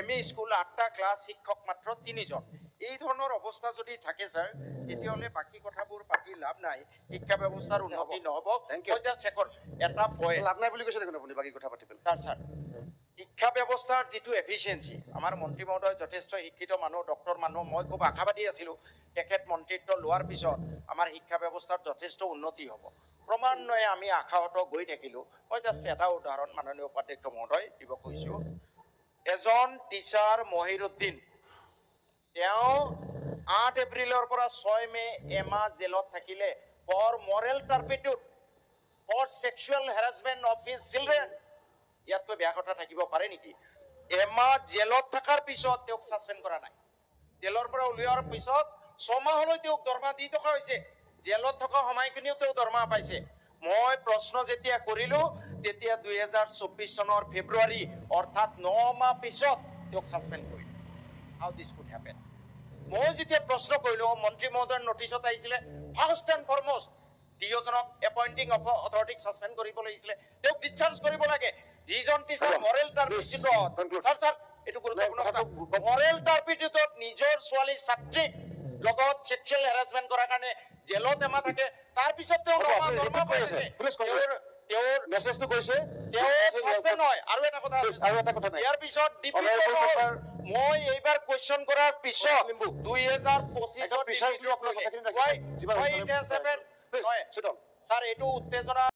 ME স্কুল 8টা ক্লাছ শিক্ষক মাত্ৰ 3জন। এই ধৰণৰ অৱস্থা যদি থাকে ছাৰ, তেতিয়াহ'লে বাকী কথাবোৰ পাতি লাভ নাই, শিক্ষা ব্যৱস্থাৰ উন্নতি নহ'ব। এটা পইণ্ট লাভ নাই বুলি কৈছে দেখোন আপুনি বাকী কথা পাতি পেলাই। ছাৰ শিক্ষা ব্যৱস্থাৰ যিটো এফিচিয়েঞ্চি, আমাৰ মন্ত্ৰী মহোদয় যথেষ্ট শিক্ষিত মানুহ, ডক্টৰ মানুহ, মই খুব আশাবাদী আছিলোঁ তেখেত মন্ত্ৰিত্ব লোৱাৰ পিছত আমাৰ শিক্ষা ব্যৱস্থাৰ যথেষ্ট উন্নতি হ'ব। ক্ৰমান্বয়ে আমি আশাহত গৈ থাকিলোঁ। মই জাষ্ট এটা উদাহৰণ মাননীয় উপাধ্যক্ষ মহোদয় দিব খুজিছোঁ। এজন টিচাৰ মহিৰুদ্দিন, তেওঁ 8 এপ্ৰিলৰ পৰা 6 মে এমাহ জেলত থাকিলে for moral turpitude, for sexual harassment of his children. ইয়াতকৈ বেয়া কথা থাকিব পাৰে নেকি? এমাহ জেলত থকাৰ পিছত তেওঁক ছাছপেণ্ড কৰা নাই। জেলৰ পৰা উলিওৱাৰ পিছত 6 মাহলৈ তেওঁক দৰমহা দি থকা হৈছে। জেলত থকা সময়খিনিও তেওঁ দৰমহা পাইছে। মই প্ৰশ্ন যেতিয়া কৰিলোঁ, তেতিয়া 2024 চনৰ ফেব্ৰুৱাৰী, অৰ্থাৎ 9 মাহ পিছত তেওঁক ছাছপেণ্ড কৰিলে। হাউ দিছ কুড হেপেন? মই যেতিয়া প্ৰশ্ন কৰিলোঁ, মন্ত্ৰী মহোদয়ৰ নটিচত আহিছিলে ফাৰ্ষ্ট এণ্ড ফৰমষ্ট ডিঅ'জনক এপইণ্টিং অথৰিটিক ছাছপেণ্ড কৰিব লাগিছিলে, তেওঁক ডিছচাৰ্জ কৰিব লাগে। যিজন টিচাৰ মৰেল টাৰ্পিটিউডত, ছাৰ এইটো গুৰুত্বপূৰ্ণ কথা, মৰেল টাৰ্পিটিউডত নিজৰ ছোৱালী ছাত্ৰীক লগত ছেক্সুৱেল হেৰাছমেণ্ট কৰাৰ কাৰণে জেলত এমাহ থাকে, তাৰপিছত তেওঁ দৰমহা পাইছে। তেওঁৰ মেছেজটো কৈছে, তেওঁ ছাছপেণ্ড হয়। আৰু এটা কথা আছে, ইয়াৰ পিছত মই এইবাৰ কুৱেশ্যন কৰাৰ পিছত 2025 ছাৰ এইটো উত্তেজনা